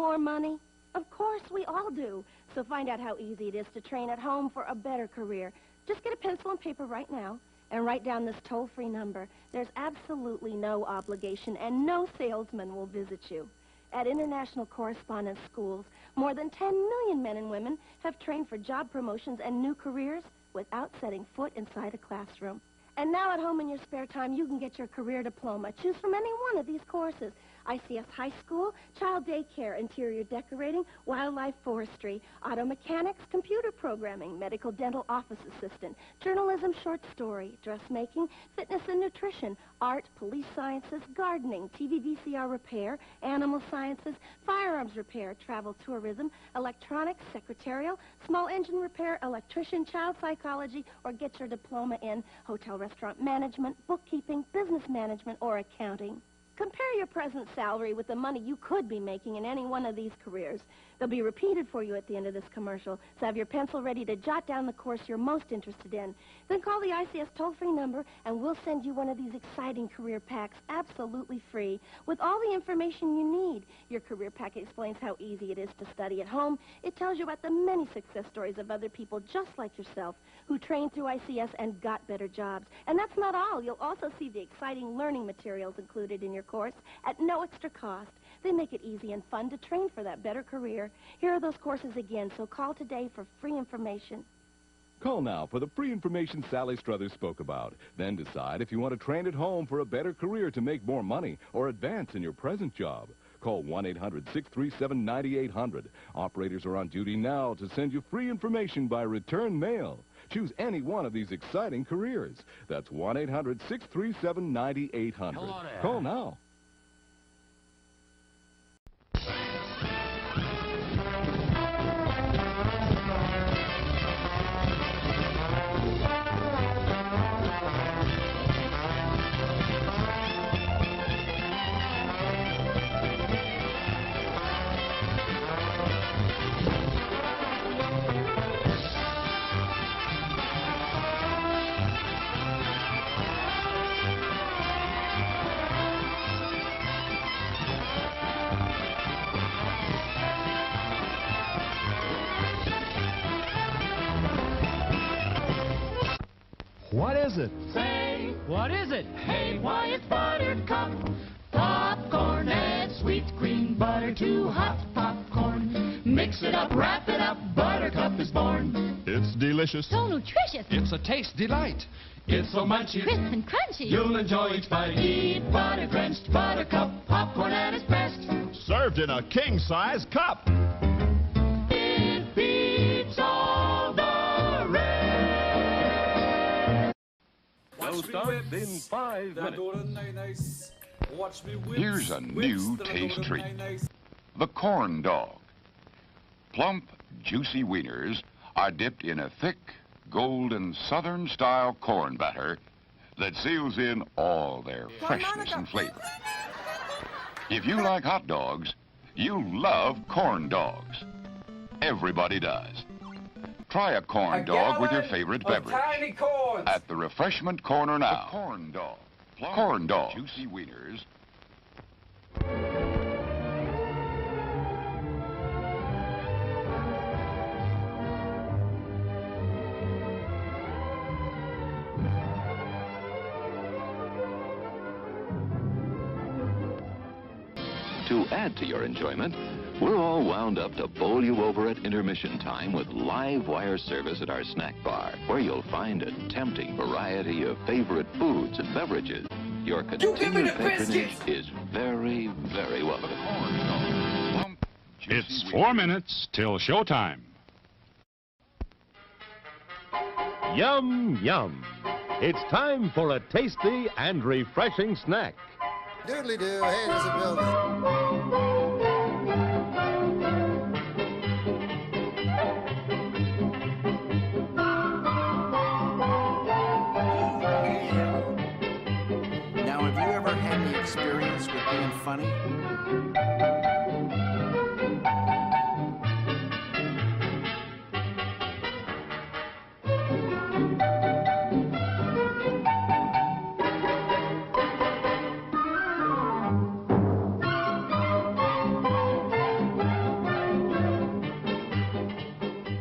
more money? Of course, we all do. So find out how easy it is to train at home for a better career. Just get a pencil and paper right now and write down this toll-free number. There's absolutely no obligation, and no salesman will visit you. At International Correspondence Schools, more than 10 million men and women have trained for job promotions and new careers without setting foot inside a classroom. And now at home in your spare time, you can get your career diploma. Choose from any one of these courses. ICS High School, Child Daycare, Interior Decorating, Wildlife Forestry, Auto Mechanics, Computer Programming, Medical Dental Office Assistant, Journalism Short Story, Dressmaking, Fitness and Nutrition, Art, Police Sciences, Gardening, TV VCR Repair, Animal Sciences, Firearms Repair, Travel Tourism, Electronics, Secretarial, Small Engine Repair, Electrician, Child Psychology, or get your diploma in Hotel Restaurant Management, Bookkeeping, Business Management, or Accounting. Compare your present salary with the money you could be making in any one of these careers. They'll be repeated for you at the end of this commercial, so have your pencil ready to jot down the course you're most interested in. Then call the ICS toll-free number, and we'll send you one of these exciting career packs absolutely free with all the information you need. Your career pack explains how easy it is to study at home. It tells you about the many success stories of other people just like yourself who trained through ICS and got better jobs. And that's not all. You'll also see the exciting learning materials included in your course at no extra cost. They make it easy and fun to train for that better career. Here are those courses again, so call today for free information. Call now for the free information Sally Struthers spoke about. Then decide if you want to train at home for a better career to make more money or advance in your present job. Call 1-800-637-9800. Operators are on duty now to send you free information by return mail. Choose any one of these exciting careers. That's 1-800-637-9800. Hello there. Call now. What is it? Say, What is it? hey, why it's Buttercup. Popcorn, add sweet cream butter to hot popcorn. Mix it up, wrap it up, Buttercup is born. It's delicious. So nutritious. It's a taste delight. It's so munchy, Crisp and crunchy. you'll enjoy each bite. Eat butter-drenched Buttercup, popcorn at its best. Served in a king-size cup. It beats all the rest. Will start in 5 minutes. Here's a new taste treat. The corn dog. Plump, juicy wieners are dipped in a thick, golden Southern-style corn batter that seals in all their freshness and flavor. If you like hot dogs, you'll love corn dogs. Everybody does. Try a corn dog with your favorite beverage. At the refreshment corner now. The corn dog. Corn dog. Juicy wieners. To add to your enjoyment, we're all wound up to bowl you over at intermission time with live wire service at our snack bar, where you'll find a tempting variety of favorite foods and beverages. Your continued patronage is very, very welcome. It's 4 minutes till showtime. Yum, yum. It's time for a tasty and refreshing snack. Doodly-doo, hey, there's a building. Now, have you ever had the experience with being funny?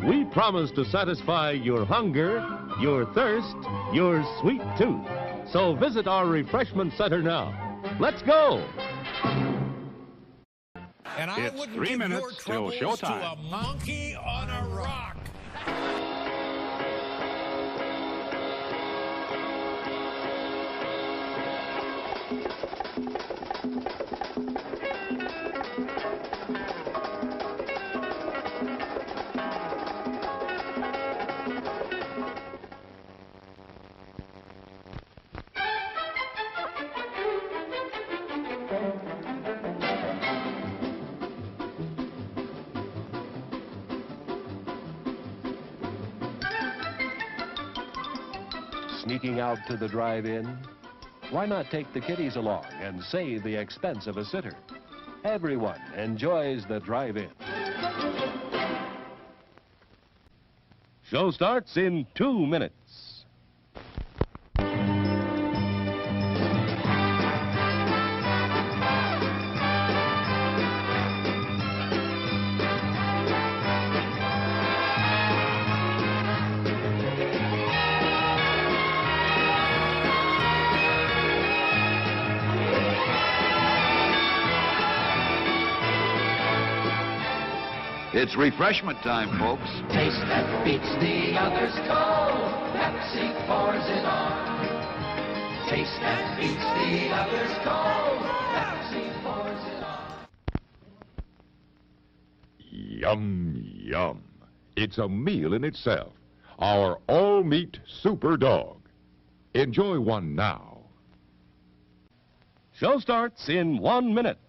we promise to satisfy your hunger, your thirst, your sweet tooth. So visit our refreshment center now. Let's go! And I It's wouldn't 3 give minutes your till troubles to showtime. a monkey on a rock. Sneaking out to the drive-in? Why not take the kiddies along and save the expense of a sitter? Everyone enjoys the drive-in. Show starts in 2 minutes. It's refreshment time, folks. Taste that beats the others cold. Pepsi pours it on. Taste that beats the others cold. Pepsi pours it on. Yum, yum. It's a meal in itself. Our all-meat super dog. Enjoy one now. Show starts in 1 minute.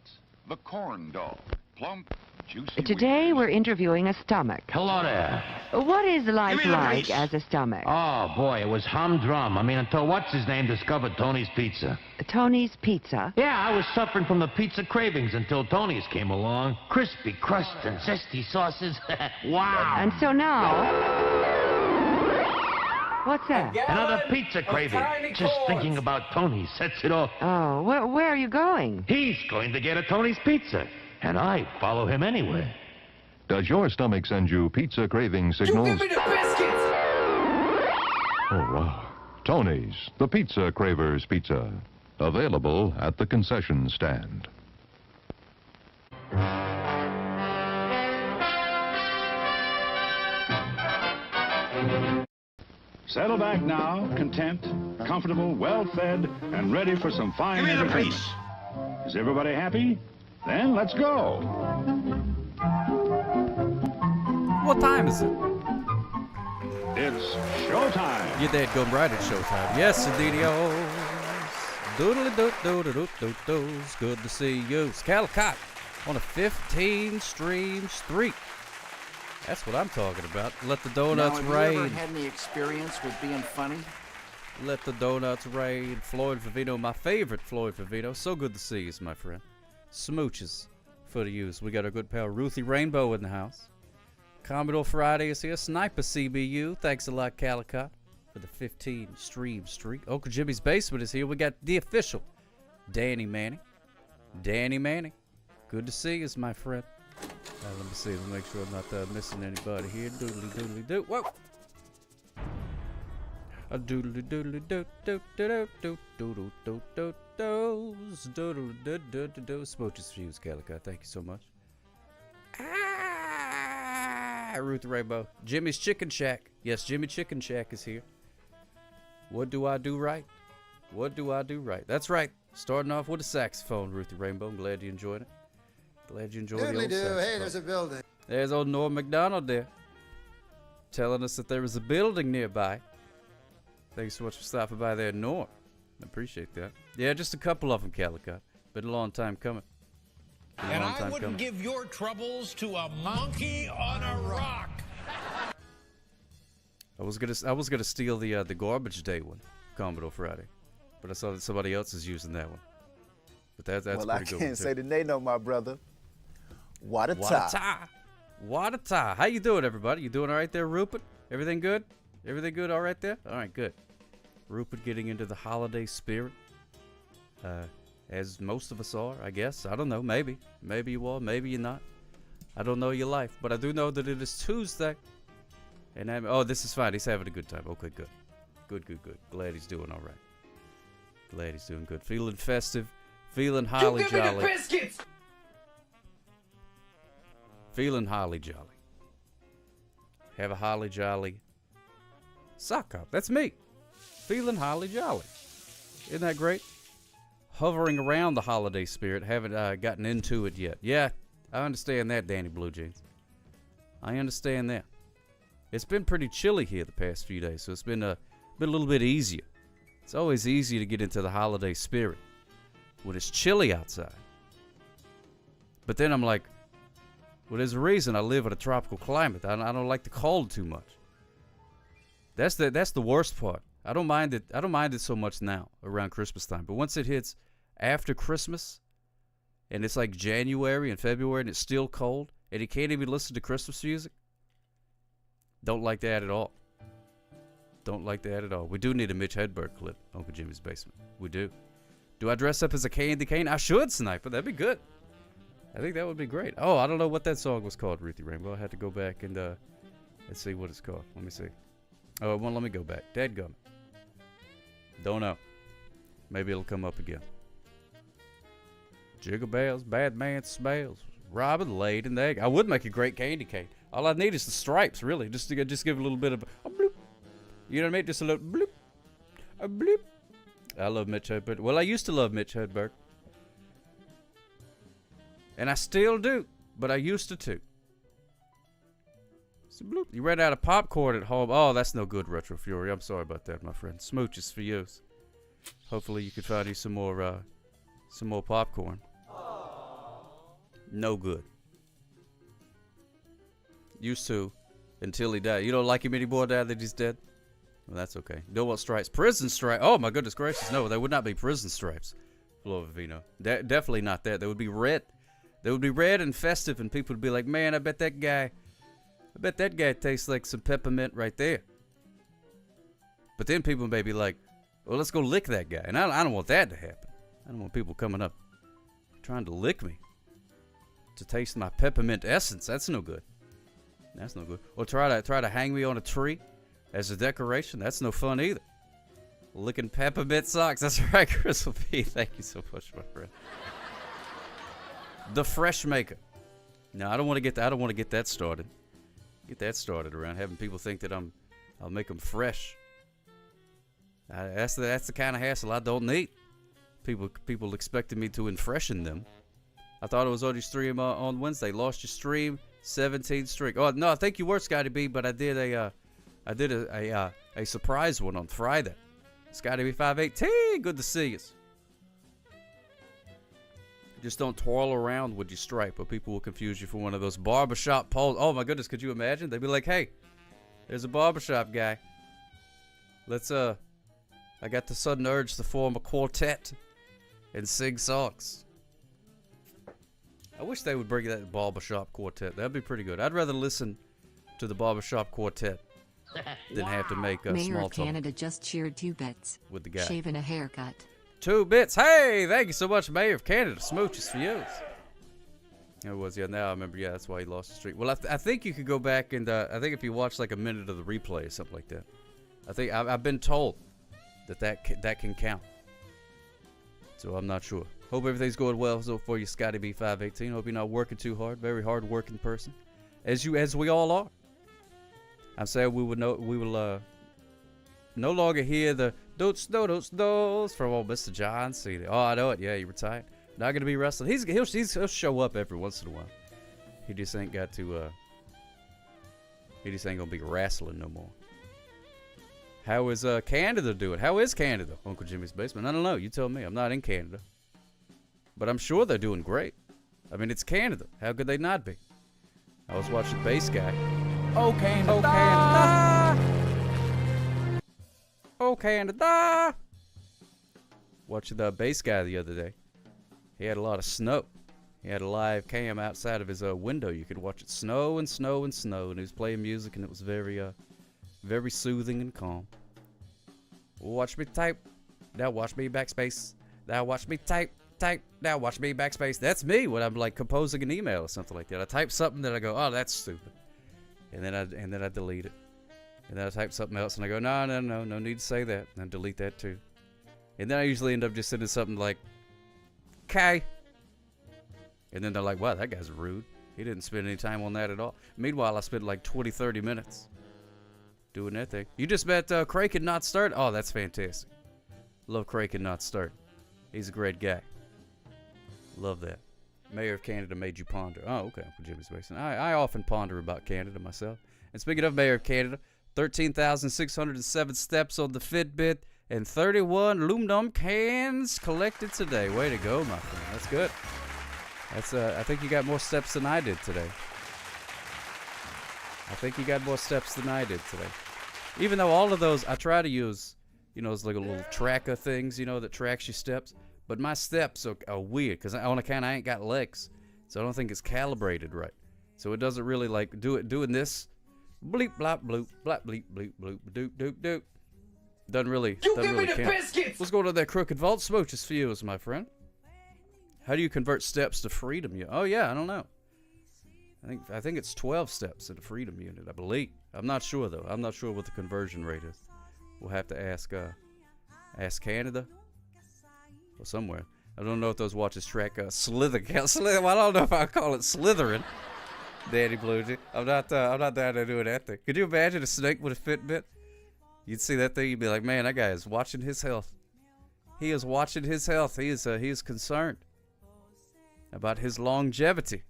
The corn dog. Plump, juicy. Today we're interviewing a stomach. Hello there. What is life Give me the like grease. as a stomach? Oh, boy, it was humdrum. I mean, until what's-his-name discovered Tony's Pizza. Tony's Pizza? Yeah, I was suffering from the pizza cravings until Tony's came along. Crispy crust and zesty sauces. Wow. And so now... What's that? Another pizza craving. Just thinking about Tony sets it off. Oh, where are you going? He's going to get a Tony's Pizza, and I follow him anywhere. Does your stomach send you pizza craving signals? You give me the biscuits! Oh, wow. Tony's, the Pizza Cravers Pizza. Available at the concession stand. Settle back now, content, comfortable, well-fed, and ready for some fine entertainment. Is everybody happy? Then let's go. What time is it? It's showtime. You're dead gum right at showtime. Yes, indeed, doodly doot doodly doot doot doos. Good to see you. Calicut on a 15-stream streak. That's what I'm talking about. Let the donuts now, rain. Have you ever had any experience with being funny? Let the donuts rain. Floyd Favino, my favorite Floyd Favino. So good to see you, my friend. Smooches for the use. We got our good pal Ruthie Rainbow in the house. Commodore Friday is here. Sniper CBU. Thanks a lot, Calicut, for the 15-stream streak. Uncle Jimmy's Basement is here. We got the official Danny Manning. Danny Manning. Good to see you, my friend. Let me see. Let me make sure I'm not missing anybody here. Doodly doodly doo. Whoa. A doodly doodly doo doo doo doo doo doo doo doo doos doodly doo doo doo doo. Smooches for you, Calicut. Thank you so much. Ruth Rainbow. Jimmy's Chicken Shack. Yes, Jimmy Chicken Shack is here. What do I do right? What do I do right? That's right. Starting off with a saxophone, Ruthie Rainbow. I'm glad you enjoyed it. Glad you enjoyed the old saxophone. Hey, there's a building. There's old Norm McDonald there, telling us that there was a building nearby. Thanks so much for stopping by there, Norm. I appreciate that. Yeah, just a couple of them, Calicut. Been a long time coming. And I wouldn't give your troubles to a monkey on a rock. I was gonna steal the garbage day one, Commodore Friday, but I saw that somebody else is using that one. But that's well, pretty I good. can't say that they know, my brother. What a tie. What a tie. How you doing, everybody? You doing all right there, Rupert? Everything good? Everything good all right there? All right, good. Rupert getting into the holiday spirit, as most of us are, I guess. I don't know. Maybe you are. Maybe you're not. I don't know your life, but I do know that it is Tuesday. And oh, this is fine. He's having a good time. Okay, good. Good. Glad he's doing all right. Glad he's doing good. Feeling festive. Feeling holly jolly. Give me the biscuits! Feeling holly jolly. Have a holly jolly sock hop. That's me. Feeling holly jolly. Isn't that great? Hovering around the holiday spirit. Haven't gotten into it yet. Yeah, I understand that, Danny Blue Jeans. I understand that. It's been pretty chilly here the past few days, so it's been a little bit easier. It's always easier to get into the holiday spirit when it's chilly outside. But then I'm like, well, there's a reason I live in a tropical climate. I don't like the cold too much. That's the worst part. I don't mind it so much now around Christmas time. But once it hits after Christmas, and it's like January and February, and it's still cold, and you can't even listen to Christmas music, don't like that at all. Don't like that at all. We do need a Mitch Hedberg clip, Uncle Jimmy's Basement. We do. Do I dress up as a candy cane? I should, Sniper. That'd be good. I think that would be great. Oh, I don't know what that song was called, Ruthie Rainbow. I had to go back and see what it's called. Let me see. Oh, it won't let me go back. Dadgummit. Don't know. Maybe it'll come up again. Jiggle bells, bad man smells. Robin laid an egg. I would make a great candy cane. All I need is the stripes, really. Just give a little bit of a bloop. You know what I mean? Just a little bloop. A bloop. I love Mitch Hedberg. Well, I used to love Mitch Hedberg. And I still do. But I used to too. So bloop. You ran out of popcorn at home. Oh, that's no good, Retro Fury. I'm sorry about that, my friend. Smooches for you. Hopefully you can find you some more popcorn. No good. Used to, until he died. You don't like him anymore now that he's dead? Well, that's okay. You know what stripes? Prison stripes. Oh, my goodness gracious. No, they would not be prison stripes. Flo Vivino. Definitely not that. They would be red. They would be red and festive, and people would be like, man, I bet that guy tastes like some peppermint right there. But then people may be like, well, let's go lick that guy. And I don't want that to happen. I don't want people coming up trying to lick me to taste my peppermint essence. That's no good. That's no good. Or try to hang me on a tree as a decoration. That's no fun either. Licking peppermint socks. That's right, Crystal P. Thank you so much, my friend. The Fresh Maker. No, I don't want to get that started. Get that started around having people think that I'll make them fresh. That's the kind of hassle I don't need. People expected me to enfreshen them. I thought it was on your stream on Wednesday. Lost your stream, 17 streak. Oh no, I think you were, Scotty B, but I did a surprise one on Friday. Scotty B 518, good to see you. Just don't twirl around with your stripe, or people will confuse you for one of those barbershop poles. Oh my goodness, could you imagine? They'd be like, hey, there's a barbershop guy. Let's I got the sudden urge to form a quartet and sing songs. I wish they would bring that barbershop quartet. That'd be pretty good. I'd rather listen to the barbershop quartet than have to make a Mayor small of talk Canada just cheered 2 bits. with the guy. Shaving a haircut. 2 bits. Hey, thank you so much, Mayor of Canada. Smooches for you. It was, yeah, now I remember, yeah, that's why he lost the streak. Well, I think you could go back and, I think if you watch like a minute of the replay or something like that, I think, I've been told that can count. So I'm not sure. Hope everything's going well so for you, Scotty B 518. Hope you're not working too hard. Very hard working person, as we all are. I'm saying we will no longer hear the don't snow from old Mr. John Cena. Oh, I know it. Yeah, he retired. Not gonna be wrestling. He'll show up every once in a while. He just ain't got to. He just ain't gonna be wrestling no more. How is Canada doing? How is Canada, Uncle Jimmy's Basement? I don't know. You tell me. I'm not in Canada, but I'm sure they're doing great. I mean, it's Canada. How could they not be? I was watching Bass Guy. Oh, Canada. Oh, Canada. Oh, Canada. Watching the Bass Guy the other day. He had a lot of snow. He had a live cam outside of his window. You could watch it snow and snow and snow. And he was playing music, and it was very soothing and calm. Watch me type. Now watch me backspace. Now watch me type. Now watch me backspace. That's me when I'm like composing an email or something like that. I type something that I go, oh, that's stupid, and then I delete it. And then I type something else, and I go, no need to say that. And then delete that too. And then I usually end up just sending something like, "K." And then they're like, wow, that guy's rude. He didn't spend any time on that at all. Meanwhile, I spent like 20, 30 minutes doing that thing. You just met Craig and Not Start? Oh, that's fantastic. Love Craig and Not Start. He's a great guy. Love that. Mayor of Canada made you ponder. Oh, okay, Uncle Jimmy's Basin. I often ponder about Canada myself. And speaking of Mayor of Canada, 13,607 steps on the Fitbit and 31 aluminum cans collected today. Way to go, my friend. That's good. That's I think you got more steps than I did today. I think you got more steps than I did today. Even though all of those, I try to use, those like a little tracker things, that tracks your steps. But my steps are weird because on account I ain't got legs. So I don't think it's calibrated right. So it doesn't really like doing this. Bleep, blop, bloop, blop, bleep, bleep, bloop, doop, doop, doop. Doesn't really count. Biscuits! Let's go to that Crooked Vault. Smooches for you, my friend. How do you convert steps to freedom? Oh yeah, I don't know. I think it's 12 steps in a freedom unit, I believe. I'm not sure though. I'm not sure what the conversion rate is. We'll have to ask Canada or somewhere. I don't know if those watches track Slither. Well, I don't know if I call it slithering. Daddy Bluesy. I'm not down to doing that thing. Could you imagine a snake with a Fitbit? You'd see that thing, you'd be like, man, that guy is watching his health. He is watching his health. He is concerned about his longevity.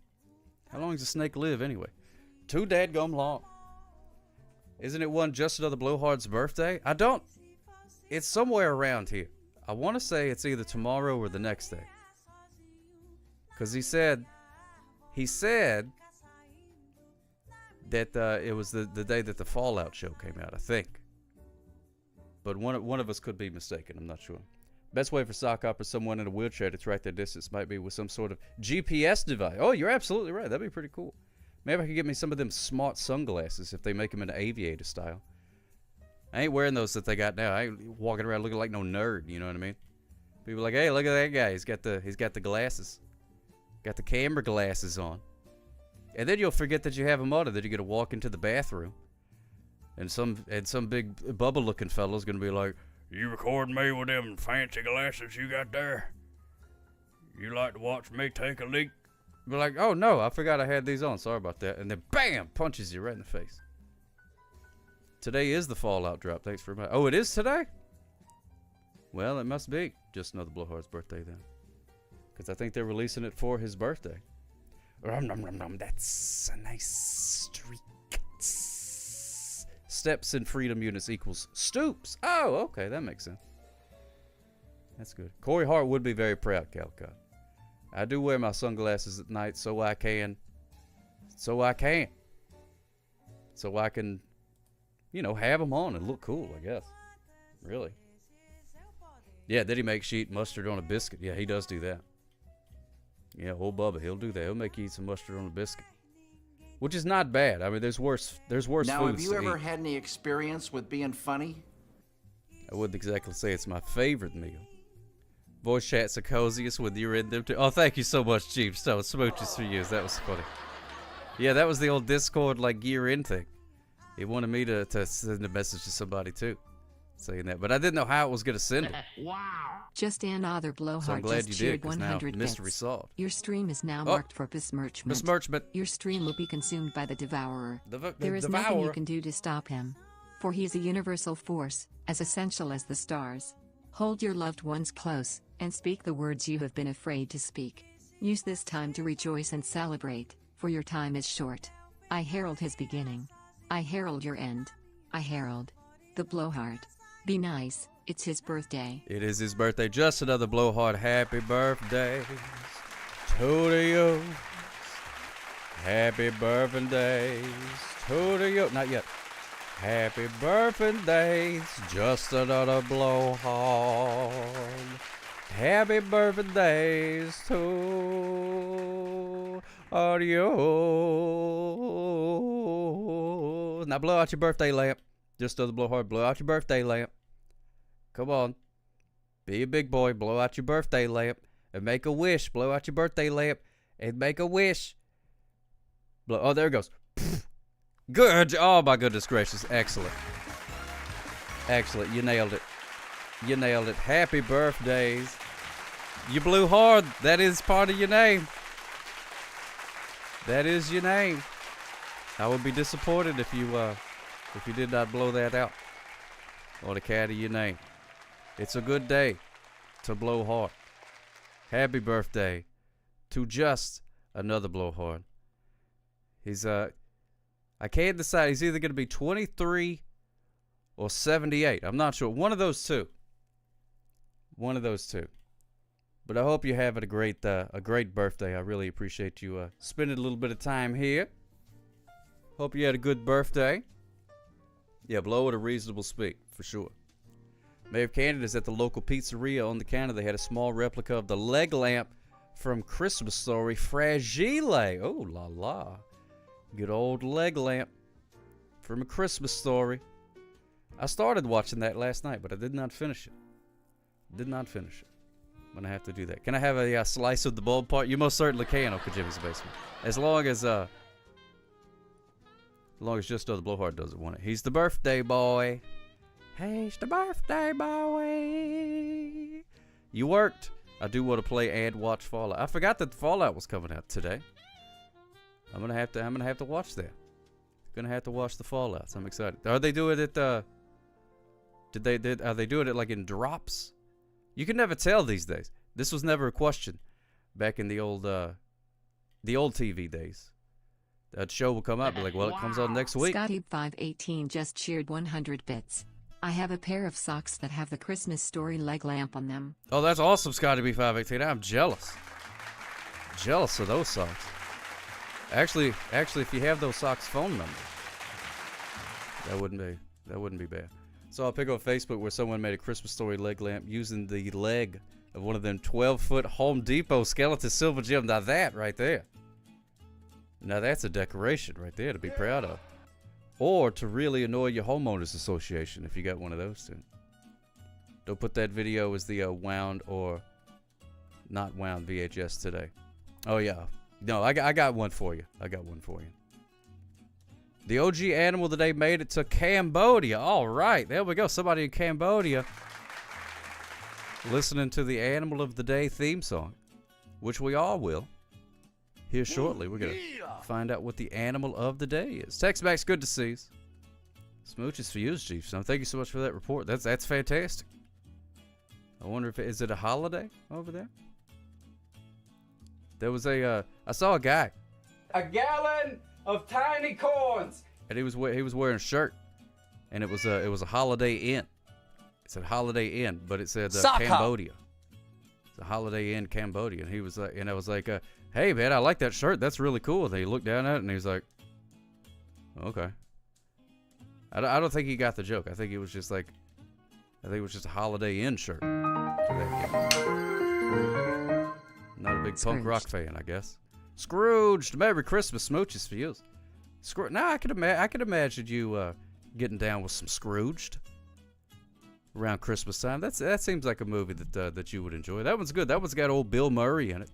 How long does a snake live anyway? Too dadgum long. Isn't it one just another Blowhard's birthday? It's somewhere around here. I want to say it's either tomorrow or the next day. Because he said that it was the day that the Fallout show came out, I think. But one of us could be mistaken. I'm not sure. Best way for sock opera someone in a wheelchair to track their distance might be with some sort of GPS device. Oh, you're absolutely right. That'd be pretty cool. Maybe I could get me some of them smart sunglasses if they make them in aviator style. I ain't wearing those that they got now. I ain't walking around looking like no nerd. You know what I mean? People are like, hey, look at that guy. He's got the glasses. Got the camera glasses on. And then you'll forget that you have them on, and then you get to walk into the bathroom. And some big bubble-looking fellow's gonna be like, you recording me with them fancy glasses you got there? You like to watch me take a leak? Be like, oh no, I forgot I had these on. Sorry about that. And then bam, punches you right in the face. Today is the Fallout drop. Thanks for my. Oh, it is today? Well, it must be just another Blowhard's birthday then, because I think they're releasing it for his birthday. That's a nice streak. Steps in freedom units equals stoops. Oh, okay, that makes sense. That's good. Corey Hart would be very proud, Calcott. I do wear my sunglasses at night so I can, have them on and look cool, I guess. Really. Yeah, did he make sheet mustard on a biscuit? Yeah, he does do that. Yeah, old Bubba, he'll do that. He'll make you eat some mustard on a biscuit. Which is not bad. I mean, there's worse foods Now, have you to ever eat. had any experience with being funny? I wouldn't exactly say it's my favorite meal. Voice chats are coziest when you're in them too. Oh, thank you so much, Chief. So, smooches for you. That was funny. Yeah, that was the old Discord, gear in thing. He wanted me to send a message to somebody, too. Saying that. But I didn't know how it was going to send it. Wow. Just another Blowhard So I'm glad just you cheered did, 'cause now 100 mystery bits. solved. Your stream is now Oh. marked for besmirchment. Besmirchment. Your stream will be consumed by the Devourer. The There is nothing you Devourer. can do to stop him. For he is a universal force, as essential as the stars. Hold your loved ones close, and speak the words you have been afraid to speak. Use this time to rejoice and celebrate, for your time is short. I herald his beginning. I herald your end. I herald the Blowhard. Be nice, it's his birthday. It is his birthday. Just another Blowhard. Happy birthday to you. Happy birthdays to you. Not yet. Happy birthdays. Just another Blowhard. Happy birthdays to you. Now blow out your birthday lamp. Just another Blowhard. Blow out your birthday lamp. Come on. Be a big boy. Blow out your birthday lamp and make a wish. Blow out your birthday lamp and make a wish. Oh, there it goes. Good. Oh, my goodness gracious. Excellent. Excellent. You nailed it. You nailed it. Happy birthdays. You blew hard. That is part of your name. That is your name. I would be disappointed if you did not blow that out on account of your name. It's a good day to blow hard. Happy birthday to just another blowhard. He's I can't decide. He's either going to be 23 or 78. I'm not sure. One of those two. One of those two. But I hope you're having a great birthday. I really appreciate you spending a little bit of time here. Hope you had a good birthday. Yeah, blow at a reasonable speed, for sure. Mayor of Canada's at the local pizzeria on the counter. They had a small replica of the leg lamp from Christmas Story, Fragile. Oh, la la. Good old leg lamp from A Christmas Story. I started watching that last night, but I did not finish it. Did not finish it. I'm gonna have to do that. Can I have a slice of the bulb part? You most certainly can, Uncle Jimmy's Basement. As long as just the Blowhard doesn't want it. He's the birthday boy. He's the birthday boy. You worked. I do want to play and watch Fallout. I forgot that Fallout was coming out today. I'm gonna have to watch that. Gonna have to watch the Fallouts. I'm excited. Are they doing it? Are they doing it like in drops? You can never tell these days. This was never a question back in the old TV days. That show will come up, be like, well, it comes on next week. Scotty518 just cheered 100 bits. I have a pair of socks that have the Christmas Story leg lamp on them. Oh, that's awesome, Scotty B518. I'm jealous. Jealous of those socks. Actually, if you have those socks' phone numbers, that wouldn't be bad. So I'll pick up Facebook where someone made a Christmas Story leg lamp using the leg of one of them 12-foot Home Depot skeleton silver gem. Now that right there. Now that's a decoration right there to be proud of. Or to really annoy your homeowners association if you got one of those two. Don't put that video as the wound or not wound VHS today. Oh yeah. No, I got one for you. I got one for you. The OG animal today made it to Cambodia. All right, there we go. Somebody in Cambodia listening to the Animal of the Day theme song, which we all will. Here shortly, we're going to find out what the Animal of the Day is. Tex-Mex, good to see you. Smooches for you, Chief. So thank you so much for that report. That's fantastic. I wonder if is it a holiday over there? There was I saw a guy. A gallon of tiny corns. And he was wearing a shirt, and it was a Holiday Inn. It said Holiday Inn, but it said Cambodia. It's a Holiday Inn Cambodia, and he was and I was like, hey man, I like that shirt. That's really cool. And he looked down at it, and he was like, okay. I don't think he got the joke. I think it was just a Holiday Inn shirt. Not a big punk rock fan, I guess. Scrooged. Merry Christmas, smooches for you. Now I could imagine you getting down with some Scrooged around Christmas time. That seems like a movie that you would enjoy. That one's good. That one's got old Bill Murray in it,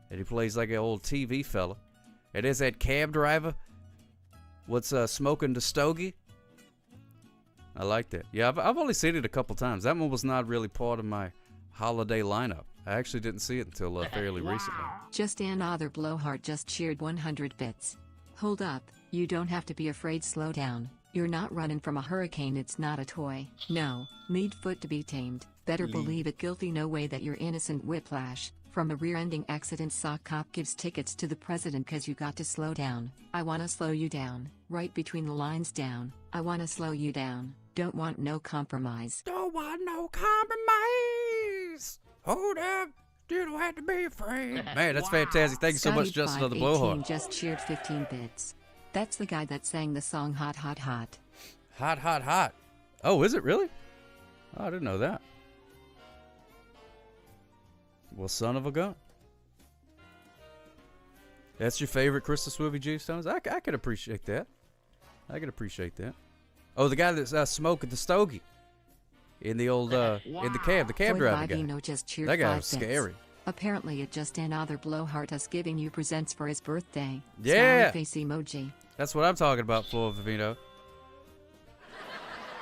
and he plays like an old TV fella. It is that cab driver. What's smoking the stogie? I like that. Yeah, I've only seen it a couple times. That one was not really part of my holiday lineup. I actually didn't see it until fairly recently. Just another blowhard just cheered 100 bits. Hold up, you don't have to be afraid. Slow down. You're not running from a hurricane. It's not a toy. No, need foot to be tamed. Better believe it. Guilty. No way that you're innocent. Whiplash. From a rear-ending accident. Sock cop gives tickets to the president cause you got to slow down. I wanna slow you down. Right between the lines down. I wanna slow you down. Don't want no compromise. Don't want no compromise. Hold up. You don't have to be afraid. Man, that's fantastic. Thank you so much, Justin, on the blowhard. Just cheered 15 bits. That's the guy that sang the song Hot, Hot, Hot. Hot, hot, hot. Oh, is it really? Oh, I didn't know that. Well, son of a gun. That's your favorite Christmas movie, G Stones? I could appreciate that. I could appreciate that. Oh, the guy that's smoking the stogie. In the old, in the cab driver guy. Just cheered that guy 5 was scary. Bits. Apparently it just another blowhard us giving you presents for his birthday. Yeah. Smiley face emoji. That's what I'm talking about, Floyd Vivino.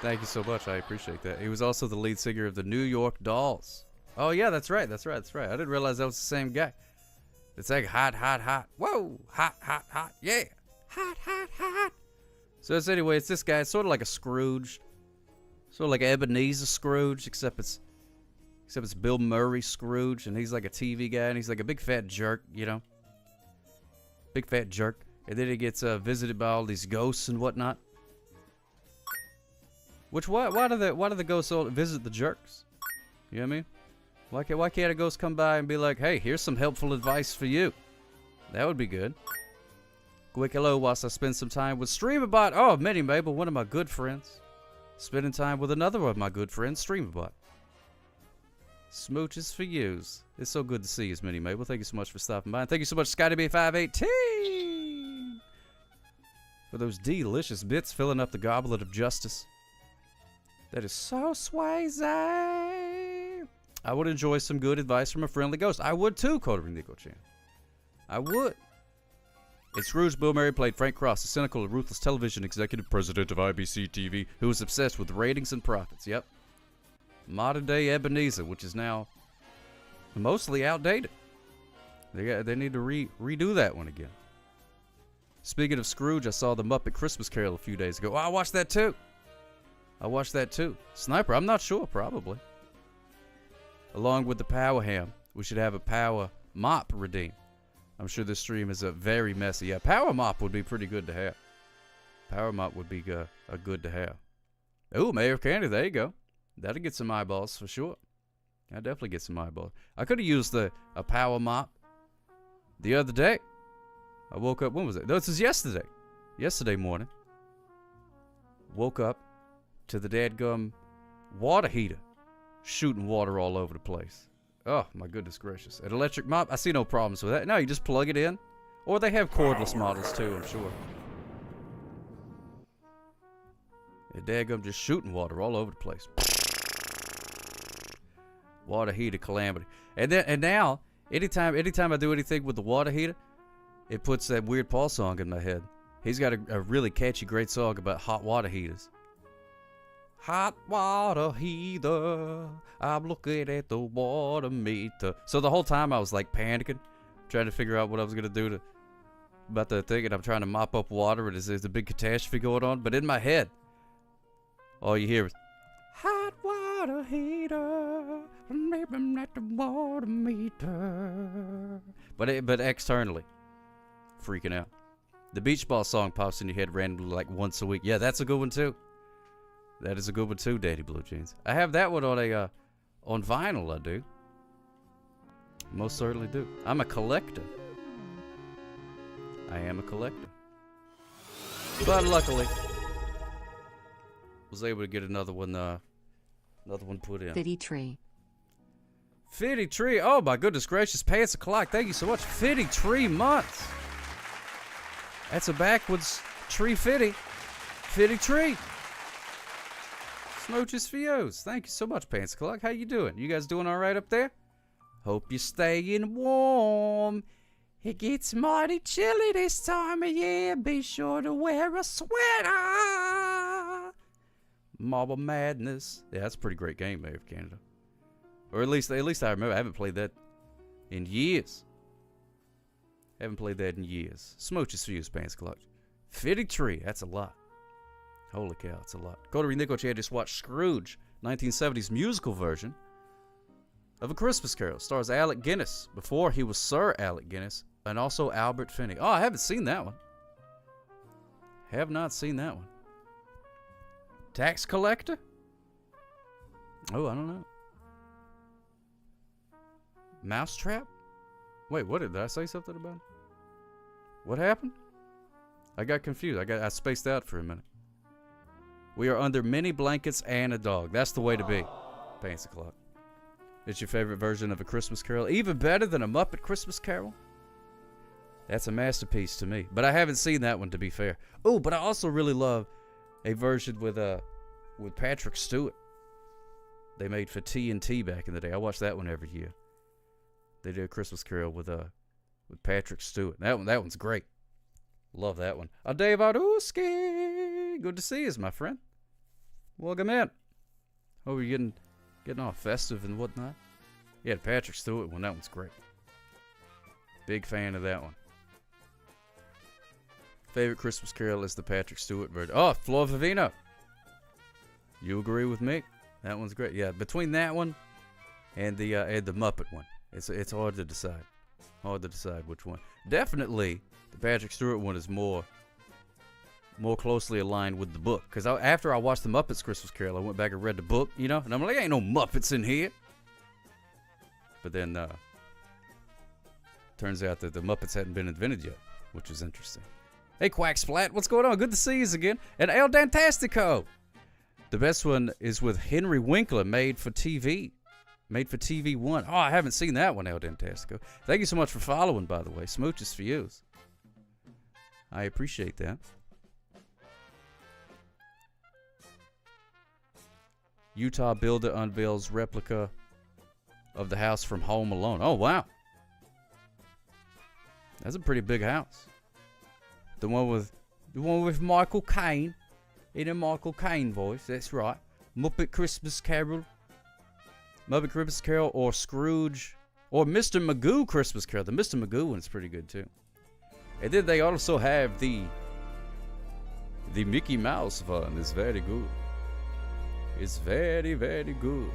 Thank you so much. I appreciate that. He was also the lead singer of the New York Dolls. Oh, yeah, that's right. I didn't realize that was the same guy. It's like hot, hot, hot. Whoa, hot, hot, hot. Yeah. Hot, hot, hot. So it's anyway, it's this guy. It's sort of like a Scrooge. Sort of like Ebenezer Scrooge, except it's Bill Murray Scrooge, and he's like a TV guy, and he's like a big fat jerk, you know? Big fat jerk. And then he gets visited by all these ghosts and whatnot. Why do the ghosts all visit the jerks? You know what I mean? Why can't a ghost come by and be like, hey, here's some helpful advice for you? That would be good. Quick hello whilst I spend some time with StreamerBot. Oh, Minnie Mabel, one of my good friends. Spending time with another of my good friends, StreamerBot. Smooches for yous. It's so good to see you, Minnie Mabel. Thank you so much for stopping by. And thank you so much, ScottyB518, for those delicious bits filling up the goblet of justice. That is so Swayze. I would enjoy some good advice from a friendly ghost. I would too, Coterie Nico-chan. I would. It's Scrooge. Bill Murray played Frank Cross, a cynical and ruthless television executive president of IBC TV who was obsessed with ratings and profits. Yep. Modern day Ebenezer, which is now mostly outdated. They need to redo that one again. Speaking of Scrooge, I saw the Muppet Christmas Carol a few days ago. Oh, I watched that too. Sniper, I'm not sure, probably. Along with the Power Ham, we should have a Power Mop redeem. I'm sure this stream is very messy. Yeah, Power Mop would be pretty good to have. Power Mop would be good to have. Oh, Mayor of Candy, there you go. That'll get some eyeballs for sure. I'll definitely get some eyeballs. I could have used a Power Mop the other day. I woke up, when was it? No, this was yesterday. Yesterday morning. Woke up to the dadgum water heater shooting water all over the place. Oh, my goodness gracious. An electric mop, I see no problems with that. No, you just plug it in. Or they have cordless models too, I'm sure. The dadgum just shooting water all over the place. Water heater calamity. And now, anytime I do anything with the water heater, it puts that Weird Paul song in my head. He's got a really catchy, great song about hot water heaters. Hot water heater, I'm looking at the water meter. So the whole time I was like panicking, trying to figure out what I was going to do about the thing, and I'm trying to mop up water, and there's a big catastrophe going on. But in my head, all you hear is, hot water heater, maybe at the water meter. But externally, freaking out. The Beach Ball song pops in your head randomly like once a week. Yeah, that's a good one too. That is a good one too, Daddy Blue Jeans. I have that one on on vinyl, I do. Most certainly do. I'm a collector. I am a collector. But luckily, was able to get another one put in. Fitty Tree. Fitty Tree. Oh my goodness gracious. Pants o'clock. Thank you so much. Fitty Tree months. That's a backwards tree fitty. Fitty Tree. Smooches for yous. Thank you so much, Pants O'Clock. How you doing? You guys doing all right up there? Hope you're staying warm. It gets mighty chilly this time of year. Be sure to wear a sweater. Marble Madness. Yeah, that's a pretty great game, Mayor of Canada. Or at least I remember. I haven't played that in years. Smooches for yous, Pants O'Clock. Fitty Tree. That's a lot. Holy cow, it's a lot. Coterie Nico-chan just watched Scrooge, 1970s musical version of A Christmas Carol. Stars Alec Guinness, before he was Sir Alec Guinness, and also Albert Finney. Oh, I haven't seen that one. Have not seen that one. Tax Collector? Oh, I don't know. Mousetrap? Wait, what did I say something about? What happened? I got confused. I spaced out for a minute. We are under many blankets and a dog. That's the way to be. Pants O'Clock. It's your favorite version of A Christmas Carol. Even better than a Muppet Christmas Carol? That's a masterpiece to me. But I haven't seen that one, to be fair. Oh, but I also really love a version with Patrick Stewart. They made for TNT back in the day. I watched that one every year. They did A Christmas Carol with Patrick Stewart. That one's great. Love that one. Dave Aruski. Good to see you, my friend. Welcome in. Hope you're getting all festive and whatnot. Yeah, the Patrick Stewart one. That one's great. Big fan of that one. Favorite Christmas Carol is the Patrick Stewart version. Oh, Flor Vivino. You agree with me? That one's great. Yeah, between that one and the Muppet one, it's hard to decide. Hard to decide which one. Definitely, the Patrick Stewart one is more closely aligned with the book. Because after I watched the Muppets Christmas Carol, I went back and read the book, and I'm like, ain't no Muppets in here. But then, turns out that the Muppets hadn't been invented yet, which is interesting. Hey, Quack Splat, what's going on? Good to see you again. And El Dantastico. The best one is with Henry Winkler, made for TV. Made for TV One. Oh, I haven't seen that one, El Dantastico. Thank you so much for following, by the way. Smooches for you. I appreciate that. Utah builder unveils replica of the house from Home Alone. Oh, wow. That's a pretty big house. The one with Michael Caine in a Michael Caine voice. That's right. Muppet Christmas Carol. Muppet Christmas Carol or Scrooge or Mr. Magoo Christmas Carol. The Mr. Magoo one's pretty good too. And then they also have the Mickey Mouse one. It's very good. It's very, very good.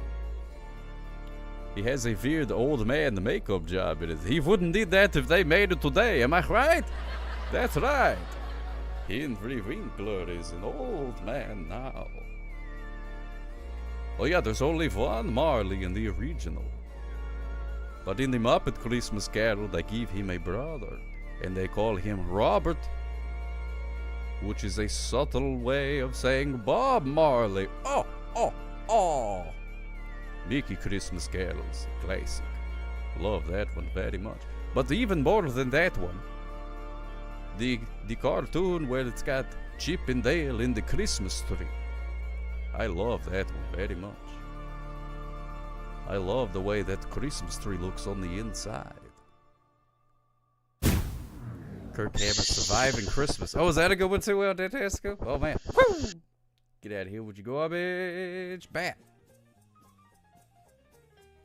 He has a weird old man makeup job in it. He wouldn't need that if they made it today. Am I right? That's right. Henry Winkler is an old man now. Oh yeah, there's only one Marley in the original. But in the Muppet Christmas Carol, they give him a brother. And they call him Robert. Which is a subtle way of saying Bob Marley. Oh, oh, oh. Mickey Christmas Carol's a classic. Love that one very much. But even more than that one, the cartoon where it's got Chip and Dale in the Christmas tree. I love that one very much. I love the way that Christmas tree looks on the inside. Kirk Hammett surviving Christmas. Oh, is that a good one too, El Dantasco? Oh man. Woo! Get out of here with your garbage bat.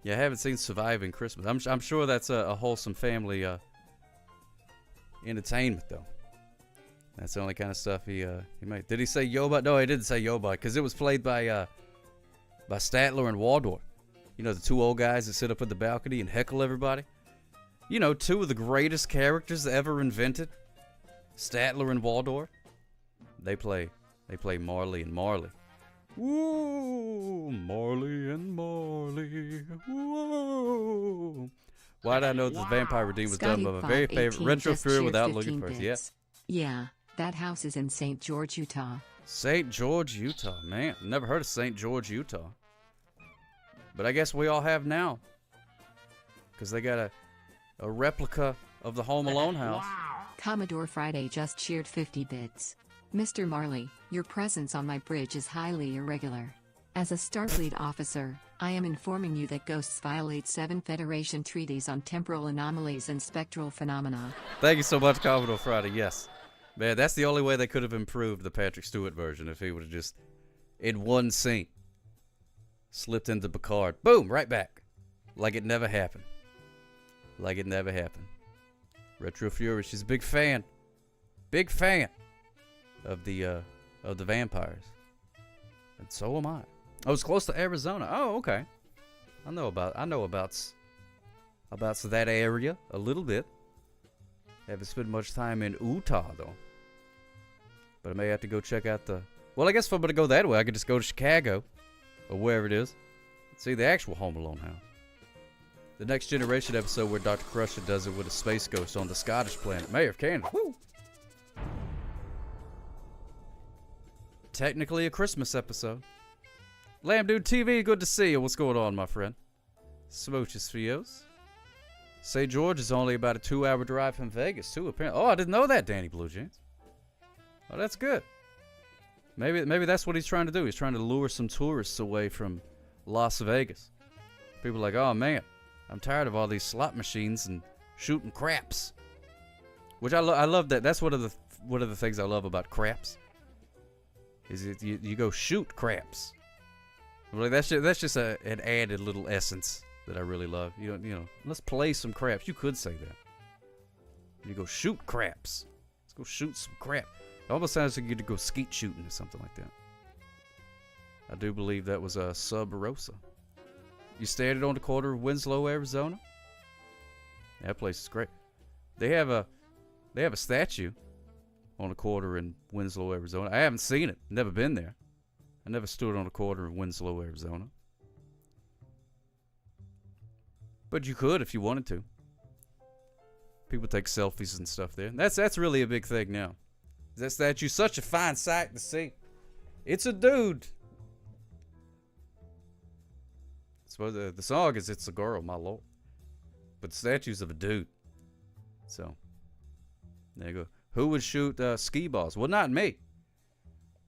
Yeah, I haven't seen Surviving Christmas. I'm sure that's a wholesome family entertainment though. That's the only kind of stuff he made. Did he say Yobot? No, he didn't say Yobot because it was played by Statler and Waldorf. You know, the two old guys that sit up at the balcony and heckle everybody. You know, two of the greatest characters ever invented. Statler and Waldorf. They play Marley and Marley. Woo, Marley and Marley. Whoa. Why did I know this Vampire Redeemed was done by my very favorite Retro Fury without looking first? Yes. Yeah, that house is in St. George, Utah. St. George, Utah. Man, never heard of St. George, Utah. But I guess we all have now. Because they got a replica of the Home Alone house. Commodore Friday just cheered 50 bits. Mr. Marley, your presence on my bridge is highly irregular. As a Starfleet officer, I am informing you that ghosts violate 7 Federation treaties on temporal anomalies and spectral phenomena. Thank you so much, Commodore Friday. Yes. Man, that's the only way they could have improved the Patrick Stewart version if he would have just, in one scene, slipped into Picard. Boom, right back. Like it never happened. Like it never happened. Retro Fury, she's a big fan. Big fan of the vampires. And so am I. I was close to Arizona. Oh, okay. I know about that area a little bit. Haven't spent much time in Utah though. But I may have to go check out well, I guess if I'm gonna go that way, I could just go to Chicago or wherever it is. See the actual Home Alone house. The Next Generation episode where Dr. Crusher does it with a space ghost on the Scottish planet Mayor of Canada. Woo! Technically a Christmas episode. Lamb Dude TV, good to see you. What's going on, my friend? Smooches for you. St. George is only about a 2-hour drive from Vegas, too, apparently. Oh, I didn't know that, Danny Blue Jeans. Oh, that's good. Maybe that's what he's trying to do. He's trying to lure some tourists away from Las Vegas. People are like, oh, man, I'm tired of all these slot machines and shooting craps. Which I love that. That's one of the one of the things I love about craps is you go shoot craps. Like that's just an added little essence that I really love. You know, let's play some craps. You could say that. You go shoot craps. Let's go shoot some crap. It almost sounds like you could go skeet shooting or something like that. I do believe that was a Sub Rosa. You standing on the corner of Winslow, Arizona? That place is great. They have a statue on a corner in Winslow, Arizona. I haven't seen it. Never been there. I never stood on a corner in Winslow, Arizona. But you could if you wanted to. People take selfies and stuff there. That's really a big thing now. That statue's such a fine sight to see. It's a dude. So the song is "It's a Girl," my lord. But the statue's of a dude. So there you go. Who would shoot ski balls? Well, not me.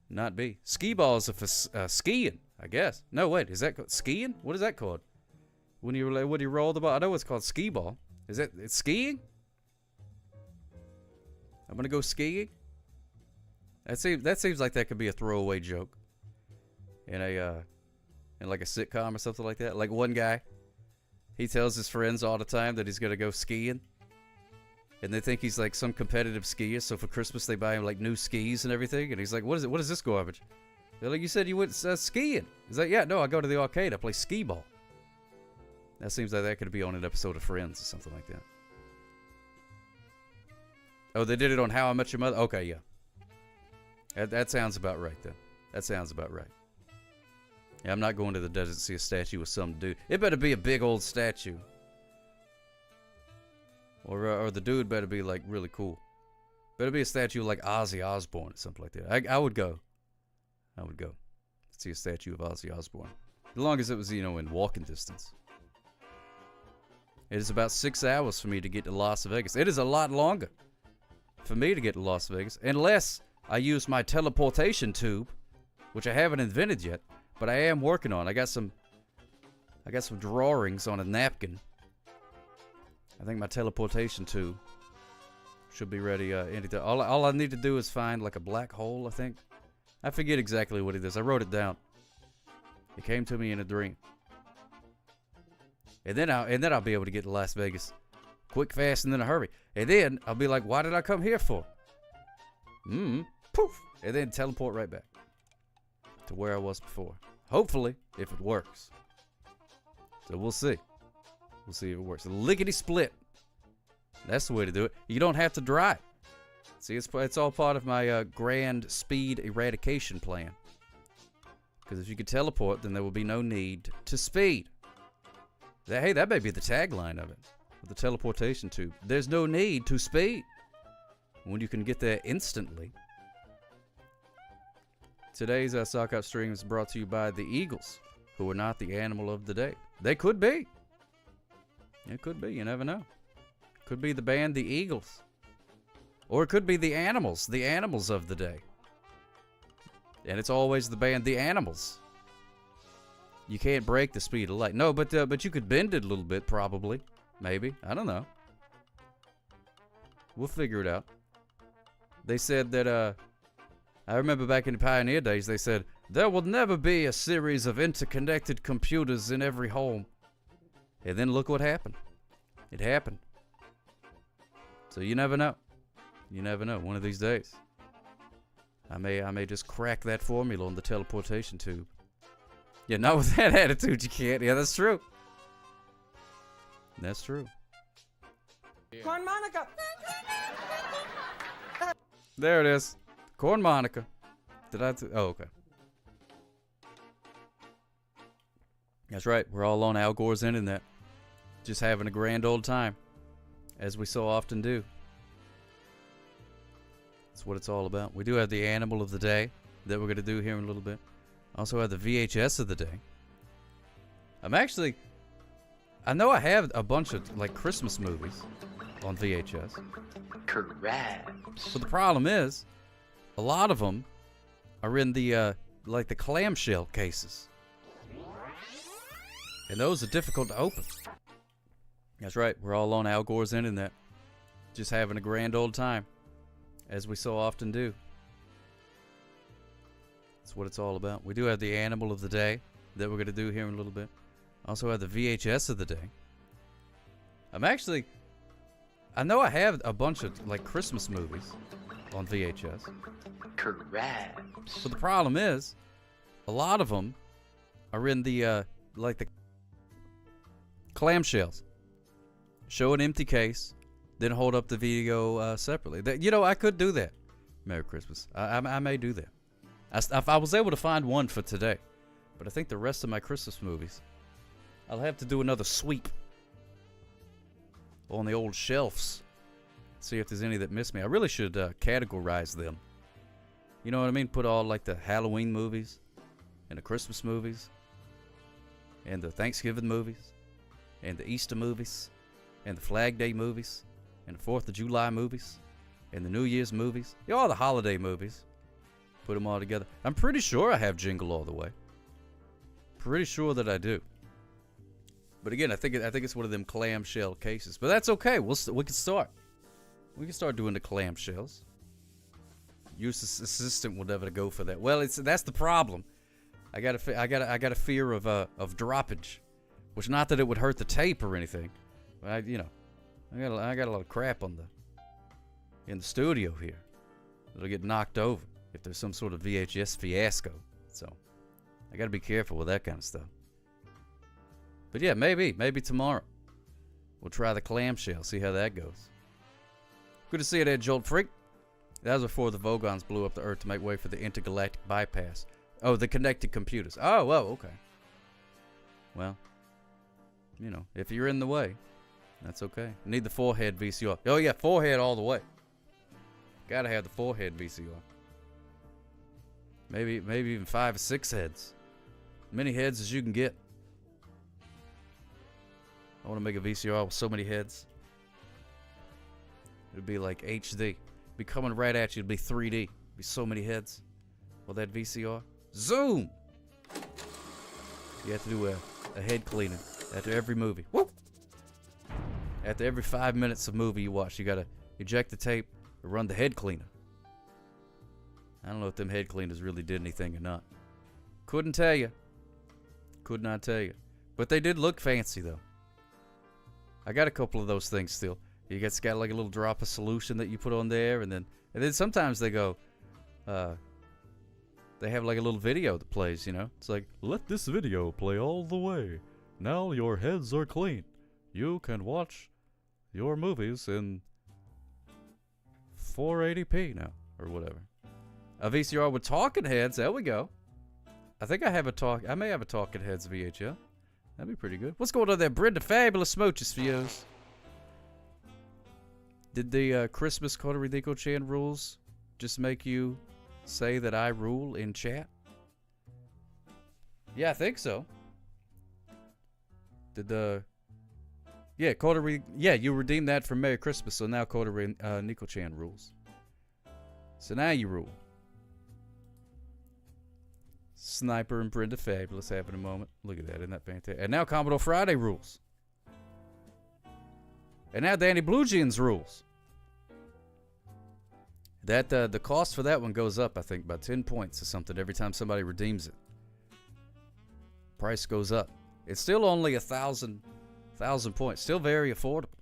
Not me. Ski balls are for skiing, I guess. No, wait. Is that called skiing? What is that called? When you roll the ball? I know it's called skee ball. It's skiing? I'm gonna go skiing. That seems like that could be a throwaway joke in like a sitcom or something like that. Like one guy, he tells his friends all the time that he's gonna go skiing, and they think he's like some competitive skier. So for Christmas they buy him like new skis and everything, and he's like, "What is it? What is this garbage?" They're like, "You said you went skiing." He's like, "Yeah, no, I go to the arcade. I play skee ball." That seems like that could be on an episode of Friends or something like that. Oh, they did it on How I Met Your Mother? Okay, yeah. That sounds about right, then. That sounds about right. Yeah, I'm not going to the desert to see a statue of some dude. It better be a big old statue. Or the dude better be, like, really cool. Better be a statue like Ozzy Osbourne or something like that. I would go. I would go. See a statue of Ozzy Osbourne. As long as it was, in walking distance. It is about 6 hours for me to get to Las Vegas. It is a lot longer for me to get to Las Vegas, unless I use my teleportation tube, which I haven't invented yet, but I am working on. I got some drawings on a napkin. I think my teleportation tube should be ready anytime. All I need to do is find like a black hole, I think. I forget exactly what it is. I wrote it down. It came to me in a dream. And then I'll be able to get to Las Vegas quick, fast, and in a hurry. And then I'll be like, why did I come here for? Poof. And then teleport right back to where I was before. Hopefully, if it works. So we'll see. We'll see if it works. Lickety split. That's the way to do it. You don't have to drive. See, it's all part of my grand speed eradication plan. Because if you could teleport, then there will be no need to speed. Hey, that may be the tagline of it. With the teleportation tube. There's no need to speed. When you can get there instantly. Today's Sock Out Stream is brought to you by the Eagles, who are not the animal of the day. They could be. It could be. You never know. Could be the band The Eagles. Or it could be the Animals of the day. And it's always the band The Animals. You can't break the speed of light. No, but you could bend it a little bit, probably. Maybe. I don't know. We'll figure it out. They said that, I remember back in the pioneer days, they said, there will never be a series of interconnected computers in every home. And then look what happened. It happened. So you never know. You never know. One of these days. I may just crack that formula on the teleportation tube. Yeah, not with that attitude you can't. Yeah, that's true. That's true. Corn Monica. There it is. Corn Monica. Oh, okay. That's right. We're all on Al Gore's internet. Just having a grand old time. As we so often do. That's what it's all about. We do have the animal of the day that we're going to do here in a little bit. Also have the VHS of the day. I know I have a bunch of like Christmas movies on VHS. Correct. But the problem is, a lot of them are in the like the clamshell cases. And those are difficult to open. That's right. We're all on Al Gore's internet. Just having a grand old time. as we so often do. That's what it's all about. We do have the animal of the day that we're going to do here in a little bit. Also have the VHS of the day. I know I have a bunch of like Christmas movies on VHS. Correct. But the problem is, a lot of them are in the like the clamshells. Show an empty case, then hold up the video separately. I could do that. Merry Christmas. I may do that. If I was able to find one for today. But I think the rest of my Christmas movies, I'll have to do another sweep on the old shelves. See if there's any that miss me. I really should categorize them. You know what I mean? Put all like the Halloween movies and the Christmas movies and the Thanksgiving movies and the Easter movies and the Flag Day movies and the 4th of July movies and the New Year's movies. All the holiday movies. Put them all together. I'm pretty sure I have Jingle All the Way. Pretty sure that I do. But again, I think it's one of them clamshell cases. But that's okay. We can start. We can start doing the clamshells. Your assistant will never go for that. Well, that's the problem. I got a fear of droppage, which not that it would hurt the tape or anything. But I got a lot of crap in the studio here. It'll get knocked over if there's some sort of VHS fiasco. So I got to be careful with that kind of stuff. But yeah, maybe tomorrow we'll try the clamshell, see how that goes. Good to see you there, Jolt Freak. That was before the Vogons blew up the Earth to make way for the intergalactic bypass. Oh, the connected computers. Oh, well, okay. Well, if you're in the way, that's okay. Need the forehead VCR. Oh yeah, forehead all the way. Gotta have the forehead VCR. Maybe even 5 or 6 heads. Many heads as you can get. I want to make a VCR with so many heads. It'd be like HD. Be coming right at you. It'd be 3D. Be so many heads. Well, that VCR. Zoom! You have to do a head cleaning after every movie. Woo! After every 5 minutes of movie you watch, you gotta eject the tape or run the head cleaner. I don't know if them head cleaners really did anything or not. Couldn't tell you. Could not tell you. But they did look fancy, though. I got a couple of those things still. You got like a little drop of solution that you put on there, and then sometimes they go, they have like a little video that plays, It's like, let this video play all the way. Now your heads are clean. You can watch your movies in 480p now, or whatever. A VCR with talking heads. There we go. I think I may have a talking heads VHS. That'd be pretty good. What's going on there, Brenda? Fabulous smooches for yours. Did the Christmas Carter Ridico Chan rules just make you say that I rule in chat? Yeah, I think so. You redeemed that for Merry Christmas, so now Carter Nico Chan rules. So now you rule. Sniper and Brenda Fabulous having a moment. Look at that, isn't that fantastic? And now Commodore Friday rules. And now Danny Blue Jeans rules. That the cost for that one goes up, I think, by 10 points or something every time somebody redeems it. Price goes up. It's still only 1,000 points. Still very affordable.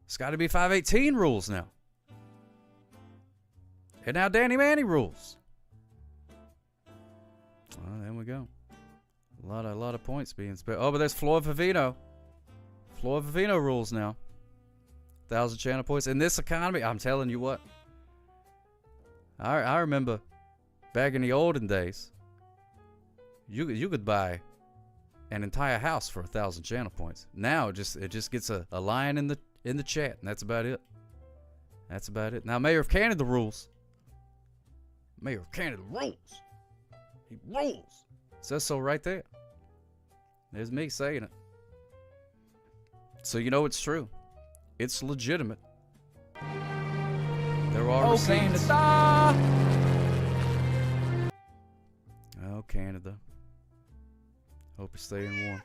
It's got to be 518 rules now. And now Danny Manny rules. Well, there we go. A lot of points being spent. Oh, but there's Floyd Vivino. Floyd Vivino rules now. 1,000 channel points. In this economy, I'm telling you what. I remember back in the olden days, you could buy an entire house for 1,000 channel points. Now it just gets a line in the chat, and that's about it. That's about it. Now Mayor of Canada rules. Mayor of Canada rules. He rules. Says so right there. There's me saying it. So you know it's true. It's legitimate. There are receipts. Canada! Oh, Canada. Hope you're staying warm.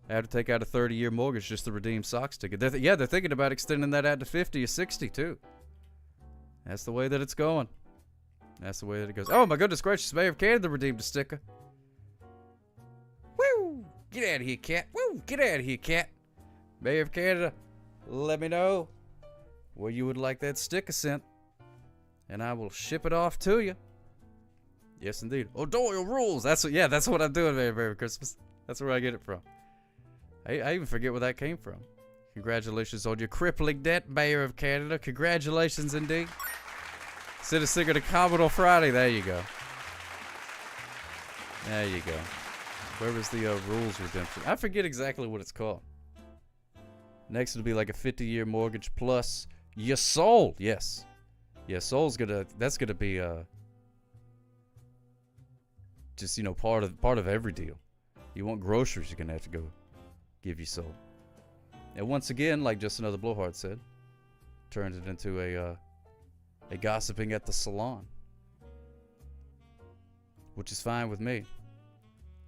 I had to take out a 30-year mortgage just to redeem Sox ticket. They're thinking about extending that out to 50 or 60, too. That's the way that it's going. That's the way that it goes. Oh, my goodness gracious. Mayor of Canada redeemed a sticker. Woo! Get out of here, cat. Woo! Get out of here, cat. Mayor of Canada, let me know where you would like that sticker sent, and I will ship it off to you. Yes, indeed. O'Doyle rules. That's what I'm doing, Merry Christmas. That's where I get it from. I even forget where that came from. Congratulations on your crippling debt, Mayor of Canada. Congratulations, indeed. Send a sticker to Commodore Friday. There you go. There you go. Where was the rules redemption? I forget exactly what it's called. Next it'll be like a 50-year mortgage plus your soul. Yes. Yeah, soul's that's gonna be just, you know, part of every deal. You want groceries, you're gonna have to go give your soul. And once again, like Just Another Blowhard said, turns it into a gossiping at the salon, which is fine with me.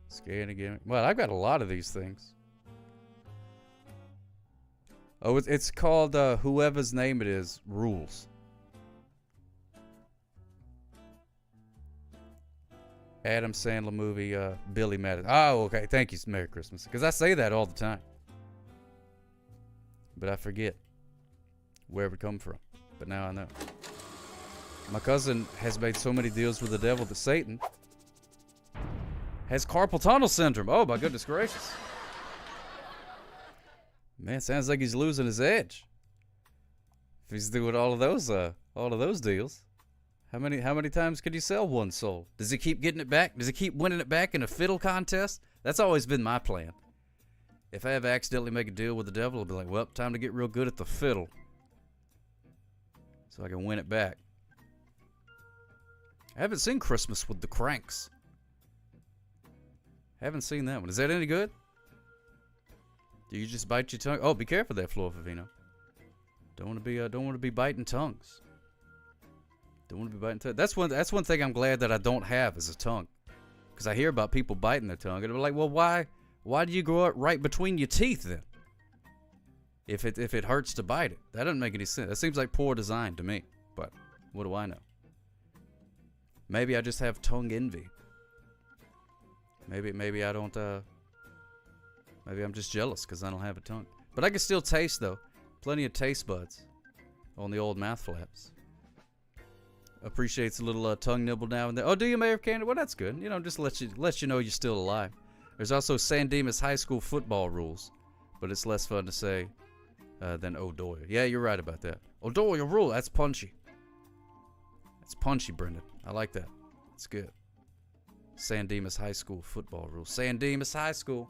Scan again. Well, I've got a lot of these things. Oh, it's called whoever's name it is rules. Adam Sandler movie, Billy Madison. Oh, okay. Thank you. Merry Christmas. Because I say that all the time, but I forget where it would come from. But now I know. My cousin has made so many deals with the devil that Satan has carpal tunnel syndrome. Oh my goodness gracious. Man, sounds like he's losing his edge. If he's doing all of those deals, how many times could you sell one soul? Does he keep getting it back? Does he keep winning it back in a fiddle contest? That's always been my plan. If I ever accidentally make a deal with the devil, I'll be like, well, time to get real good at the fiddle, so I can win it back. I haven't seen Christmas with the Cranks. Haven't seen that one. Is that any good? Do you just bite your tongue? Oh, be careful there, Flor Favino. Don't want to be biting tongues. Don't want to be biting tongues. That's one thing I'm glad that I don't have is a tongue, because I hear about people biting their tongue, and I'm like, well, why do you grow it right between your teeth then? If it hurts to bite it, that doesn't make any sense. That seems like poor design to me. But what do I know? Maybe I just have tongue envy. Maybe I don't. Maybe I'm just jealous because I don't have a tongue. But I can still taste, though. Plenty of taste buds on the old mouth flaps. Appreciates a little tongue nibble now and then. Oh, do you, Mayor of Canada? Well, that's good. You know, just let you know you're still alive. There's also San Dimas High School football rules, but it's less fun to say than O'Doyle. Yeah, you're right about that. O'Doyle rule. That's punchy. That's punchy, Brendan. I like that. It's good. San Dimas High School football rules. San Dimas High School.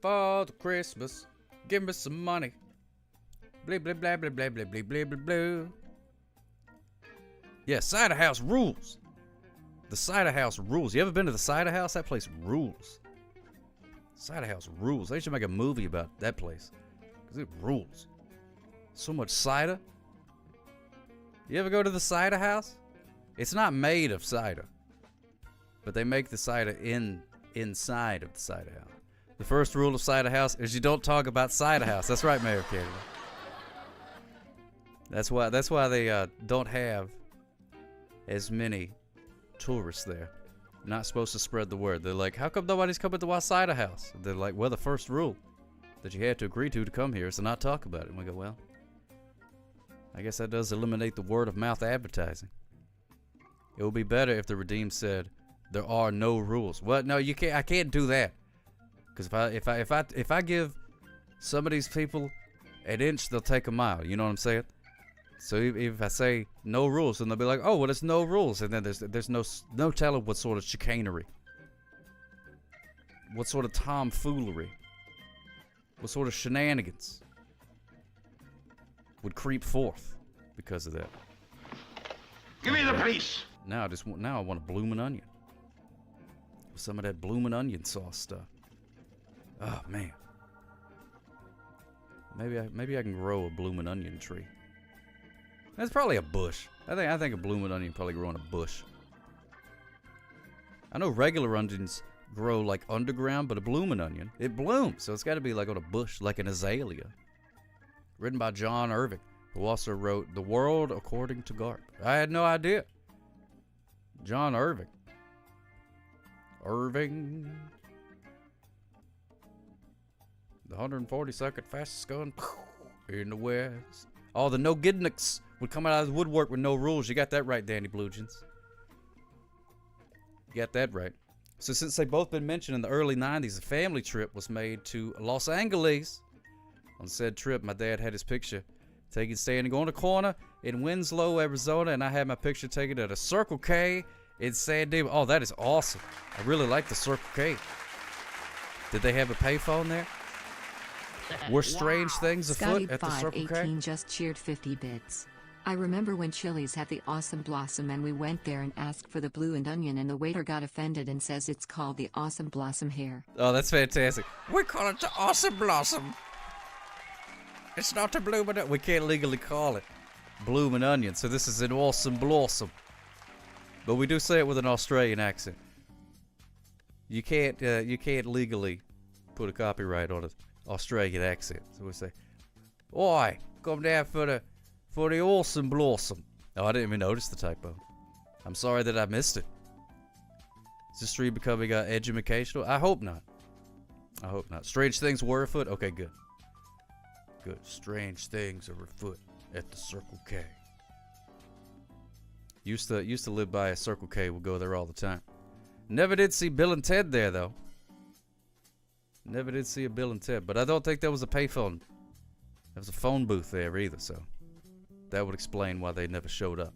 Father Christmas, give me some money. Blah, blah, blah, blah, blah, blah, blah, blah, blah, blah. Yeah, Cider House rules. The Cider House rules. You ever been to the Cider House? That place rules. Cider House rules. They should make a movie about that place, because it rules. So much cider. You ever go to the Cider House? It's not made of cider, but they make the cider inside of the Cider House. The first rule of Cider House is you don't talk about Cider House. That's right, Mayor Canada. That's why they don't have as many tourists there. You're not supposed to spread the word. They're like, how come nobody's coming to our Cider House? And they're like, well, the first rule that you had to agree to come here is to not talk about it. And we go, well, I guess that does eliminate the word of mouth advertising. It would be better if the Redeemed said there are no rules. Well, no, you can't. I can't do that. Because if I give some of these people an inch, they'll take a mile. You know what I'm saying? So if I say no rules, then they'll be like, oh, well, there's no rules, and then there's no telling what sort of chicanery, what sort of tomfoolery, what sort of shenanigans would creep forth because of that. Give me the police. Now I want a bloomin' onion. Some of that bloomin' onion sauce stuff. Oh man. Maybe I can grow a bloomin' onion tree. That's probably a bush. I think a bloomin' onion probably grow in a bush. I know regular onions grow like underground, but a bloomin' onion, it blooms, so it's got to be like on a bush, like an azalea. written by John Irving, who also wrote The World According to Garp. I had no idea. John Irving. The 142nd fastest gun in the West. Oh, the no gidnicks would come out of the woodwork with no rules. You got that right, Danny Bluegens. You got that right. So since they've both been mentioned in the early 90s, a family trip was made to Los Angeles. On said trip, my dad had his picture taken standing on the corner in Winslow, Arizona, and I had my picture taken at a Circle K in San Diego. Oh, that is awesome. I really like the Circle K. Did they have a payphone there? Were strange things afoot at the Circle K? Scotty518 just cheered 50 bits. I remember when Chili's had the Awesome Blossom and we went there and asked for the blue and onion and the waiter got offended and says it's called the Awesome Blossom hair. Oh, that's fantastic. We call it the Awesome Blossom. It's not a bloom and onion. We can't legally call it bloom and onion, so this is an Awesome Blossom. But we do say it with an Australian accent. You can't legally put a copyright on an Australian accent. So we say, "Oi, come down for the Awesome Blossom." Oh, I didn't even notice the typo. I'm sorry that I missed it. Is this stream becoming educational? I hope not. I hope not. Strange things were afoot? Okay, good. Good. Strange things are afoot at the Circle K. Used to live by a Circle K. We'll go there all the time. Never did see Bill and Ted there, though. Never did see a Bill and Ted. But I don't think there was a payphone. There was a phone booth there either, so that would explain why they never showed up.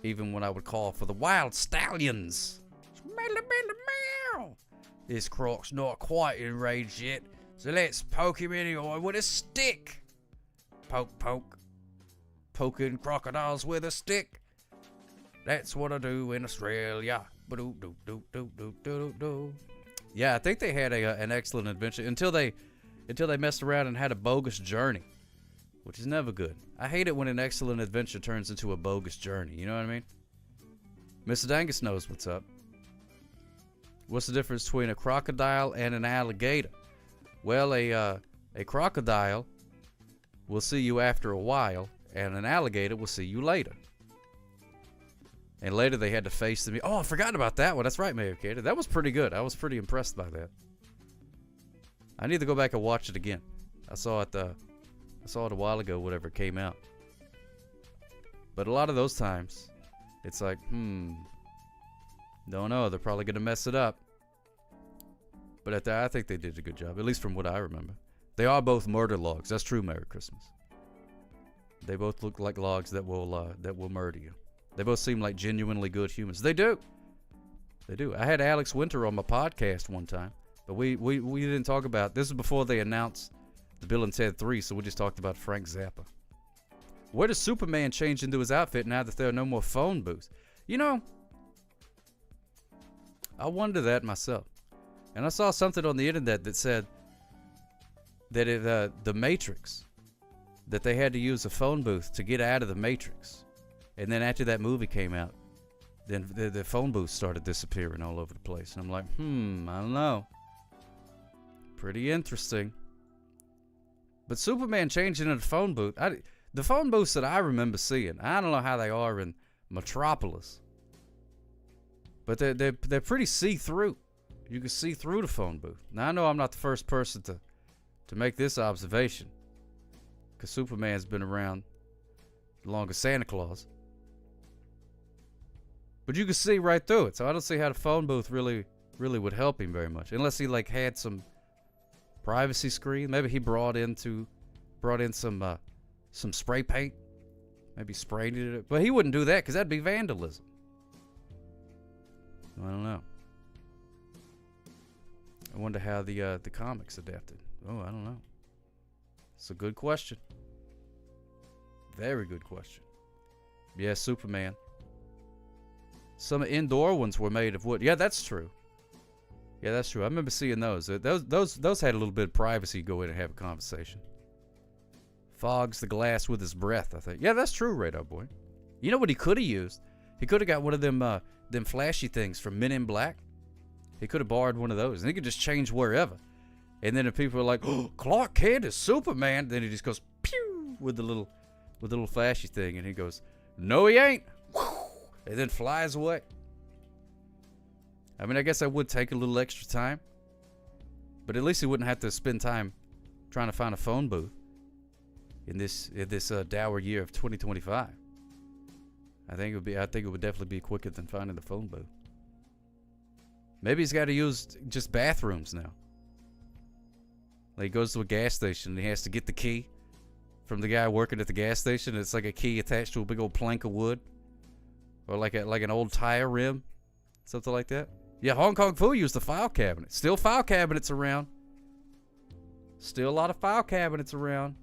Even when I would call for the Wild Stallions. This Croc's not quite in range yet, so let's poke him in the eye with a stick. Poke, poke. Poking crocodiles with a stick. That's what I do in Australia. Yeah, I think they had an excellent adventure until they messed around and had a bogus journey, which is never good. I hate it when an excellent adventure turns into a bogus journey. You know what I mean? Mr. Dangus knows what's up. What's the difference between a crocodile and an alligator? Well, a crocodile will see you after a while, and an alligator will see you later. And later they had to face them. Oh, I forgot about that one. That's right, Mayor Cater. That was pretty good. I was pretty impressed by that. I need to go back and watch it again. I saw it a while ago, whatever it came out. But a lot of those times, it's like, don't know. They're probably going to mess it up. But I think they did a good job, at least from what I remember. They are both murder logs. That's true, Merry Christmas. They both look like logs that will murder you. They both seem like genuinely good humans. They do. They do. I had Alex Winter on my podcast one time, but we didn't talk about, this was before they announced the Bill and Ted 3, so we just talked about Frank Zappa. Where does Superman change into his outfit now that there are no more phone booths? You know, I wonder that myself. And I saw something on the internet that said that the Matrix, that they had to use a phone booth to get out of the Matrix. And then after that movie came out, then the phone booths started disappearing all over the place. And I'm like, I don't know. Pretty interesting. But Superman changing into the phone booth, the phone booths that I remember seeing, I don't know how they are in Metropolis, but they're pretty see-through. You can see through the phone booth. Now, I know I'm not the first person to make this observation, because Superman's been around as long as Santa Claus. But you can see right through it, so I don't see how the phone booth really would help him very much, unless he like had some privacy screen. Maybe he brought in some spray paint, maybe sprayed it, but he wouldn't do that because that'd be vandalism. I don't know. I wonder how the comics adapted. Oh, I don't know. It's a good question. Very good question. Yeah, Superman. Some indoor ones were made of wood. Yeah, that's true. Yeah, that's true. I remember seeing those. Those had a little bit of privacy. Go in and have a conversation. Fogs the glass with his breath, I think. Yeah, that's true, Radar Boy. You know what he could have used? He could have got one of them flashy things from Men in Black. He could have borrowed one of those, and he could just change wherever. And then if people are like, oh, Clark Kent is Superman, then he just goes pew with the little flashy thing, and he goes, no, he ain't, and then flies away. I mean, I guess that would take a little extra time, but at least he wouldn't have to spend time trying to find a phone booth in this dour year of 2025. I think it would definitely be quicker than finding the phone booth. Maybe he's got to use just bathrooms now. Like he goes to a gas station and he has to get the key from the guy working at the gas station. It's like a key attached to a big old plank of wood, or like an old tire rim, something like that. Yeah, Hong Kong Fu used the file cabinet. Still file cabinets around. Still a lot of file cabinets around.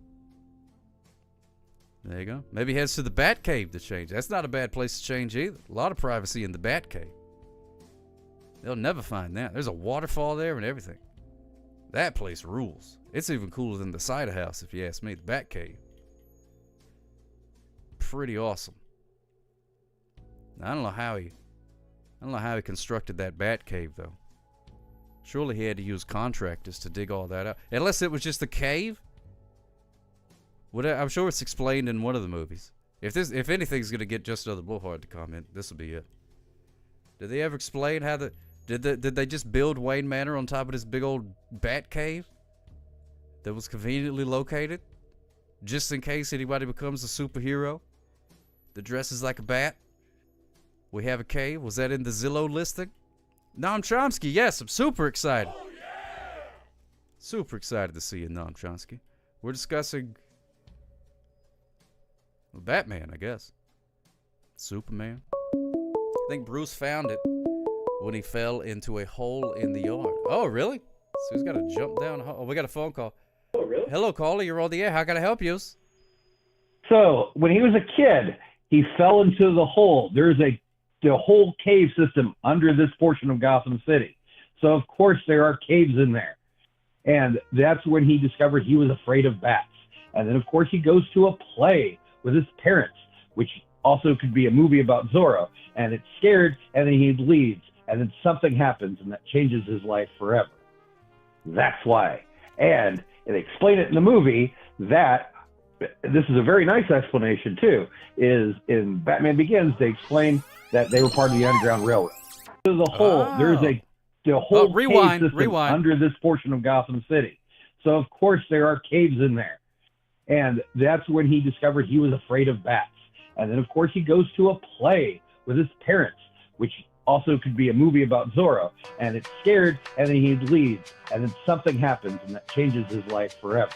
There you go. Maybe he heads to the Bat Cave to change. That's not a bad place to change either. A lot of privacy in the Bat Cave. They'll never find that. There's a waterfall there and everything. That place rules. It's even cooler than the Cider House, if you ask me. The Bat Cave. Pretty awesome. Now, I don't know how he constructed that Bat Cave, though. Surely he had to use contractors to dig all that out. Unless it was just a cave. I'm sure it's explained in one of the movies. If anything's gonna get just another blowhard to comment, this will be it. Did they ever explain how did they just build Wayne Manor on top of this big old bat cave that was conveniently located, just in case anybody becomes a superhero that dresses like a bat? We have a cave. Was that in the Zillow listing? Noam Chomsky, yes, I'm super excited. Oh, yeah! Super excited to see you, Noam Chomsky. We're discussing Batman, I guess. Superman. I think Bruce found it when he fell into a hole in the yard. Oh, really? So he's got to jump down a hole. Oh, we got a phone call. Oh, really? Hello, caller. You're on the air. How can I help you? So, when he was a kid, he fell into the hole. There's the whole cave system under this portion of Gotham City. So, of course, there are caves in there. And that's when he discovered he was afraid of bats. And then, of course, he goes to a play with his parents, which also could be a movie about Zorro. And it's scared, and then he leaves. And then something happens, and that changes his life forever. That's why. And they explain it in the movie that, this is a very nice explanation too, is in Batman Begins, they explain that they were part of the Underground Railroad. So the whole, there's the whole cave system under this portion of Gotham City. So of course there are caves in there. And that's when he discovered he was afraid of bats. And then of course he goes to a play with his parents, which also could be a movie about Zorro. And it's scared, and then he leaves. And then something happens, and that changes his life forever.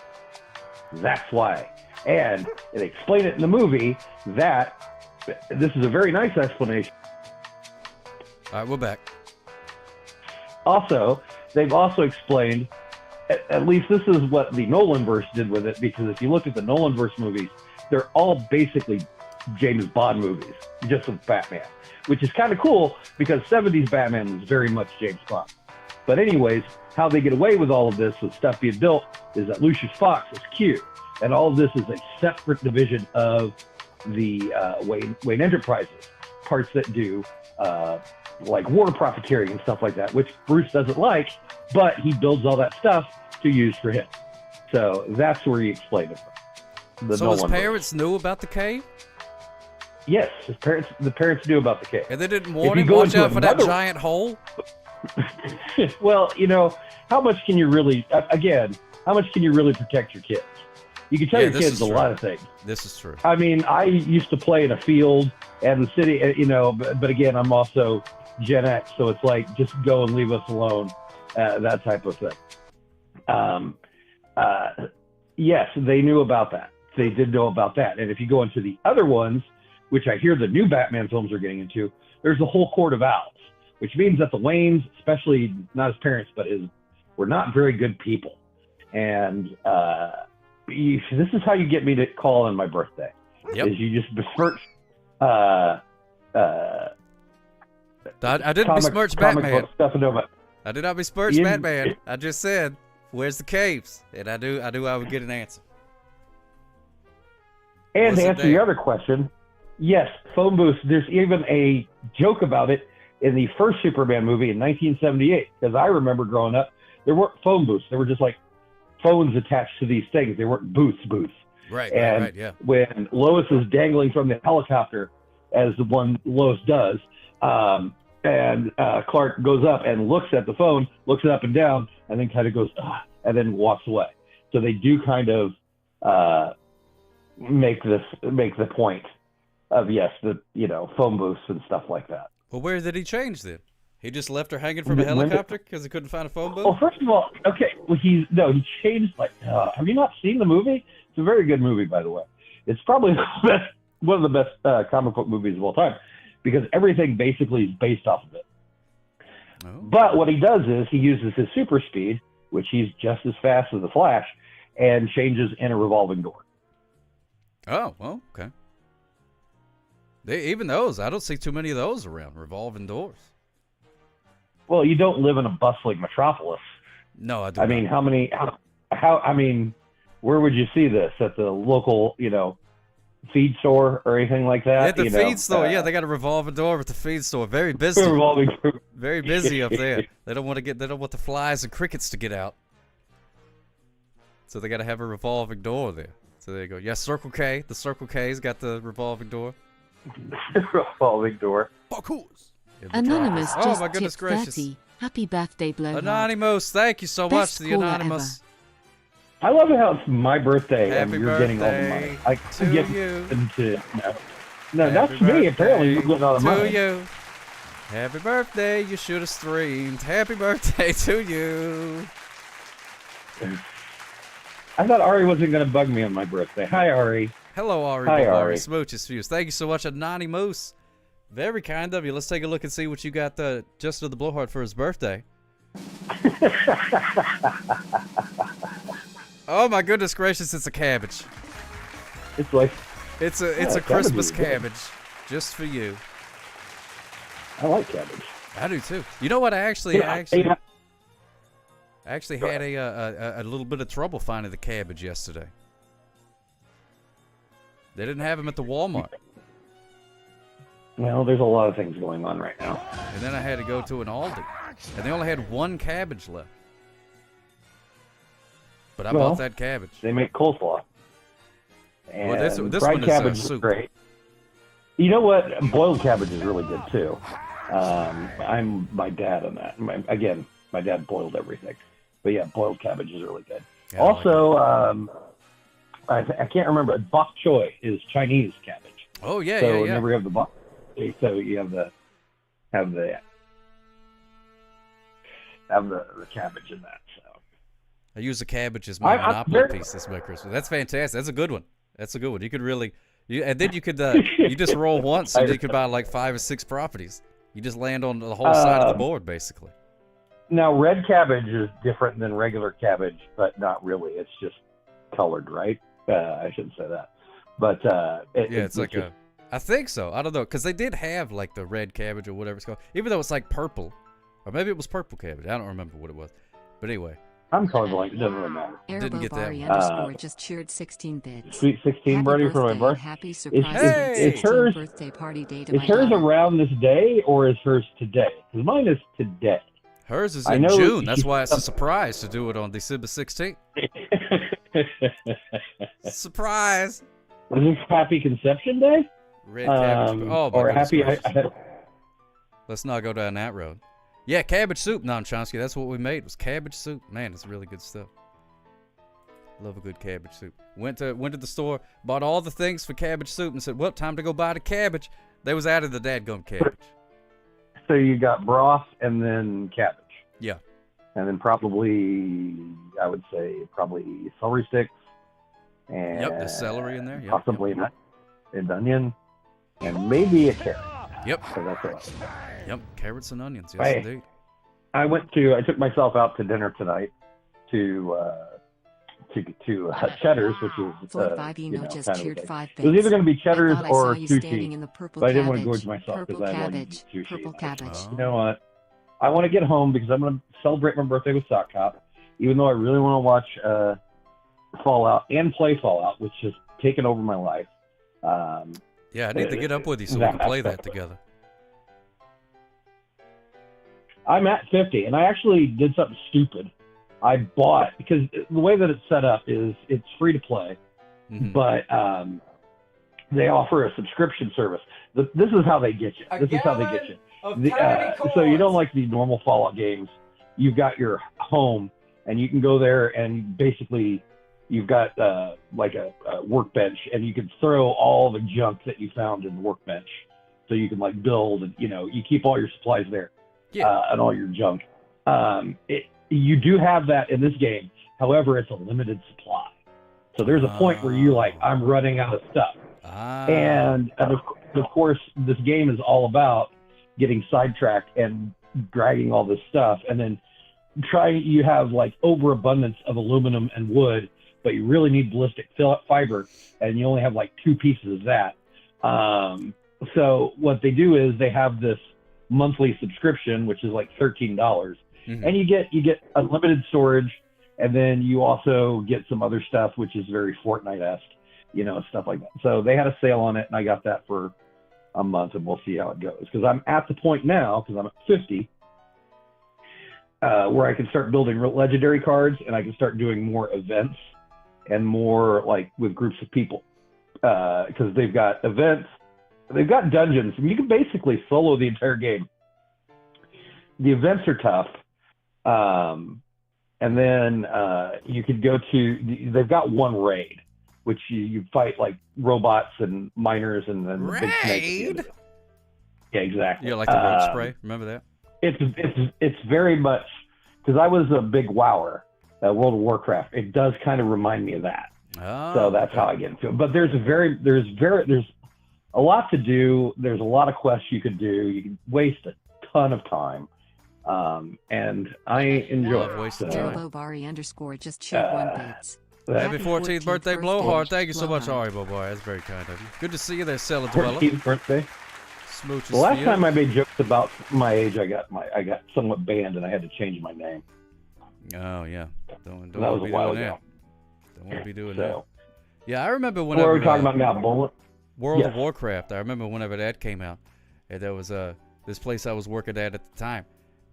That's why. And they explain it in the movie that, this is a very nice explanation. All right, we're back. Also, they've also explained, at least this is what the Nolanverse did with it, because if you look at the Nolanverse movies, they're all basically James Bond movies, just with Batman, which is kind of cool because 70s Batman was very much James Bond. But anyways, how they get away with all of this with stuff being built is that Lucius Fox is Q. And all of this is a separate division of the Wayne Enterprises, parts that do like war profiteering and stuff like that, which Bruce doesn't like, but he builds all that stuff to use for him. So that's where he explained it from. So his parents knew about the cave? Yes, the parents knew about the cave. And they didn't warn him, watch out for that giant hole? Well, how much can you really, again, how much can you really protect your kids? You can tell your kids a lot of things. This is true. I mean, I used to play in a field and the city, but again, I'm also Gen X, so it's like, just go and leave us alone, that type of thing. Yes, they knew about that. They did know about that. And if you go into the other ones, which I hear the new Batman films are getting into, there's a whole court of owls, which means that the Waynes, especially not his parents, but were not very good people. And this is how you get me to call on my birthday. Yep. Is you just besmirch I didn't besmirch Batman. I did not besmirch Batman. I just said, where's the caves? And I would get an answer. And to answer your other question, yes, phone booths, there's even a joke about it in the first Superman movie in 1978, because I remember growing up, there weren't phone booths. They were just like phones attached to these things. They weren't booths. Right, And right, yeah. when Lois is dangling from the helicopter, as the one Lois does, and Clark goes up and looks at the phone, looks it up and down, and then kind of goes, and then walks away. So they do kind of make the point of, yes, the phone booths and stuff like that. Well, where did he change then? He just left her hanging from a helicopter because he couldn't find a phone booth? Well, first of all, okay, he changed, have you not seen the movie? It's a very good movie, by the way. It's probably one of the best comic book movies of all time, because everything basically is based off of it. Oh. But what he does is he uses his super speed, which he's just as fast as the Flash, and changes in a revolving door. Oh, well, okay. Even those, I don't see too many of those around, revolving doors. Well, you don't live in a bustling metropolis. No, I do. I mean, I mean, where would you see this? At the local, feed store or anything like that? At the feed store, yeah, they got a revolving door at the feed store. Very busy. Very busy up there. They don't want the flies and crickets to get out. So they got to have a revolving door there. So there you go. Yeah, Circle K. The Circle K's got the revolving door. Revolving door. Parkours. Anonymous Oh, just my goodness tipped gracious. 30. Happy birthday, Blowhard. Anonymous, thank you so Best much, the caller Anonymous. I love how it's my birthday Happy and you're getting all the birthday money. I to get you. into no, Happy that's me. Apparently, you're getting all the to money. you. Happy birthday, you should have streamed. Happy birthday to you. I thought Ari wasn't going to bug me on my birthday. Hi, Ari. Hello, Ari. Hi, Bavari. Ari. Smooches Fuse. Thank you so much, Anonymous. Very kind of you. Let's take a look and see what you got just to the Blowhard for his birthday. Oh my goodness gracious! It's a cabbage. It's like it's a cabbage Christmas is good. cabbage, just for you. I like cabbage. I do too. You know what? I actually Yeah, actually had a little bit of trouble finding the cabbage yesterday. They didn't have them at the Walmart. Well, there's a lot of things going on right now. And then I had to go to an Aldi, and they only had one cabbage left. But I bought that cabbage. They make coleslaw. And Well, this fried one is cabbage soup. great. You know what? Boiled cabbage is really good too. I'm my dad on that. My dad boiled everything. But yeah, boiled cabbage is really good. Yeah, I like also, I can't remember. Bok choy is Chinese cabbage. Oh yeah, so yeah. whenever you have the bok, so you have the cabbage in that. So I use the cabbage as my I'm Monopoly very- piece this Christmas. That's fantastic. That's a good one. That's a good one. You could really, and then you could you just roll once and you could buy like 5 or 6 properties. You just land on the whole side of the board basically. now red cabbage is different than regular cabbage, but not really. It's just colored, right? I shouldn't say that, but It's like a. I think so. I don't know, because they did have like the red cabbage or whatever it's called, even though it's like purple, or maybe it was purple cabbage. I don't remember what it was, but anyway. I'm colorblind. It doesn't really matter. Didn't get that one. Underscore just cheered 16 bits. Sweet 16 Happy Brody for my birthday, birthday. Happy Is surprise hers birthday party day to is my hers daughter. around this day or is hers today? Because mine is today. Hers is I in know June. That's she- why it's a surprise to do it on December 16th. Surprise! Is this Happy Conception Day? Red cabbage. Oh, my or goodness happy. gracious. Let's not go down that road. Yeah, cabbage soup, Nom Chomsky. That's what we made. Was cabbage soup. Man, it's really good stuff. Love a good cabbage soup. Went to the store, bought all the things for cabbage soup, and said, "Well, time to go buy the cabbage." They was out of the dadgum cabbage. So you got broth and then cabbage. Yeah. And then probably, I would say, probably celery sticks. And Yep, there's celery in there. Yep, possibly an onion. And maybe a carrot. Yep. So that's it. Yep, carrots and onions. Yes, Hey. indeed. I took myself out to dinner tonight to Cheddar's, which is Ford 5 Eno just kind of cheered like- 5 It was either going to be bits. Cheddar's I thought I or saw you standing sushi, in the purple but I didn't want to cabbage. gorge myself because Purple I wanted to cabbage. eat sushi. Purple cabbage. You know what? I want to get home because I'm going to celebrate my birthday with Sock Cop, even though I really want to watch Fallout and play Fallout, which has taken over my life. Yeah, I need to get up with you so we can play that together. I'm at 50, and I actually did something stupid I bought, because the way that it's set up is it's free to play, but they offer a subscription service. This is how they get you. So you don't like the normal Fallout games. You've got your home, and you can go there and basically you've got like a workbench, and you can throw all the junk that you found in the workbench. So you can like build, and you keep all your supplies there, and all your junk. You do have that in this game. However, it's a limited supply. So there's a point where you like, I'm running out of stuff. And of course, this game is all about getting sidetracked and dragging all this stuff, and then you have like overabundance of aluminum and wood, but you really need ballistic fiber, and you only have like 2 pieces of that. So what they do is they have this monthly subscription, which is like $13, and you get unlimited storage, and then you also get some other stuff, which is very Fortnite-esque, stuff like that. So they had a sale on it, and I got that for a month, and we'll see how it goes. Because I'm at the point now, because I'm at 50, where I can start building legendary cards, and I can start doing more events and more like with groups of people. Because they've got events, they've got dungeons, and you can basically solo the entire game. The events are tough. And then you could go to, they've got one raid, which you fight like robots and miners and then the big snake. Yeah, exactly. Yeah, like the road spray. Remember that? It's very much, because I was a big WoWer at World of Warcraft. It does kind of remind me of that. So that's how I get into it. But there's a lot to do. There's a lot of quests you could do. You can waste a ton of time. And I enjoy it. Joe Bobari _ just chilled 1 bits. Happy 14th birthday, Blowhard. Thank you so much, Ari Bobari. That's very kind of you. Good to see you there, Cellar Dweller. 14th birthday. Smooches the last time I made jokes about my age, I got somewhat banned, and I had to change my name. Oh yeah, don't that was a while ago. Don't want to be doing that. Yeah, I remember whenever. What are we talking about now, Bullet? World of Warcraft. I remember whenever that came out, and there was this place I was working at the time.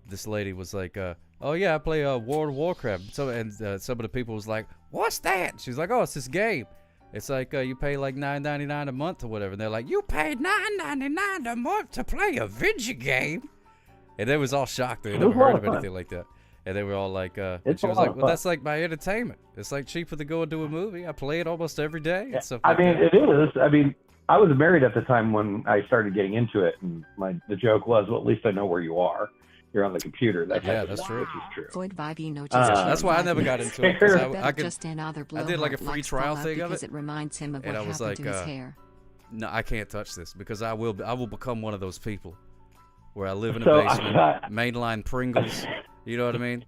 This lady was like, "Oh yeah, I play World of Warcraft." So some of the people was like, "What's that?" She's like, "Oh, it's this game. It's like you pay like $9.99 a month or whatever." And they're like, "You paid $9.99 a month to play a video game?" And they was all shocked. They never heard of anything like that. And they were all like, and she was like, "Well, that's like my entertainment. It's like cheaper to go and do a movie. I play it almost every day." And stuff like that. It is. I mean, I was married at the time when I started getting into it, and the joke was, well, at least I know where you are. You're on the computer. That's true. Which is true. That's why I never got into it. I did like a free trial thing of it. It reminds him of and what I was happened like, to his hair. No, I can't touch this because I will become one of those people where I live in a basement, mainline Pringles. You know what I mean?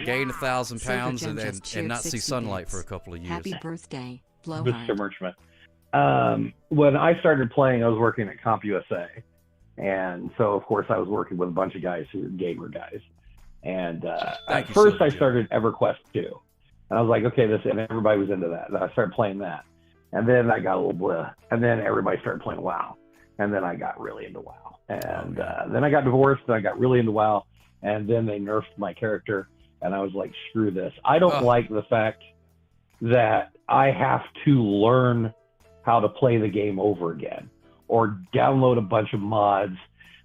Gain 1,000 pounds and not see sunlight for a couple of years. Happy birthday, Mr. Merchman. When I started playing, I was working at CompUSA. And so, of course, I was working with a bunch of guys who were gamer guys. And at first, I started EverQuest 2. And I was like, okay, and everybody was into that. And I started playing that. And then I got a little blah. And then everybody started playing WoW. And then I got really into WoW. And then I got divorced, and I got really into WoW. And then they nerfed my character. And I was like, screw this. I don't like the fact that I have to learn how to play the game over again, or download a bunch of mods.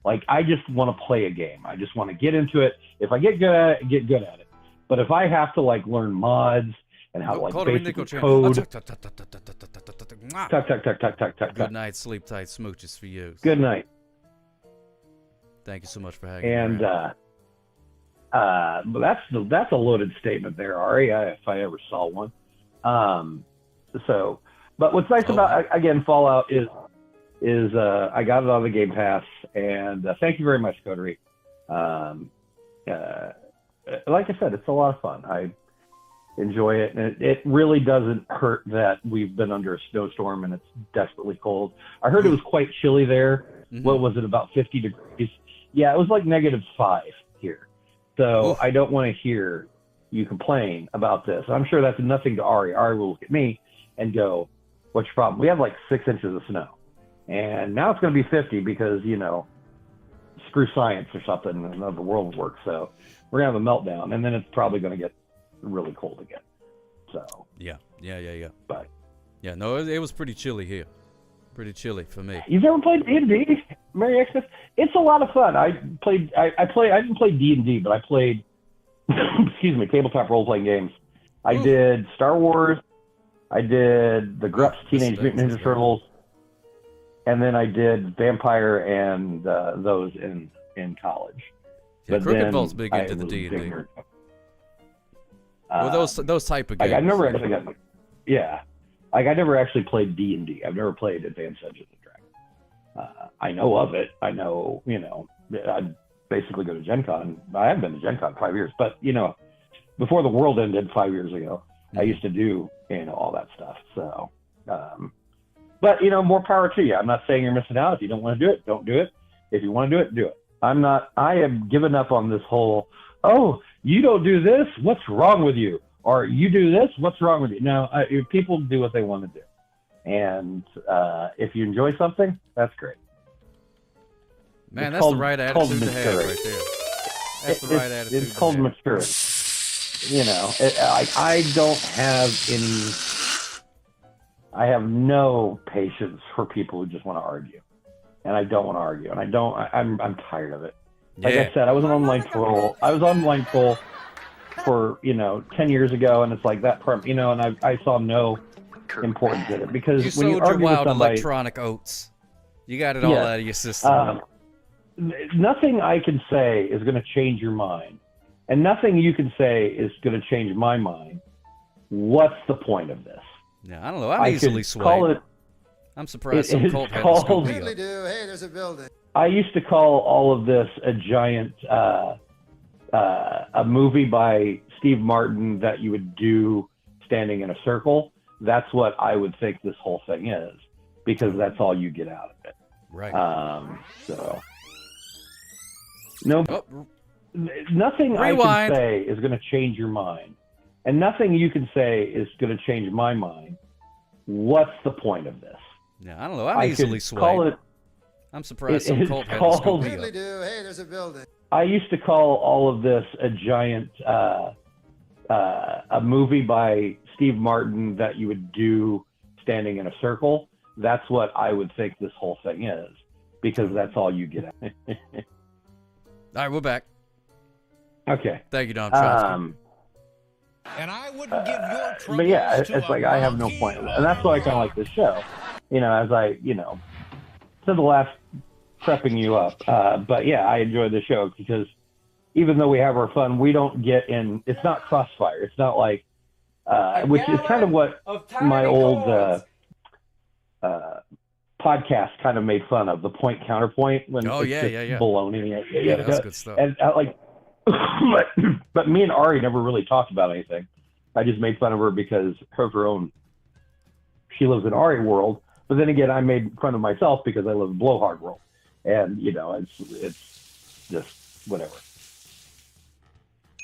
Like, I just want to play a game. I just want to get into it. If I get good at it, get good at it. But if I have to like learn mods and how basic code. Tuck. Good night, sleep tight, smooches for you. Good night. Thank you so much for hanging and but that's a loaded statement there, Ari. If I ever saw one. But what's nice about again Fallout is I got it on the Game Pass, and thank you very much, Coterie. Like I said, it's a lot of fun. I enjoy it, and it really doesn't hurt that we've been under a snowstorm and it's desperately cold. I heard it was quite chilly there. Mm-hmm. What was it, about 50 degrees? Yeah, it was like -5 here. So I don't want to hear you complain about this. I'm sure that's nothing to Ari. Ari will look at me and go, what's your problem? We have like 6 inches of snow. And now it's going to be 50 because, screw science or something, and the world will work. So we're going to have a meltdown, and then it's probably going to get really cold again. So Yeah. But yeah, no, it was pretty chilly here. Pretty chilly for me. you've ever played D&D, Merry Xmas? It's a lot of fun. I didn't play D&D, but I played excuse me, tabletop role playing games. I did Star Wars. I did the Grups Teenage Mutant Ninja Turtles, and then I did Vampire and those in college. Yeah, But Crooked then Vault's big I into the was D&D. ignorant. Well, those type of games. Like I never actually got, like I never actually played D&D. I've never played Advanced Dungeons and Dragons. I know of it. I know, I basically go to Gen Con. I have been to Gen Con 5 years, but before the world ended 5 years ago, I used to do all that stuff. So, but more power to you. I'm not saying you're missing out. If you don't want to do it, don't do it. If you want to do it, do it. I have given up on this whole, oh, you don't do this, what's wrong with you? Or you do this, what's wrong with you? No, people do what they want to do. And if you enjoy something, that's great. Man, It's that's called- the right it's called attitude to have maturity. right there. That's the right attitude. It's called maturity. I don't have any. I have no patience for people who just want to argue, and I don't want to argue, and I'm tired of it. Like I said, I was an online troll. I was online troll for 10 years ago, and it's like that part, and I saw no importance in it because You when you sold your argue with wild somebody, electronic oats. You got it all out of your system. nothing I can say is going to change your mind, and nothing you can say is going to change my mind. What's the point of this? Yeah, I don't know. I'm easily could call swayed. it. I'm surprised some it's cult had called- to scoop me Really up. do. Hey, there's a building. I used to call all of this a giant a movie by Steve Martin that you would do standing in a circle. That's what I would think this whole thing is, because that's all you get out of it. Right. So no, nothing I Rewind. can say is going to change your mind, and nothing you can say is going to change my mind. What's the point of this? Yeah, I don't know. I'm I easily could swayed. call it. I'm surprised it some is cult had to scoop called- me Really up. do. Hey, there's a building. I used to call all of this a giant a movie by Steve Martin that you would do standing in a circle. That's what I would think this whole thing is, because that's all you get. All right, we're back. Okay. Thank you, Don Chomsky. And I wouldn't give your troubles But yeah, to it's a like I have no point in it. And that's why I kind of like this show. As I, said the last prepping you up. But yeah, I enjoy the show because even though we have our fun, we don't get in, it's not crossfire. It's not like, which is kind of what my old podcast kind of made fun of, the point counterpoint, when it's just baloney. Yeah, that's good stuff. And but me and Ari never really talked about anything. I just made fun of her because of her own, she lives in Ari world. But then again, I made fun of myself because I live in Blowhard world. And, it's just whatever.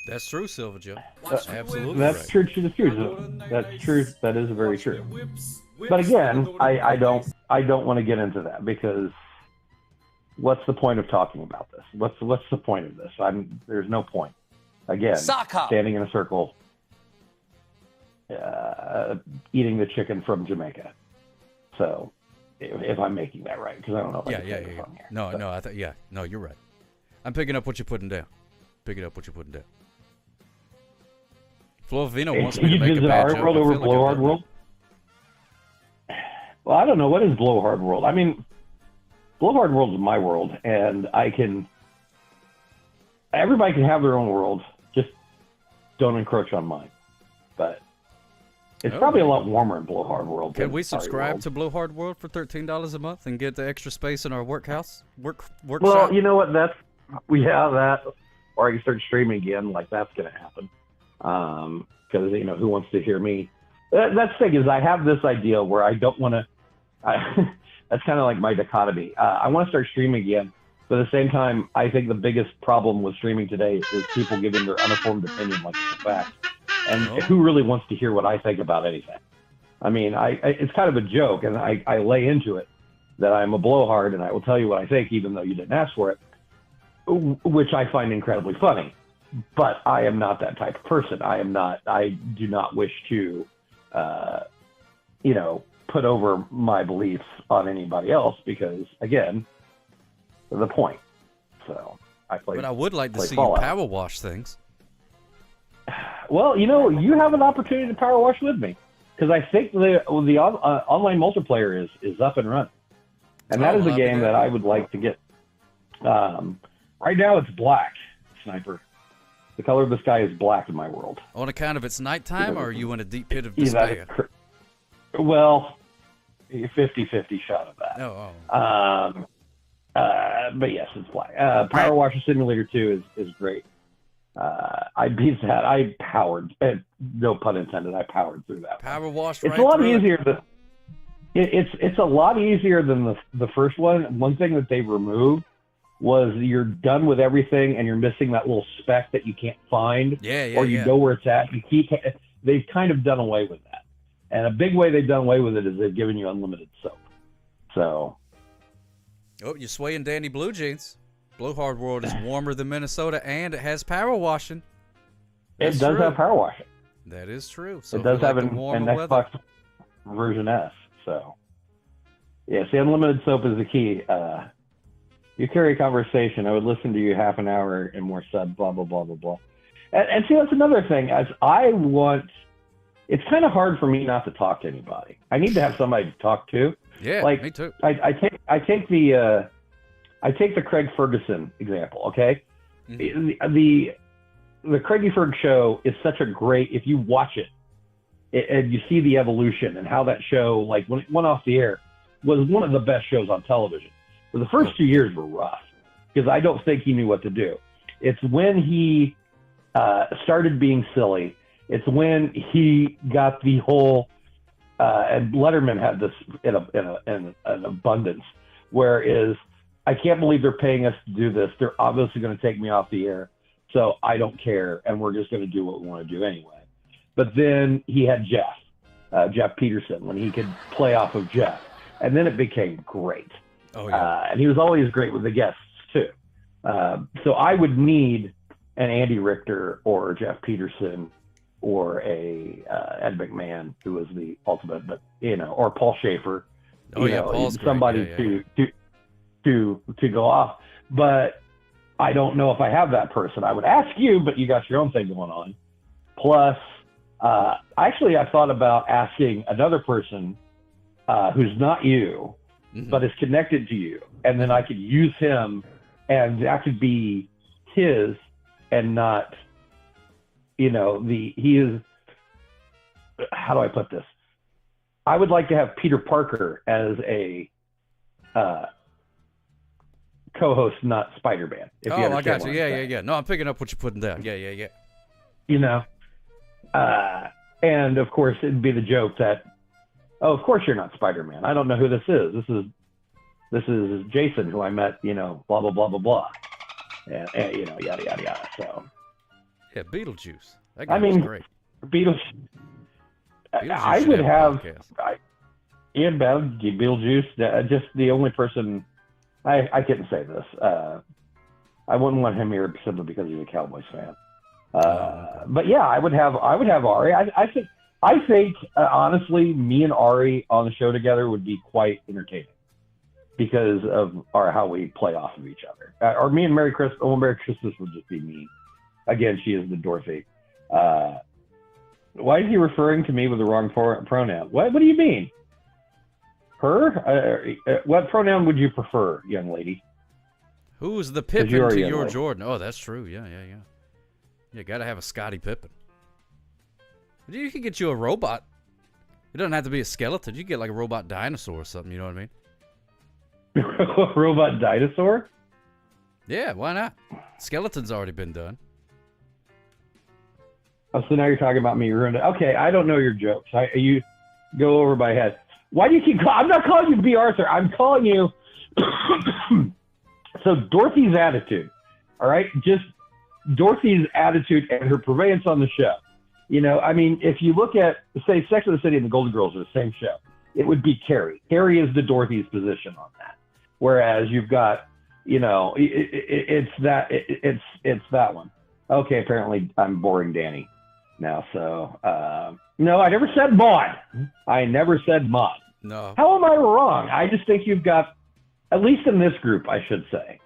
That's true, Silver Joe. Absolutely That's right. true. That's true. That is very true. But again, I don't want to get into that because what's the point of talking about this? What's the point of this? There's no point. Again, standing in a circle, eating the chicken from Jamaica. So, if I'm making that right, because I don't know if I can say it from here. No, no, you're right. I'm picking up what you're putting down. Picking up what you're putting down. Flo Vino wants me to You make a visit bad our joke. world I over feel like I've Blowhard done world? Well, I don't know. What is Blowhard world? I mean, Blowhard world is my world, and everybody can have their own world, just don't encroach on mine. But it's probably a lot warmer in Blowhard world. Can than we Ari subscribe world. to Blowhard World for $13 a month and get the extra space in our workshop? Well, you know what? We have that, or I can start streaming again. Like that's going to happen. Because who wants to hear me? That's the thing is, I have this idea where I don't want to. That's kind of like my dichotomy. I want to start streaming again, but at the same time, I think the biggest problem with streaming today is people giving their uninformed opinion like it's a fact. And who really wants to hear what I think about anything? I mean, it's kind of a joke, and I lay into it that I'm a blowhard, and I will tell you what I think, even though you didn't ask for it, which I find incredibly funny. But I am not that type of person. I do not wish to, put over my beliefs on anybody else because, again, the point. So I play. But I would like to see Fallout. you power wash things. Well, you have an opportunity to power wash with me because I think the online multiplayer is up and running, and that is a game that I would like to get. Right now, it's black, Sniper. The color of the sky is black in my world. On account of it's nighttime, or are you in a deep pit of despair? Well, 50-50 shot of that. But yes, it's black. Power Washer Simulator 2 is great. I beat that. I powered. No pun intended. I powered through that. Power wash. It's a lot easier. It's a lot easier than the first one. One thing that they removed was you're done with everything and you're missing that little speck that you can't find. Or you know where it's at. They've kind of done away with that. And a big way they've done away with it is they've given you unlimited soap. So. Oh, you're swaying Danny Blue Jeans. Blowhard World is warmer than Minnesota, and it has power washing. It does have power washing. That is true. So it does have an weather. Xbox version S. So, yes, the unlimited soap is the key. You carry a conversation. I would listen to you half an hour and more sub, blah, blah, blah, blah, blah. And see, that's another thing. It's kind of hard for me not to talk to anybody. I need to have somebody to talk to. Yeah, like, me too. I take the Craig Ferguson example. Okay, the Craigie Ferg show is such a great. If you watch it, and you see the evolution and how that show, like when it went off the air, was one of the best shows on television. But the first 2 years were rough because I don't think he knew what to do. It's when he started being silly. It's when he got the whole. And Letterman had this in an abundance, whereas I can't believe they're paying us to do this. They're obviously going to take me off the air, so I don't care, and we're just going to do what we want to do anyway. But then he had Jeff Peterson, when he could play off of Jeff, and then it became great. Oh yeah. And he was always great with the guests too. So I would need an Andy Richter or Jeff Peterson. Or a Ed McMahon, who was the ultimate, but or Paul Schaefer, Paul's somebody great. to go off. But I don't know if I have that person. I would ask you, but you got your own thing going on. Plus, actually, I thought about asking another person who's not you, but is connected to you, and then I could use him, and that could be his, and not. He is, how do I put this? I would like to have Peter Parker as a co-host, not Spider-Man. I got you. Yeah. No, I'm picking up what you're putting down. Yeah. And of course, it'd be the joke that, oh, of course you're not Spider-Man. I don't know who this is. This is Jason, who I met, blah, blah, blah, blah, blah. And yada, yada, yada. So. Yeah, Beetlejuice. That guy was great. Beetlejuice I would have Ian Bell, Beetlejuice. Just the only person I couldn't say this. I wouldn't want him here simply because he's a Cowboys fan. But yeah, I would have Ari. I think honestly, me and Ari on the show together would be quite entertaining because of how we play off of each other. Or me and Merry Christmas. Well, Merry Christmas would just be me. Again, she is the Dorothy. Why is he referring to me with the wrong pronoun? What do you mean? Her? What pronoun would you prefer, young lady? Who's the Pippin to your Jordan? Oh, that's true. Yeah. You got to have a Scottie Pippen. You can get you a robot. It doesn't have to be a skeleton. You can get like a robot dinosaur or something. You know what I mean? A robot dinosaur? Yeah, why not? Skeleton's already been done. Oh, so now you're talking about me ruined it. Okay, I don't know your jokes. You go over my head. Why do you keep I'm not calling you B. Arthur. I'm calling you... So Dorothy's attitude, all right? Just Dorothy's attitude and her purveyance on the show. If you look at, say, Sex and the City and the Golden Girls are the same show, it would be Carrie. Carrie is the Dorothy's position on that. Whereas you've got, it's that one. Okay, apparently I'm boring Danny now. So, no, I never said mod. I never said mod. No. How am I wrong? I just think you've got, at least in this group, I should say,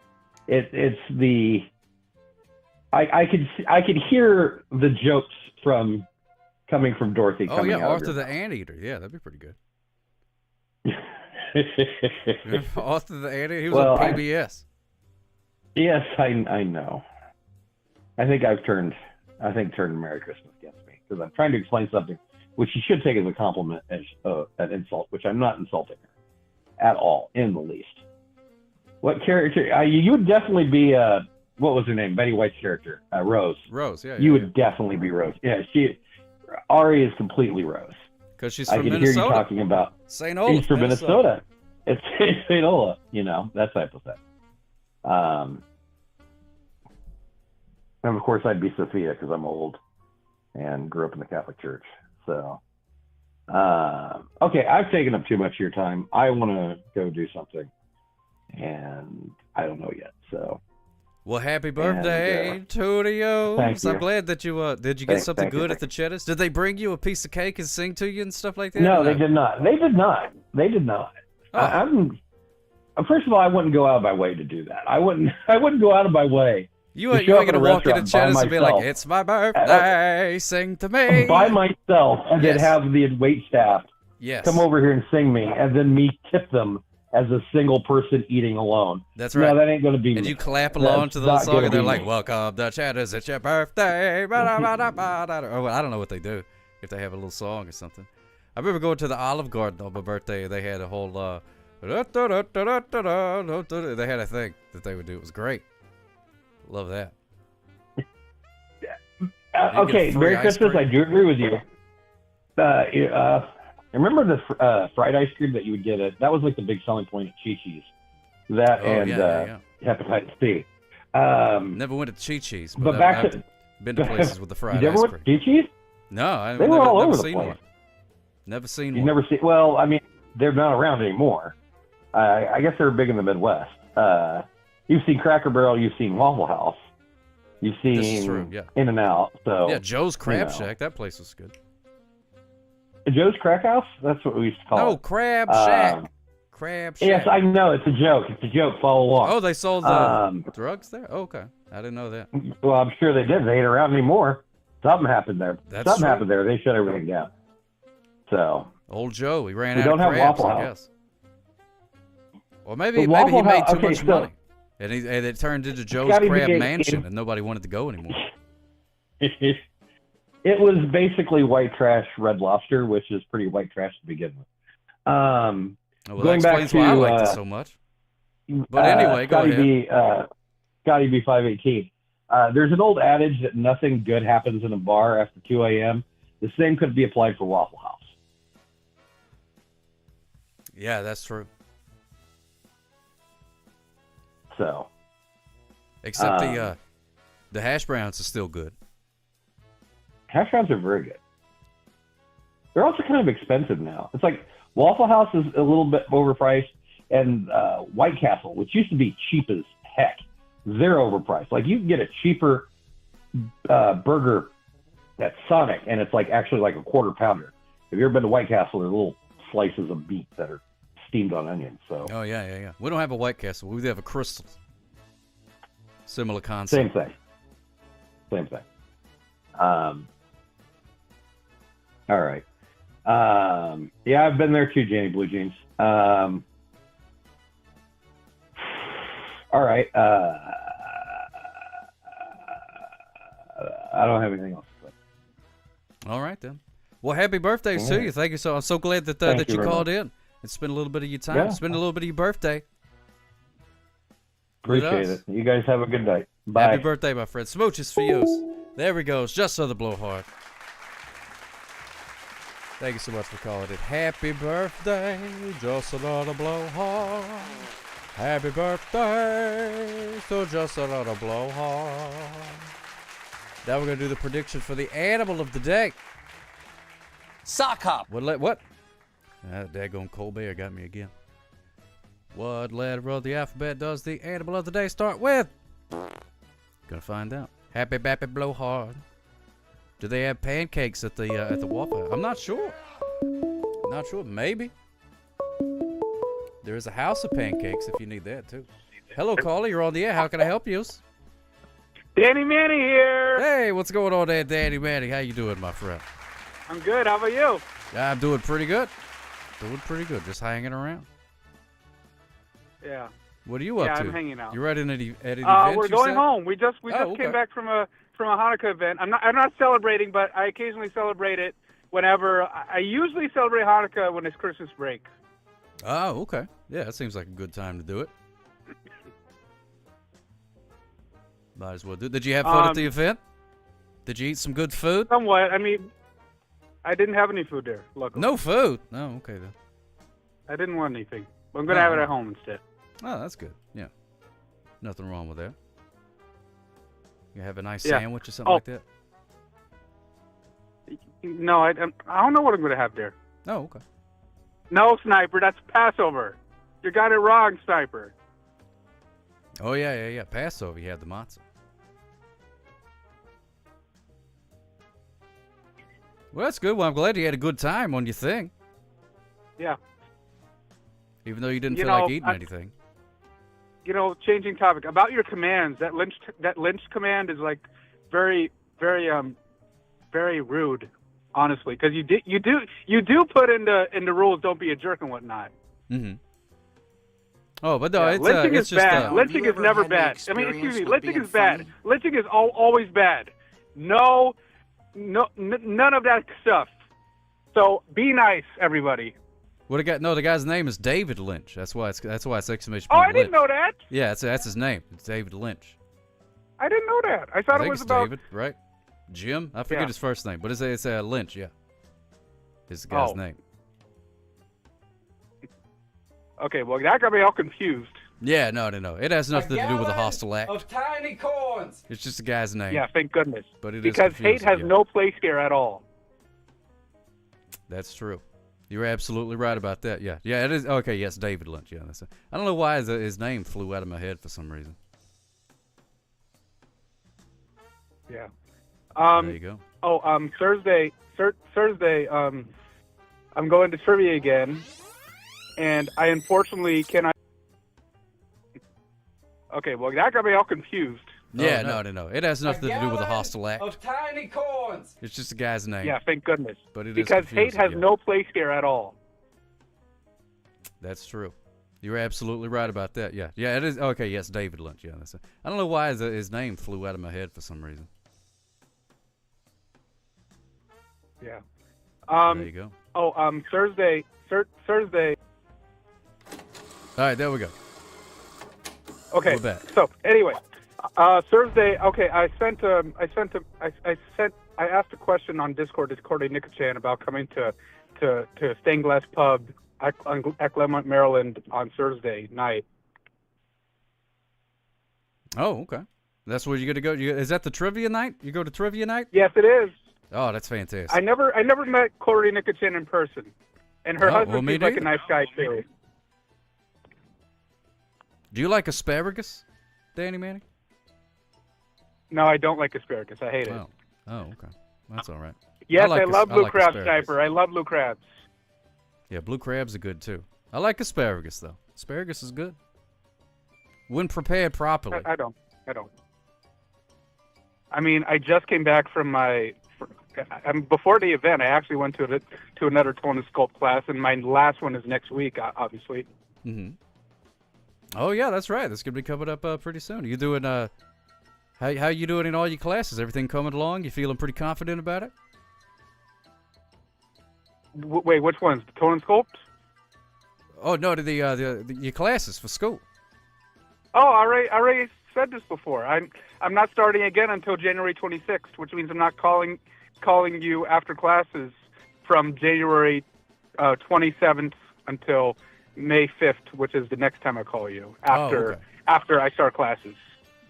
it's the. I could hear the jokes coming from Dorothy. Oh yeah, Arthur the Anteater. Yeah, that'd be pretty good. Arthur the Anteater. He was on PBS. Yes, I know. I think turned Merry Christmas against me because I'm trying to explain something which you should take as a compliment, as an insult, which I'm not insulting her at all, in the least. What character? You would definitely be, what was her name? Betty White's character, Rose. Rose, yeah. You would definitely be Rose. Yeah, Ari is completely Rose. Because she's from Minnesota. I can Minnesota. hear you talking about St. Olaf, she's from Minnesota. It's St. Olaf, that type of thing. And of course, I'd be Sophia because I'm old and grew up in the Catholic Church. So, okay, I've taken up too much of your time. I want to go do something, and I don't know yet. So, well, happy birthday to you. Thank you. I'm glad that you did you get something good at the Cheddar's? Did they bring you a piece of cake and sing to you and stuff like that? No, they did not. They did not. Oh. First of all, I wouldn't go out of my way to do that. I wouldn't go out of my way. You ain't gonna walk into Cheddar's and be like, "It's my birthday, sing to me." By myself, and then have the wait staff come over here and sing me, and then me tip them as a single person eating alone. That's right. No, that ain't gonna be and me. You clap along to the song, and they're like, "Welcome to Cheddar's, it's your birthday." Or I don't know what they do, if they have a little song or something. I remember going to the Olive Garden on my birthday. They had a whole they had a thing that they would do. It was great. Love that. Okay, Merry Christmas. I do agree with you. Remember the fried ice cream that you would get that was like the big selling point at Chi-Chi's. That hepatitis C. Never went to Chi-Chi's, but I've been to places with the fried ice cream. Chi-Chi's? No, they were all over the place. One. Never seen one. You never see? Well, I mean, they're not around anymore. I guess they were big in the Midwest. You've seen Cracker Barrel, you've seen Waffle House, you've seen In-N-Out. So yeah, Joe's Crab Shack, that place was good. Joe's Crack House? That's what we used to call it. Oh, Crab Shack. Crab Shack. Yes, I know. It's a joke. It's a joke. Follow along. Oh, they sold drugs there? Oh, okay. I didn't know that. Well, I'm sure they did. They ain't around anymore. Something happened there. Something happened there. They shut everything down. So. Old Joe, he ran out of crabs, I guess. Or maybe he made too much money. And it turned into Joe's Crab Mansion, and nobody wanted to go anymore. It was basically white trash Red Lobster, which is pretty white trash to begin with. Going back to why I liked it so much. But anyway, go ahead. Scotty B 518. There's an old adage that nothing good happens in a bar after 2 a.m. The same could be applied for Waffle House. Yeah, that's true. So, except the hash browns are still good. Hash browns are very good. They're also kind of expensive now. It's like Waffle House is a little bit overpriced, and White Castle, which used to be cheap as heck, they're overpriced. Like you can get a cheaper burger at Sonic, and it's like actually like a quarter pounder. Have you ever been to White Castle? They're little slices of meat that are steamed on onions. So. Oh yeah. We don't have a White Castle. We have a Crystal. Similar concept. Same thing. All right. Yeah, I've been there too, Jenny Blue Jeans. All right. I don't have anything else to say. All right then. Well, happy birthdays to you. Thank you so. I'm so glad that you called in and spent a little bit of your time. Spend a little bit of your birthday. Appreciate it. You guys have a good night. Bye. Happy birthday, my friend. Smooches for you. There we go. Just so the blowhard. Thank you so much for calling it. Happy birthday, just another blowhard. Happy birthday to just another blowhard. Now we're going to do the prediction for the animal of the day. Sock hop. What? That daggone Colbert got me again. What letter of the alphabet does the animal of the day start with? Gonna find out. Happy Bappy Blowhard. Do they have pancakes at the Waffle House? I'm not sure. Not sure. Maybe. There is a house of pancakes if you need that too. Hello, caller. You're on the air. How can I help you? Danny Manny here. Hey, what's going on there, Danny Manny? How you doing, my friend? I'm good. How about you? I'm doing pretty good. Doing pretty good. Just hanging around. Yeah. What are you up to? I'm hanging out. You're at an event. We're going home. We just okay. came back from a Hanukkah event. I'm not celebrating, but I occasionally celebrate it whenever. I usually celebrate Hanukkah when it's Christmas break. Oh, okay. Yeah, that seems like a good time to do it. Might as well do. Did you have fun at the event? Did you eat some good food? Somewhat. I mean, I didn't have any food there. Luckily. No food. No, okay then. I didn't want anything. But I'm gonna have it at home instead. Oh, that's good. Yeah. Nothing wrong with that. You have a nice sandwich or something like that? No, I don't know what I'm gonna have there. Oh, okay. No, Sniper. That's Passover. You got it wrong, Sniper. Oh yeah. Passover. You had the matzah. Well, that's good. Well, I'm glad you had a good time on your thing. Yeah. Even though you didn't feel like eating anything. Changing topic about your commands. That Lynch command is like very, very, very rude, honestly. Because you do put in the rules. Don't be a jerk and whatnot. Mm-hmm. Oh, but no, lynching it's is just bad. Lynching is never bad. I mean, excuse me. Lynching is bad. Lynching is always bad. No, none of that stuff. So be nice, everybody. What the guy's name is David Lynch. That's why it's exclamation Oh, point I didn't know that. Yeah, that's his name. It's David Lynch. I didn't know that. I thought it was about David, right? Jim. I forget his first name, but it's Lynch. Yeah, is the guy's name. Okay, well that got me all confused. Yeah, no. It has nothing to do with a hostile act. Of tiny corns. It's just the guy's name. Yeah, thank goodness. But it is because hate has no place here at all. That's true. You're absolutely right about that. Yeah, it is. Okay, yes, David Lynch. Yeah, that's it. I don't know why his name flew out of my head for some reason. Yeah. There you go. Oh, Thursday. I'm going to trivia again, and I unfortunately cannot. Okay, well that got me all confused. Yeah, no. It has nothing to do with a hostile act. Of tiny corns. It's just the guy's name. Yeah, thank goodness. But it is because hate has no place here at all. That's true. You're absolutely right about that. Yeah, it is. Okay, yes, David Lynch. Yeah, that's it. I don't know why his name flew out of my head for some reason. Yeah. There you go. Oh, Thursday. All right, there we go. Okay. We're back. So anyway, Thursday. Okay, I asked a question on Discord to Cordy Nicochan about coming to Stained Glass Pub at Glenmont, Maryland on Thursday night. Oh, okay. That's where you're gonna go. Is that the trivia night? You go to trivia night? Yes, it is. Oh, that's fantastic. I never met Cordy Nicochan in person, and her husband seems like a nice guy too. Do you like asparagus, Danny Manny? No, I don't like asparagus. I hate it. Oh, okay. That's all right. Yes, I love blue crab, Sniper. I love blue crabs. Yeah, blue crabs are good too. I like asparagus though. Asparagus is good when prepared properly. I don't. I mean, I just came back from before the event. I actually went to another Tone and Sculpt class, and my last one is next week, obviously. Mm-hmm. Oh yeah, that's right. That's gonna be coming up pretty soon. Are you doing how you doing in all your classes? Everything coming along? You feeling pretty confident about it? Wait, which ones? The Tone and Sculpt? Oh no, your classes for school. Oh, I already said this before. I'm not starting again until January 26th, which means I'm not calling you after classes from January 27th until May 5th, which is the next time I call you after I start classes.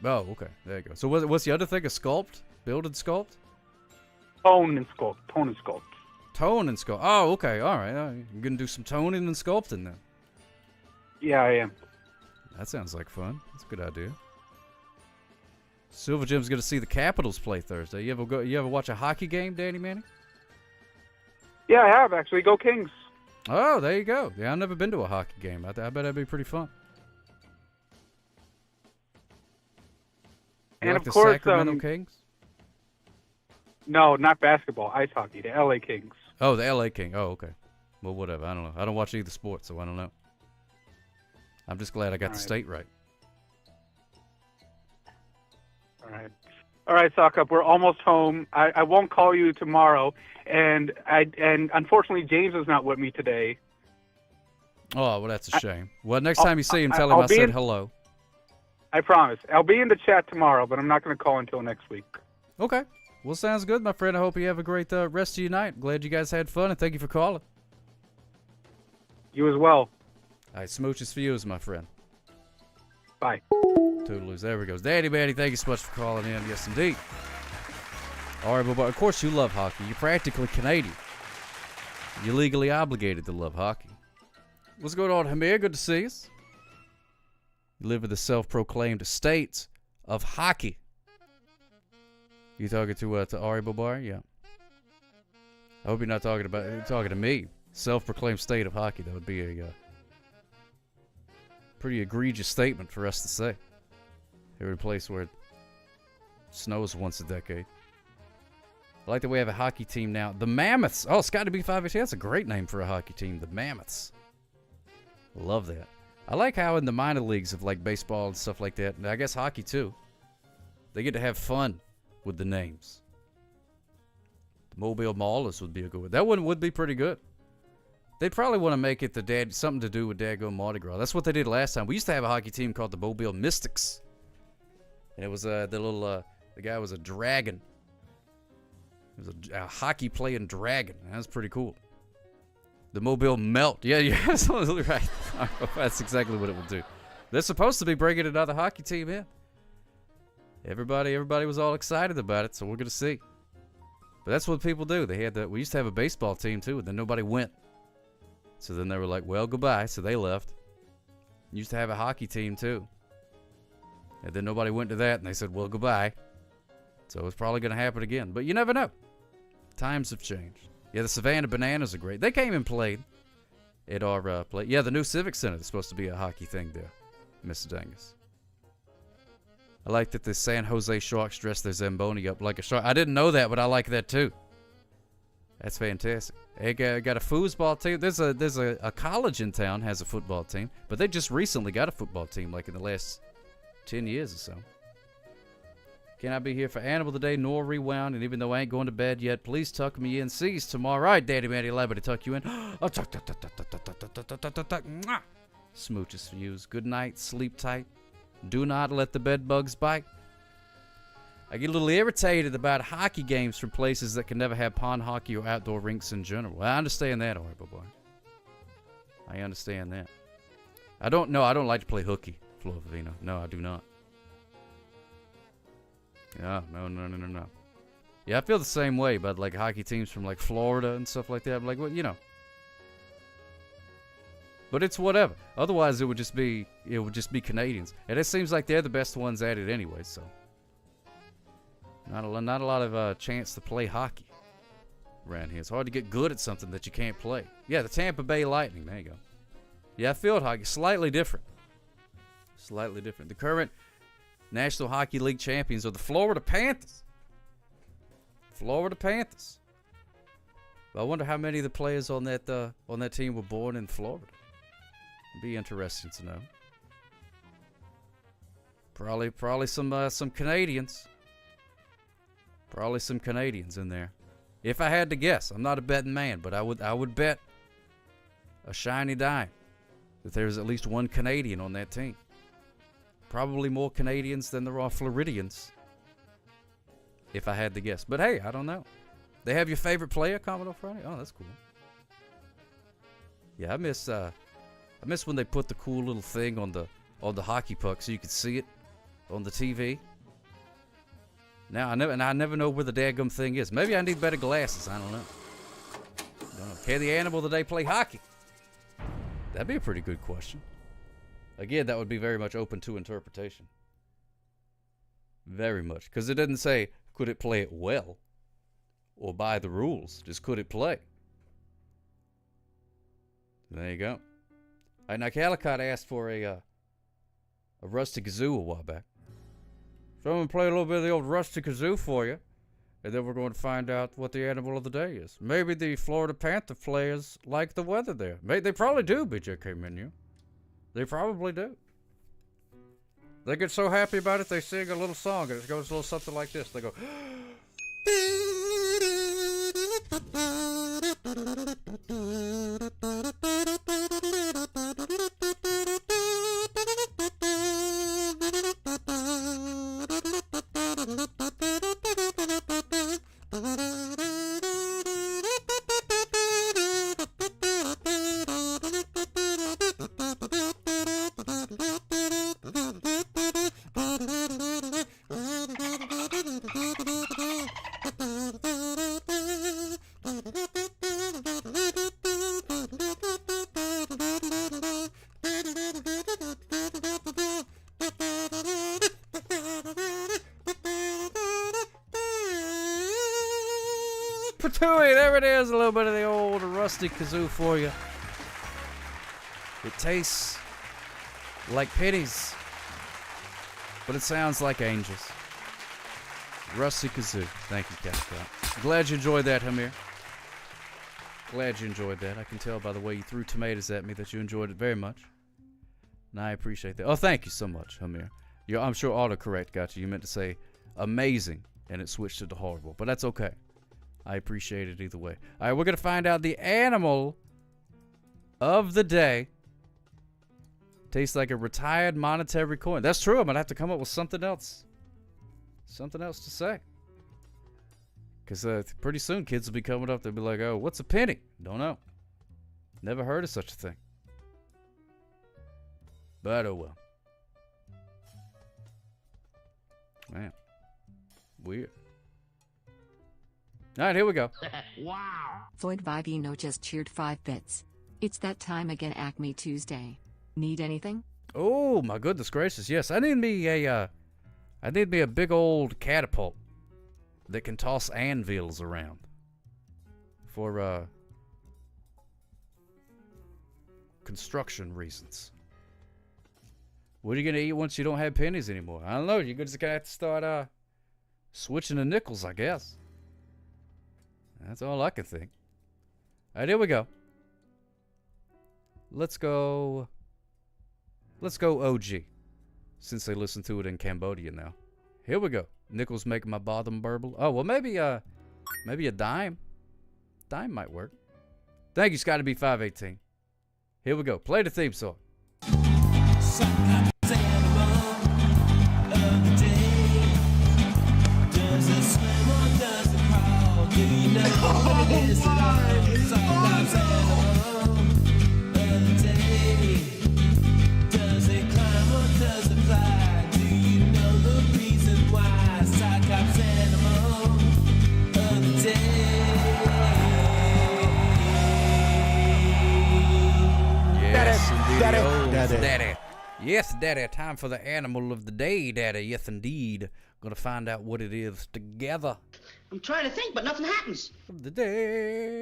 Oh, okay. There you go. So what's the other thing? A sculpt? Build and sculpt? Tone and sculpt. Tone and sculpt. Tone and sculpt. Oh, okay. All right. You're going to do some toning and sculpting then. Yeah, I am. That sounds like fun. That's a good idea. Silver Jim's going to see the Capitals play Thursday. You ever watch a hockey game, Danny Manning? Yeah, I have actually. Go Kings. Oh, there you go. Yeah, I've never been to a hockey game. I bet that'd be pretty fun. You And like of the course, Sacramento Kings? No, not basketball. Ice hockey. The LA Kings. Oh, the LA King. Oh, okay. Well, whatever. I don't know. I don't watch either sport, so I don't know. I'm just glad I got the state right. All right, Sock Up. We're almost home. I won't call you tomorrow, and unfortunately James is not with me today. Oh, well, that's a shame. Well, next time you see him, tell him I said hello. I promise. I'll be in the chat tomorrow, but I'm not going to call until next week. Okay. Well, sounds good, my friend. I hope you have a great rest of your night. Glad you guys had fun, and thank you for calling. You as well. All right, smooches for you, my friend. Bye. Toodaloos. There we go. Daddy Manny, thank you so much for calling in. Yes, indeed. All right, but of course you love hockey. You're practically Canadian. You're legally obligated to love hockey. What's going on, Hamir? Good to see us. You live in the self-proclaimed state of hockey. You talking to Ari Bobar? Yeah. I hope you're not talking to me. Self-proclaimed state of hockey. That would be a pretty egregious statement for us to say. Here in a place where it snows once a decade. I like that we have a hockey team now. The Mammoths. Oh, it's got to be 5 That's a great name for a hockey team. The Mammoths. Love that. I like how in the minor leagues of like baseball and stuff like that, and I guess hockey too, they get to have fun with the names. The Mobile Maulers would be a good one. That one would be pretty good. They'd probably want to make it something to do with Dago Mardi Gras. That's what they did last time. We used to have a hockey team called the Mobile Mystics. And it was the guy was a dragon. It was a hockey playing dragon. That was pretty cool. The Mobile Melt. Yeah, you're absolutely right. That's exactly what it will do. They're supposed to be bringing another hockey team in. Everybody was all excited about it, so we're going to see. But that's what people do. We used to have a baseball team too, and then nobody went. So then they were like, well, goodbye. So they left. Used to have a hockey team too. And then nobody went to that, and they said, well, goodbye. So it's probably going to happen again. But you never know. Times have changed. Yeah, the Savannah Bananas are great. They came and played at our play. Yeah, the new Civic Center is supposed to be a hockey thing there, Mr. Dangus. I like that the San Jose Sharks dress their Zamboni up like a shark. I didn't know that, but I like that too. That's fantastic. They got a foosball team. There's a college in town has a football team, but they just recently got a football team, like in the last 10 years or so. Can I be here for Animal today, nor rewound? And even though I ain't going to bed yet, please tuck me in. Sees tomorrow. All right, Daddy Manny, allow me to tuck you in. Smooches for yous. Good night. Sleep tight. Do not let the bed bugs bite. I get a little irritated about hockey games from places that can never have pond hockey or outdoor rinks in general. I understand that, Horrible Boy. I understand that. I don't like to play hooky, Flo Vivino. No, I do not. Yeah, no. Yeah, I feel the same way about like hockey teams from like Florida and stuff like that. I'm like, well, you know. But it's whatever. Otherwise, it would just be Canadians, and it seems like they're the best ones at it anyway. So, not a lot of chance to play hockey around here. It's hard to get good at something that you can't play. Yeah, the Tampa Bay Lightning. There you go. Yeah, field hockey, slightly different. Slightly different. The current National Hockey League champions are the Florida Panthers. Florida Panthers. But I wonder how many of the players on that team were born in Florida. It'd be interesting to know. Probably some Canadians. Probably some Canadians in there. If I had to guess, I'm not a betting man, but I would bet a shiny dime that there's at least one Canadian on that team. Probably more Canadians than there are Floridians, if I had to guess. But hey, I don't know. They have your favorite player, Commodore Friday? Oh, that's cool. Yeah, I miss when they put the cool little thing on the hockey puck so you could see it on the TV. Now I never know where the daggum thing is. Maybe I need better glasses. I don't know. Can the Animal today play hockey? That'd be a pretty good question. Again, that would be very much open to interpretation. Very much. Because it didn't say, could it play it well? Or by the rules. Just could it play? There you go. All right, now Calicott asked for a rusty kazoo a while back. So I'm going to play a little bit of the old rusty kazoo for you. And then we're going to find out what the animal of the day is. Maybe the Florida Panther players like the weather there. They probably do, BJK Menu. They probably do. They get so happy about it, they sing a little song. And it goes a little something like this. They go... There it is, a little bit of the old rusty kazoo for you. It tastes like pennies, but it sounds like angels. Rusty kazoo. Thank you, Calicott. Glad you enjoyed that, Hamir. Glad you enjoyed that. I can tell by the way you threw tomatoes at me that you enjoyed it very much. And I appreciate that. Oh, thank you so much, Hamir. I'm sure autocorrect got you. You meant to say amazing, and it switched to the horrible, but that's okay. I appreciate it either way. All right, we're going to find out the animal of the day. Tastes like a retired monetary coin. That's true. I'm going to have to come up with something else. Something else to say. Because pretty soon kids will be coming up. They'll be like, oh, what's a penny? Don't know. Never heard of such a thing. But oh well. Man. Weird. All right, here we go. Wow. Floyd Vivino just cheered 5 bits. It's that time again, Acme Tuesday. Need anything? Oh, my goodness gracious. Yes, I need me a big old catapult that can toss anvils around for construction reasons. What are you going to eat once you don't have pennies anymore? I don't know. You're just going to have to start switching to nickels, I guess. That's all I can think. All right, here we go. Let's go OG, since they listen to it in Cambodia now. Here we go. Nickels making my bottom burble. Oh, well, maybe a dime. Dime might work. Thank you, Scotty B518. Here we go. Play the theme song. Do you know what it is that I sometimes animal of the day? Does it climb or does it fly? Do you know the reason why? Cyclops animal of the day. Yes, indeed. Daddy. Yes, Daddy. Time for the animal of the day, Daddy. Yes, indeed. Gonna find out what it is together. I'm trying to think, but nothing happens. Of the day.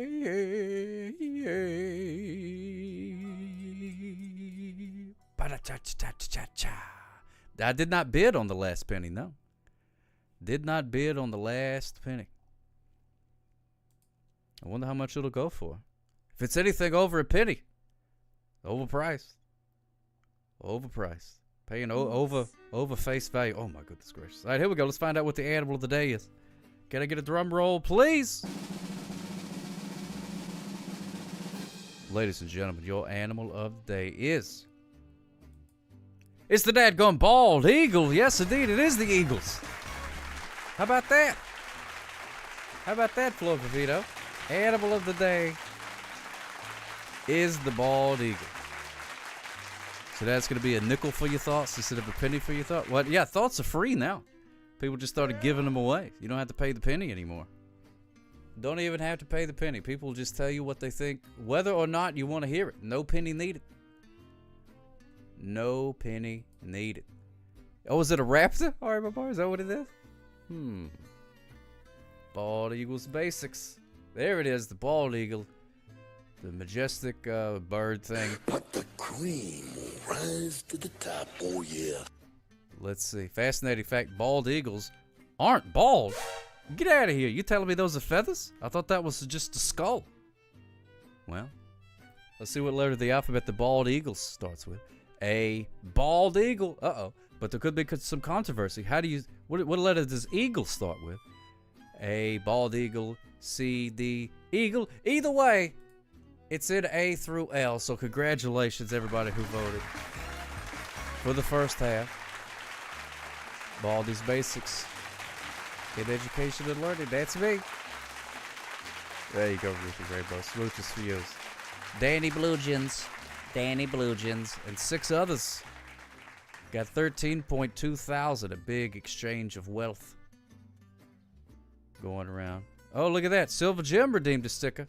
I did not bid on the last penny, no. Did not bid on the last penny. I wonder how much it'll go for. If it's anything over a penny, overpriced. Overpriced. Paying over face value. Oh my goodness gracious. All right, here we go. Let's find out what the animal of the day is. Can I get a drum roll, please? Ladies and gentlemen, your animal of the day is... It's the dadgum bald eagle. Yes, indeed, it is the Eagles. How about that? How about that, Flo Pavito? Animal of the day is the bald eagle. So that's going to be a nickel for your thoughts instead of a penny for your thought. Well, yeah, thoughts are free now. People just started giving them away. You don't have to pay the penny anymore. Don't even have to pay the penny. People will just tell you what they think, whether or not you want to hear it. No penny needed. No penny needed. Oh, is it a raptor? All right, my boy, is that what it is? Bald Eagle's basics. There it is, the bald eagle. The majestic bird thing. But the cream will rise to the top, oh yeah. Let's see. Fascinating fact, bald eagles aren't bald. Get out of here. You telling me those are feathers? I thought that was just a skull. Well, let's see what letter of the alphabet the bald eagle starts with. A bald eagle. Uh-oh. But there could be some controversy. How do you... What letter does eagle start with? A, bald eagle, C, D, eagle. Either way, it's in A through L. So congratulations, everybody who voted for the first half. Baldy's Basics in Education and Learning. That's me. There you go, Ruthie Rainbow. Smooches for you. Danny Bluegens. Danny Bluegens. And 6 others. Got 13.2 thousand. A big exchange of wealth going around. Oh, look at that. Silver Gem redeemed a sticker.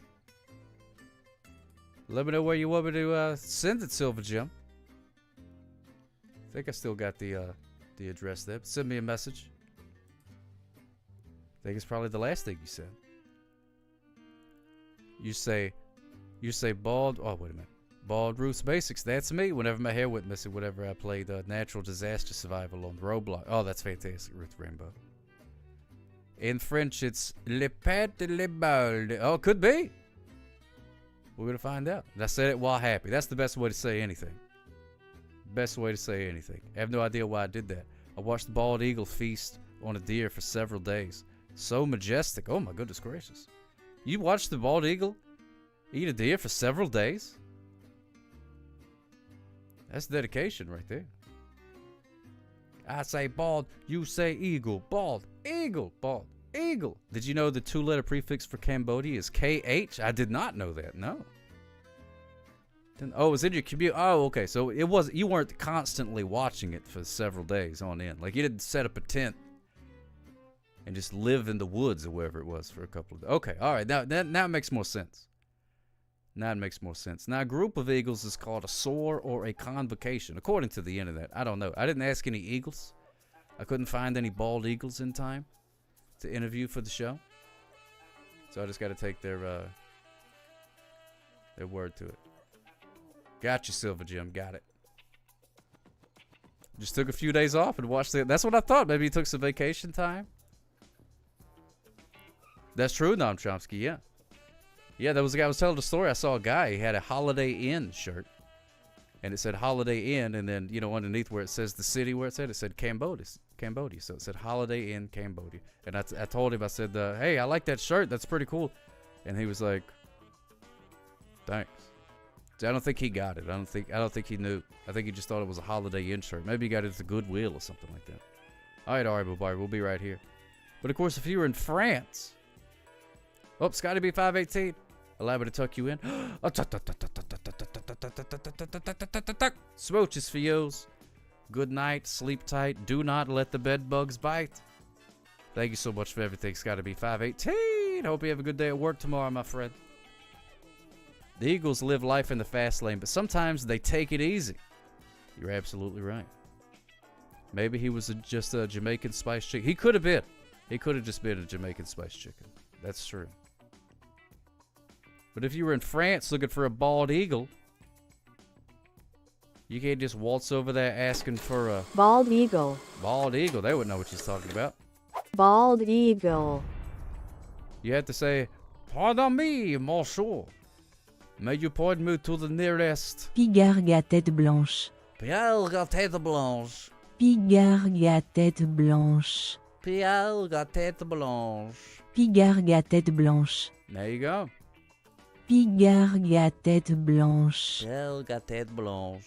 Let me know where you want me to send it, Silver Gem. I think I still got the address there. Send me a message. I think it's probably the last thing you said. You say bald. Oh, wait a minute. Bald Roots Basics. That's me. Whenever my hair went missing, whenever I played Natural Disaster Survival on Roblox. Oh, that's fantastic, Ruth Rainbow. In French, it's Le Pat Le Bald. Oh, could be. We're going to find out. And I said it while happy. That's the best way to say anything. Best way to say anything. I have no idea why I did that. I watched the bald eagle feast on a deer for several days. So majestic. Oh, my goodness gracious. You watched the bald eagle eat a deer for several days? That's dedication right there. I say bald, you say eagle. Bald, eagle, bald, eagle. Did you know the 2-letter prefix for Cambodia is KH? I did not know that, no. Oh, it was in your commute. Oh, okay. So it was, you weren't constantly watching it for several days on end. Like you didn't set up a tent and just live in the woods or wherever it was for a couple of days. Okay, all right. Now it makes more sense. Now it makes more sense. Now, a group of eagles is called a soar or a convocation, according to the internet. I don't know. I didn't ask any eagles. I couldn't find any bald eagles in time to interview for the show. So I just got to take their word to it. Got you, Silver Jim. Got it. Just took a few days off and watched it. That's what I thought. Maybe he took some vacation time. That's true, Noam Chomsky. Yeah. Yeah, there was a guy I was telling the story. I saw a guy. He had a Holiday Inn shirt. And it said Holiday Inn. And then, you know, underneath where it says the city where it said Cambodia. So it said Holiday Inn, Cambodia. And I told him, I said, hey, I like that shirt. That's pretty cool. And he was like, thanks. See, I don't think he got it. I don't think he knew. I think he just thought it was a Holiday Inn shirt. Maybe he got it at the Goodwill or something like that. All right, we'll be right here. But, of course, if you were in France. Oh, Scotty B518. Allow me to tuck you in. Smooches for yous. Good night. Sleep tight. Do not let the bed bugs bite. Thank you so much for everything, Scotty B518. Hope you have a good day at work tomorrow, my friend. The Eagles live life in the fast lane, but sometimes they take it easy. You're absolutely right. Maybe he was just a Jamaican spiced chicken. He could have been. He could have just been a Jamaican spiced chicken. That's true. But if you were in France looking for a bald eagle, you can't just waltz over there asking for a... Bald eagle. Bald eagle. They wouldn't know what she's talking about. Bald eagle. You have to say, Pardon me, monsieur. May you point me to the nearest... Pigargue à tête blanche. Pigargue à tête blanche. Pigargue à tête blanche. Pigargue à tête blanche. Pigargue à tête blanche. There you go. Pigargue à tête blanche. Pigargue à tête blanche.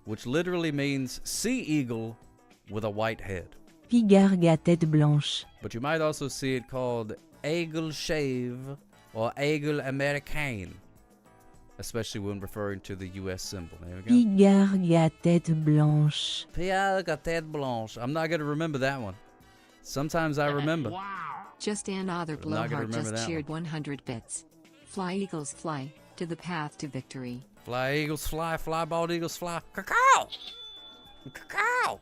Which literally means sea eagle with a white head. Pigargue à tête blanche. But you might also see it called aigle chave or aigle américain, especially when referring to the U.S. symbol. There we go. Pigargue à tête blanche. Pigargue à tête blanche. I'm not going to remember that one. Sometimes I remember. Just another blowhard just cheered 100 bits. Fly eagles fly, to the path to victory. Fly eagles fly, fly bald eagles fly. Cacao! Cacao!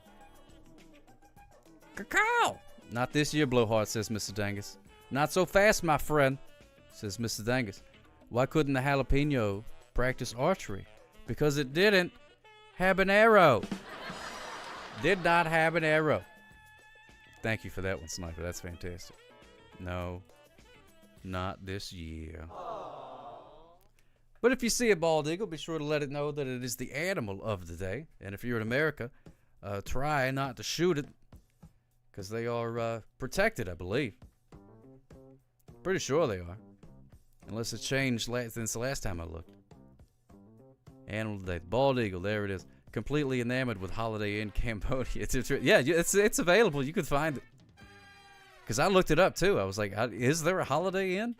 Cacao! Not this year, Blowhard, says Mr. Dangus. Not so fast, my friend, says Mr. Dangus. Why couldn't the jalapeno practice archery? Because it didn't have an arrow. Did not have an arrow. Thank you for that one, Sniper. That's fantastic. No, not this year. But if you see a bald eagle, be sure to let it know that it is the animal of the day. And if you're in America, try not to shoot it, because they are protected, I believe. Pretty sure they are. Unless it's changed since the last time I looked. Animal of the day. Bald eagle, there it is. Completely enamored with Holiday Inn Cambodia. It's available. You could find it. Because I looked it up, too. I was like, is there a Holiday Inn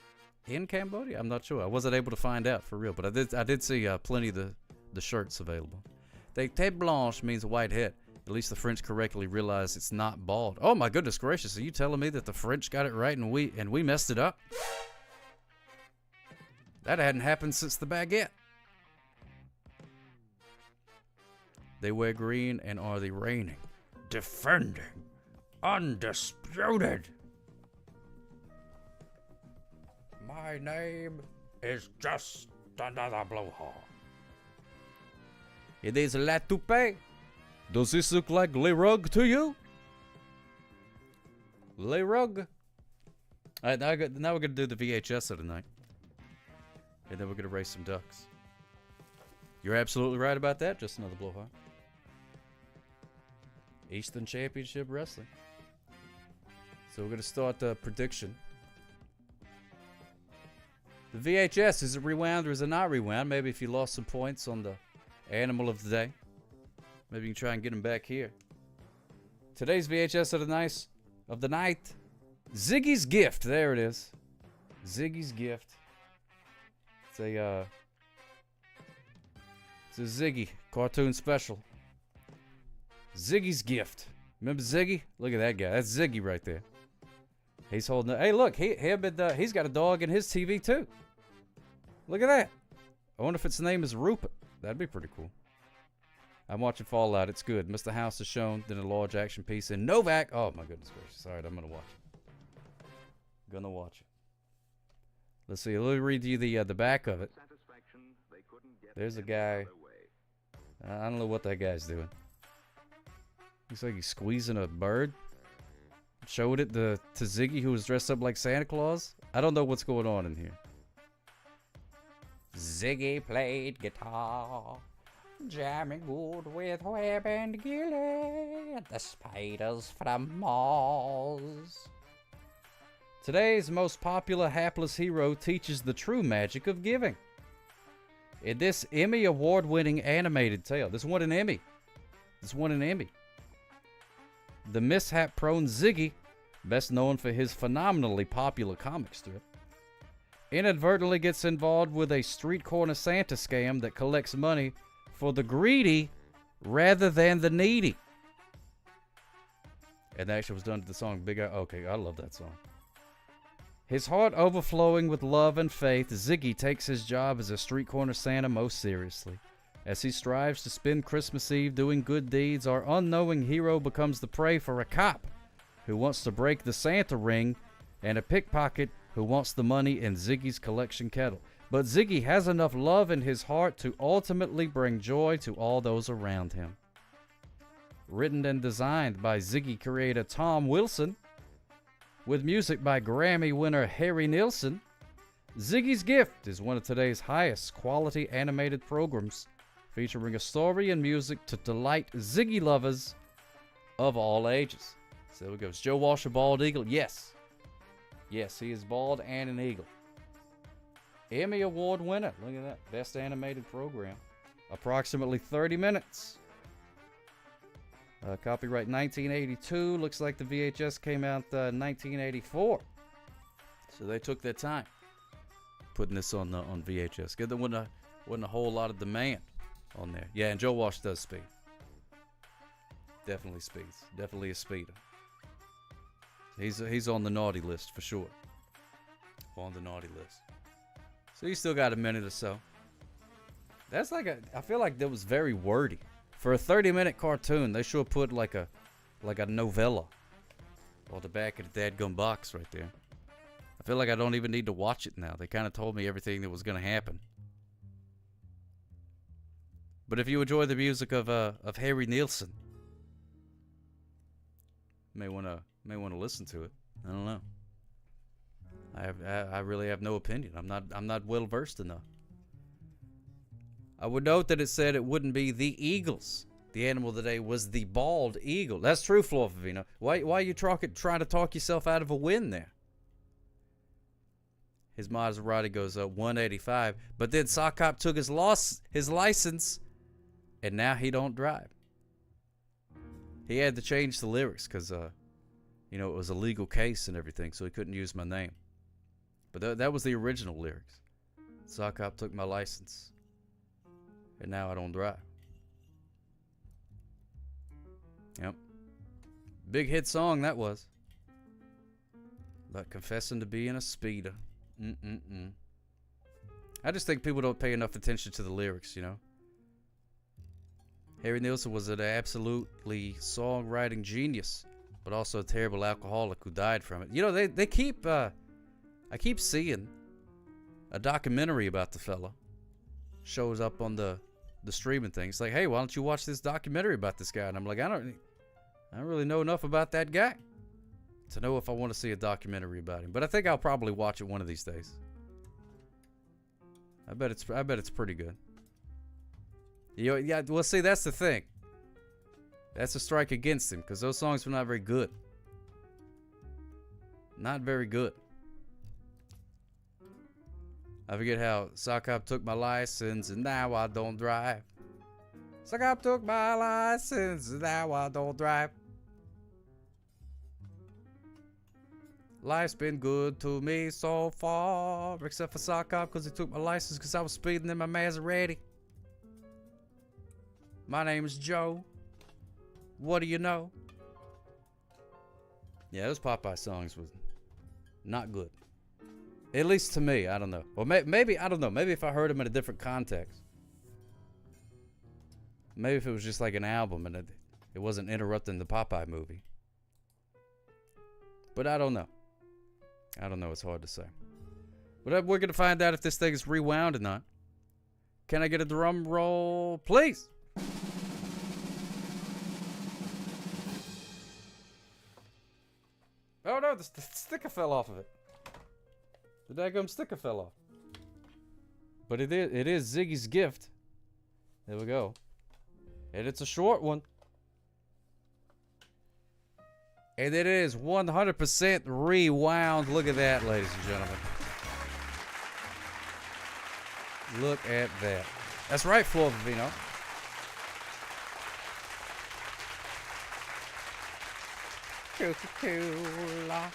in Cambodia? I'm not sure. I wasn't able to find out for real. But I did see plenty of the shirts available. Tête blanche means white head. At least the French correctly realized it's not bald. Oh, my goodness gracious. Are you telling me that the French got it right and we messed it up? That hadn't happened since the baguette. They wear green and are the reigning, defending, undisputed. My name is just another blowhard. It is La Toupee. Does this look like Le Rug to you? Le Rug. All right, now we're going to do the VHS of the night. And then we're going to race some ducks. You're absolutely right about that. Just another blowhard. Eastern Championship Wrestling. So we're going to start the prediction. The VHS, is it rewound or is it not rewound? Maybe if you lost some points on the animal of the day, maybe you can try and get them back here. Today's VHS of the night, Ziggy's Gift. There it is. Ziggy's Gift. It's a Ziggy cartoon special. Ziggy's Gift. Remember Ziggy? Look at that guy. That's Ziggy right there. He's holding. Hey, look, he's got a dog in his TV too. Look at that. I wonder if its name is Rupert. That'd be pretty cool. I'm watching Fallout. It's good. Mr. House is shown in a large action piece in Novak. Oh my goodness gracious! All right, I'm gonna watch it. Gonna watch it. Let's see. Let me read you the back of it. There's a guy. I don't know what that guy's doing. Looks like he's squeezing a bird. Showed it to Ziggy, who was dressed up like Santa Claus. I don't know what's going on in here. Ziggy played guitar, jamming wood with Webb and Gilly, the spiders from Mars. Today's most popular hapless hero teaches the true magic of giving. In this Emmy award-winning animated tale, this won an Emmy. The mishap-prone Ziggy, best known for his phenomenally popular comic strip, inadvertently gets involved with a street corner Santa scam that collects money for the greedy rather than the needy. And that actually was done to the song Big Eye. Okay, I love that song. His heart overflowing with love and faith, Ziggy takes his job as a street corner Santa most seriously. As he strives to spend Christmas Eve doing good deeds, our unknowing hero becomes the prey for a cop who wants to break the Santa ring and a pickpocket who wants the money in Ziggy's collection kettle. But Ziggy has enough love in his heart to ultimately bring joy to all those around him. Written and designed by Ziggy creator Tom Wilson, with music by Grammy winner Harry Nilsson, Ziggy's Gift is one of today's highest quality animated programs, featuring a story and music to delight Ziggy lovers of all ages. So there we go. Is Joe Walsh a bald eagle? Yes. Yes, he is bald and an eagle. Emmy Award winner. Look at that. Best animated program. Approximately 30 minutes. Copyright 1982. Looks like the VHS came out 1984. So they took their time putting this on VHS. There wasn't a whole lot of demand on there. Yeah, and Joe Walsh does speed. Definitely speeds. Definitely a speeder. He's on the naughty list for sure. On the naughty list. So you still got a minute or so. That's like I feel like that was very wordy For a 30-minute cartoon, they should put like a novella on the back of the dadgum box right there. I feel like I don't even need to watch it now. They kind of told me everything that was going to happen. But if you enjoy the music of Harry Nilsson, may want to listen to it. I don't know. I really have no opinion. I'm not well versed enough. I would note that it said it wouldn't be the eagles. The animal today was the bald eagle. That's true, Flor Favino. Why are you trying to talk yourself out of a win there? His Maserati goes up 185, but then Sock Hop took his license, and now he don't drive. He had to change the lyrics because, it was a legal case and everything, so he couldn't use my name. But that was the original lyrics. Sock Hop took my license, and now I don't drive. Yep. Big hit song that was. But confessing to being a speeder. I just think people don't pay enough attention to the lyrics, you know. Harry Nilsson was an absolutely songwriting genius, but also a terrible alcoholic who died from it. You know, they keep, I keep seeing a documentary about the fella. Shows up on the streaming thing. It's like, hey, why don't you watch this documentary about this guy? And I'm like, I don't really know enough about that guy to know if I want to see a documentary about him. But I think I'll probably watch it one of these days. I bet it's pretty good. Yeah, well, see, that's the thing. That's a strike against him, because those songs were not very good. Not very good. I forget how Sock Hop took my license and now I don't drive. Sock Hop took my license and now I don't drive. Life's been good to me so far, except for Sock Hop because he took my license because I was speeding in my Maserati. My name is Joe. What do you know? Yeah, those Popeye songs was not good. At least to me, I don't know. Or maybe, I don't know. Maybe if I heard them in a different context. Maybe if it was just like an album and it wasn't interrupting the Popeye movie. But I don't know. I don't know. It's hard to say. But we're going to find out if this thing is rewound or not. Can I get a drum roll, please? Oh no, the sticker fell off of it. The daggum sticker fell off. But it is Ziggy's gift. There we go. And it's a short one. And it is 100% rewound. Look at that, ladies and gentlemen. Look at that. That's right, Flor Favino. Coca-Cola.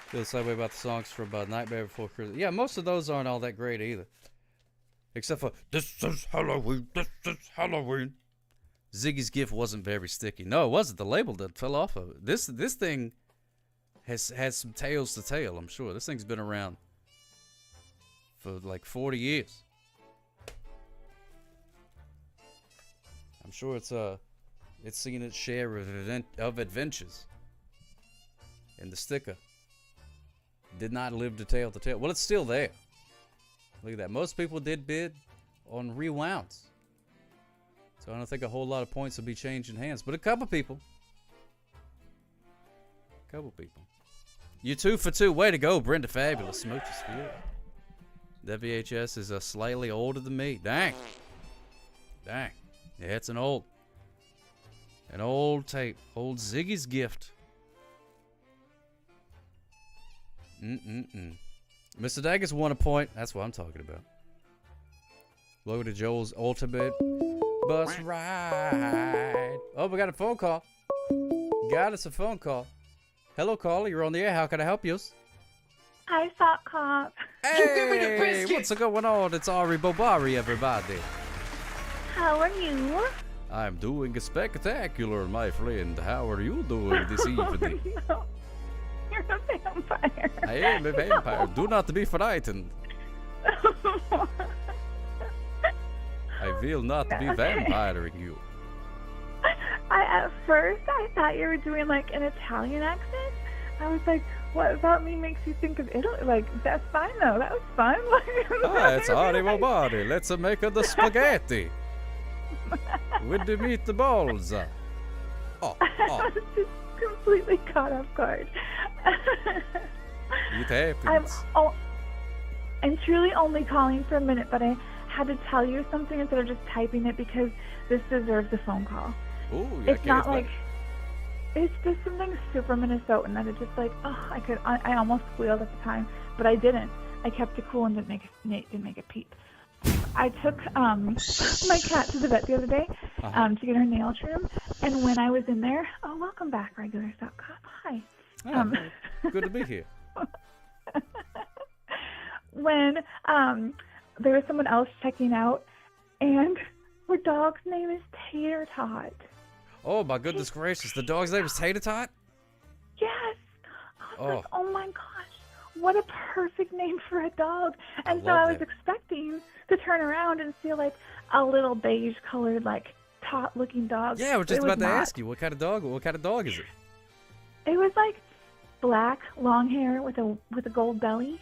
Feel the same way about the songs from Nightmare Before Christmas. Yeah, most of those aren't all that great either. Except for, this is Halloween, this is Halloween. Ziggy's gift wasn't very sticky. No, it wasn't. The label that fell off of it. This thing has some tales to tell, I'm sure. This thing's been around for like 40 years. I'm sure it's seen its share of adventures. And the sticker did not live to tell the tale. Well, it's still there. Look at that. Most people did bid on rewounds. So I don't think a whole lot of points will be changing hands. But a couple people. You 2 for 2. Way to go, Brenda Fabulous. Smooches for you. That VHS is slightly older than me. Dang. Yeah, it's an old tape. Old Ziggy's gift. Mr. Daggers won a point. That's what I'm talking about. Welcome to Joel's Ultimate Bus Ride. Oh, we got a phone call. Got us a phone call. Hello, caller. You're on the air. How can I help you? Hi, Sock Hop. Hey, what's going on? It's Ari Bobari, everybody. How are you? I'm doing spectacular, my friend. How are you doing this evening? No. You're a vampire. I am a vampire. Do not be frightened. I will not be vampiring you. At first I thought you were doing like an Italian accent. I was like, what about me makes you think of Italy? Like, that's fine though. That was fun. It's Arrivo Body. Let's make the spaghetti with the meatballs. Oh. I was just completely caught off guard. It happens. I'm truly only calling for a minute, but I had to tell you something instead of just typing it because this deserves a phone call. Ooh, yeah, it's not like it's just something super Minnesotan that it's just like, I almost squealed at the time, but I didn't. I kept it cool and didn't make a peep. I took my cat to the vet the other day to get her nail trimmed, and when I was in there, welcome back, regulars.com. Hi. Good to be here. When there was someone else checking out, and her dog's name is Tater Tot. Oh my goodness gracious! The dog's name is Tater Tot? Yes. I was like, oh my gosh, what a perfect name for a dog. And so I was expecting to turn around and see like a little beige colored, like tot-looking dog. Yeah, I was just about to ask you what kind of dog is it? It was like black, long hair with a gold belly.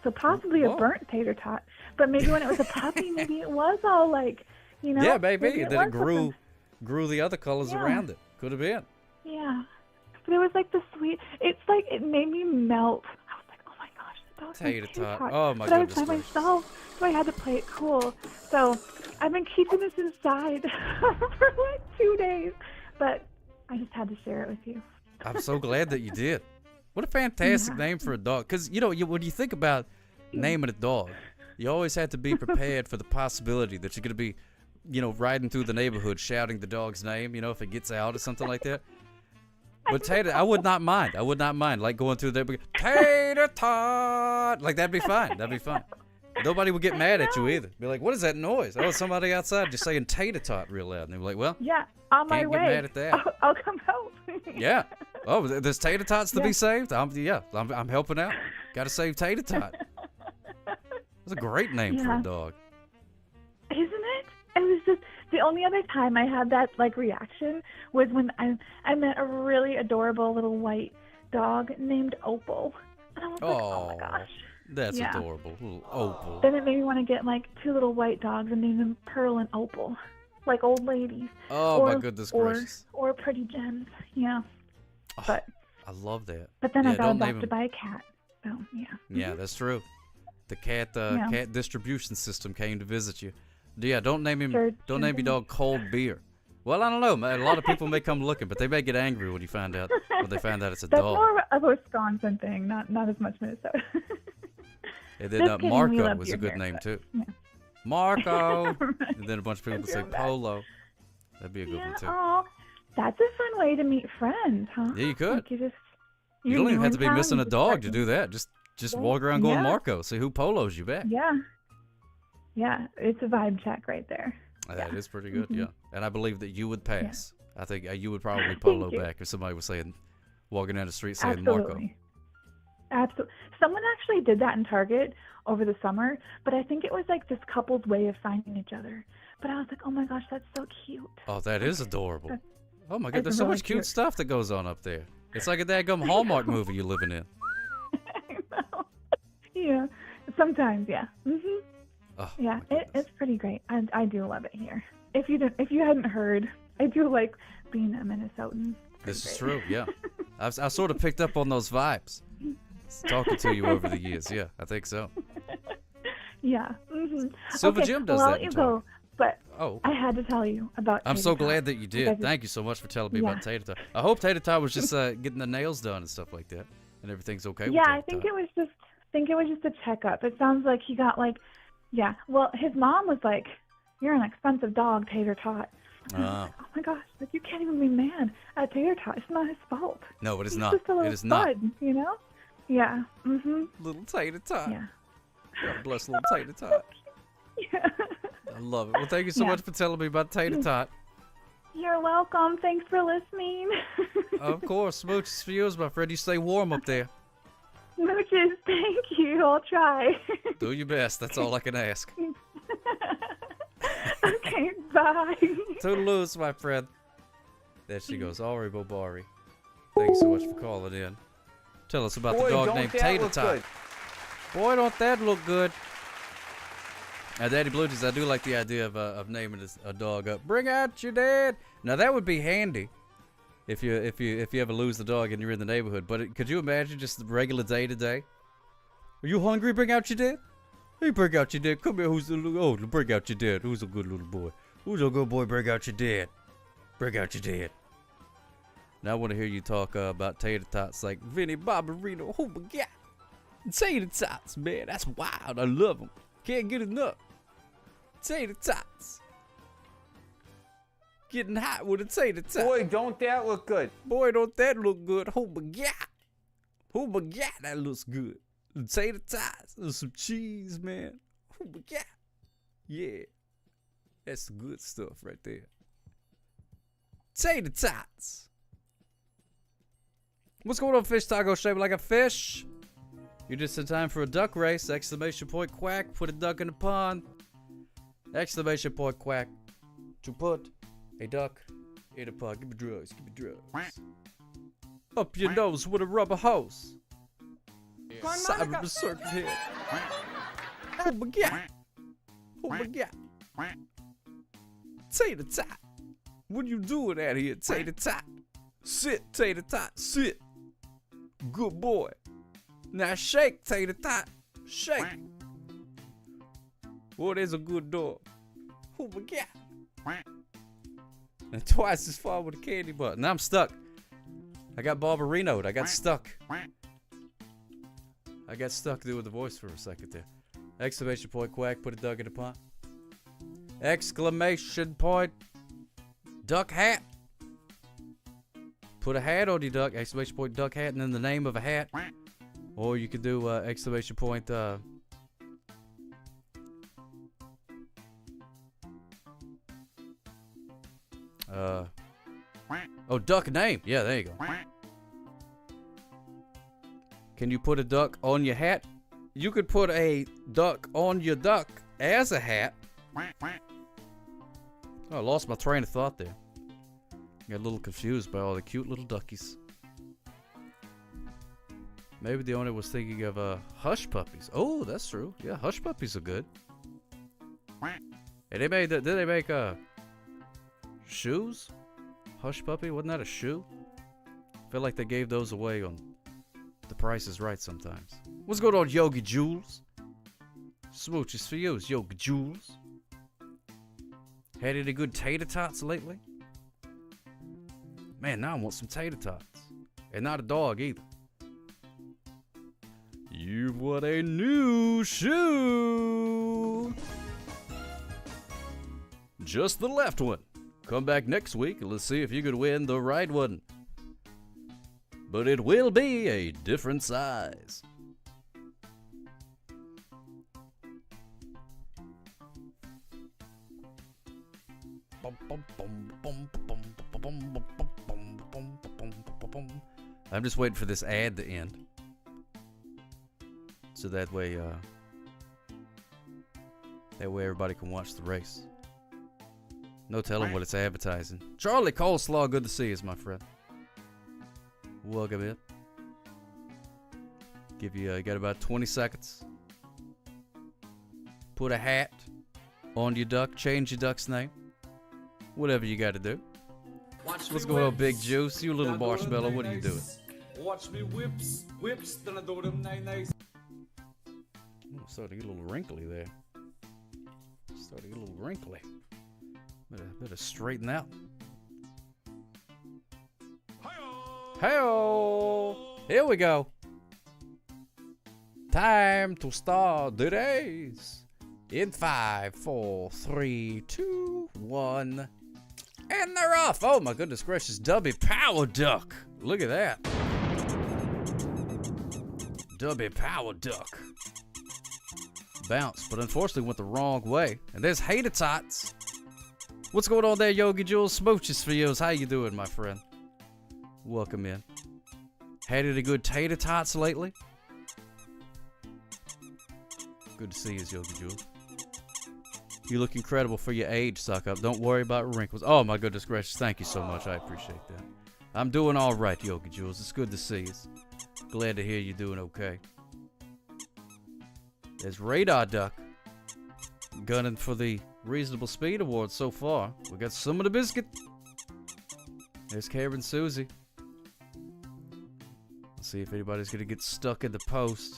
So possibly a burnt tater tot. But maybe when it was a puppy, maybe it was all like, you know. Yeah, maybe. Then it grew the other colors around it. Could have been. Yeah. But it was like the sweet, it's like, it made me melt. I was like, oh my gosh, the dog's Tater Tot. Oh my goodness. But I was goodness. by myself, so I had to play it cool. So I've been keeping this inside for like 2 days. But I just had to share it with you. I'm so glad that you did. What a fantastic name for a dog. Because, you know, when you think about naming a dog, you always have to be prepared for the possibility that you're going to be, you know, riding through the neighborhood shouting the dog's name, you know, if it gets out or something like that. But Tater, I would not mind. I would not mind, like, going through there, Tater Tot! Like, that'd be fine. That'd be fine. Nobody would get mad at you either. Be like, what is that noise? Oh, somebody outside just saying Tater Tot real loud. And they'd be like, well, yeah, on my way. Can't get mad at that. I'll come help. Yeah. Oh, there's Tater Tots to be saved? I'm helping out. Got to save Tater Tot. That's a great name for a dog. Isn't it? It was just, the only other time I had that, like, reaction was when I met a really adorable little white dog named Opal. And I was like, oh my gosh. That's adorable. Little Opal. Then it made me want to get, like, 2 little white dogs and name them Pearl and Opal. Like old ladies. Oh, my goodness gracious. Or Pretty Gems. Yeah. But I love that. But then I got adopted by a cat. So, yeah. Yeah, that's true. The cat distribution system came to visit you. Yeah, don't name your dog Cold Beer. Well, I don't know. A lot of people may come looking, but they may get angry when they find out it's a That's dog. more of a Wisconsin thing, not as much Minnesota. And then Marco was a good name too. Yeah. Marco. And then a bunch of people would say Polo. That'd be a good one too. Oh, that's a fun way to meet friends, huh? Yeah, you could. Like you don't even have to be missing a dog to do that. Just walk around going Marco. See who polos you back. Yeah. Yeah, it's a vibe check right there. That is pretty good, yeah. And I believe that you would pass. Yeah. I think you would probably polo back if somebody was walking down the street saying Marco. Absolutely. Someone actually did that in Target over the summer, but I think it was like this couple's way of finding each other. But I was like, oh my gosh, that's so cute. Oh, that is adorable. Oh my God, there's so much cute stuff that goes on up there. It's like a daggum Hallmark movie you're living in. I know. Yeah, sometimes, yeah. Mhm. Oh, yeah, it's pretty great. I do love it here. If you hadn't heard, I do like being a Minnesotan. This is true, yeah. I sort of picked up on those vibes. Talking to you over the years, yeah, I think so. Yeah. Mm-hmm. Silver Jim does that. I'll let you go, but I had to tell you about. I'm so glad that you did. Thank you so much for telling me about Tater Tot. I hope Tater Tot was just getting the nails done and stuff like that, and everything's okay. Yeah, I think it was just a checkup. It sounds like he got like. Yeah, well, his mom was like, you're an expensive dog, Tater Tot. Oh my gosh, like you can't even be mad at Tater Tot. It's not his fault. No, it is He's not. Just a little it is not. You know? Yeah. Mm-hmm. Little Tater Tot. Yeah. God bless little Tater Tot. Yeah. I love it. Well, thank you so much for telling me about Tater Tot. You're welcome. Thanks for listening. Of course. Smooches for yours, my friend. You stay warm up there. Smooches, thank you. I'll try. Do your best. That's all I can ask. Okay, bye. Toodaloos, my friend. There she goes, Ari Bobari. Thank you so much for calling in. Tell us about the dog named Tater Tot. Boy, don't that look good. Now, Daddy Blue Jeans, I do like the idea of naming a dog up. Bring out your dad. Now that would be handy if you ever lose the dog and you're in the neighborhood. But could you imagine just the regular day to day? Are you hungry? Bring out your dad. Hey, bring out your dad. Come here. Who's the little? Oh, bring out your dad. Who's a good little boy? Who's a good boy? Bring out your dad. Bring out your dad. Now I want to hear you talk about tater tots like Vinny Barbarino. Oh my God, tater tots, man, that's wild. I love them. Can't get enough. Tater tots. Getting hot with a tater tot. Boy, don't that look good. Boy, don't that look good. Oh my God. Oh my God, that looks good. Tater tots and some cheese, man. Oh my God. Yeah. That's the good stuff right there. Tater tots. What's going on, Fish Taco? Shaped like a fish. You're just in time for a duck race. Exclamation point quack. Put a duck in the pond. Exclamation point quack. To put a duck in a pond. Give me drugs. Give me drugs. Up your nose with a rubber hose. Side of the circle head. Oh my God. Oh my God. Tater tot. What are you doing out here, Tater tot? Sit, Tater tot, sit. Good boy. Now shake, Tater tot. Shake. Boy, there's a good dog. Oh my God. And twice as far with a candy bar. Now I'm stuck. I got Barbarino'd. I got stuck. I got stuck doing the voice for a second there. Exclamation point quack, put a duck in the pond. Exclamation point duck hat. Put a hat on your duck, exclamation point duck hat, and then the name of a hat. Or you could do exclamation point oh, duck name. Yeah, there you go. Can you put a duck on your hat? You could put a duck on your duck as a hat. Oh, I lost my train of thought there. Got a little confused by all the cute little duckies. Maybe the owner was thinking of hush puppies. Oh, that's true. Yeah, hush puppies are good. And they made, did they make shoes? Hush puppy, wasn't that a shoe? I feel like they gave those away on The Price is Right sometimes. What's going on, Yogi Jules? Smooches for you, Yogi Jules. Had any good tater tots lately? Man, now I want some tater tots. And not a dog either. You've won a new shoe. Just the left one. Come back next week and let's see if you could win the right one. But it will be a different size. I'm just waiting for this ad to end. So that way everybody can watch the race. No telling what it's advertising. Charlie Coleslaw, good to see you, my friend. Welcome in. Give you got about 20 seconds. Put a hat on your duck. Change your duck's name. Whatever you got to do. What's going on, Big Juice? You little marshmallow. What are you doing? Watch me whips, then I do them nice. Starting to get a little wrinkly there. Starting to get a little wrinkly. Better straighten out. Hey-o! Here we go. Time to start the race. In 5, 4, 3, 2, 1. And they're off. Oh my goodness gracious. Dubby Power Duck. Look at that. Dubby Power Duck. Bounce, but unfortunately went the wrong way. And there's Hater Tots. What's going on there, Yogi Jules? Smooches for you. How you doing, my friend? Welcome in. Had any good tater tots lately? Good to see you, Yogi Jules. You look incredible for your age, Suck Up. Don't worry about wrinkles. Oh, my goodness gracious. Thank you so much. I appreciate that. I'm doing all right, Yogi Jules. It's good to see you. Glad to hear you're doing okay. There's Radar Duck gunning for the Reasonable Speed Award so far. We got some of the biscuit. There's Karen Susie. Let's see if anybody's going to get stuck in the post.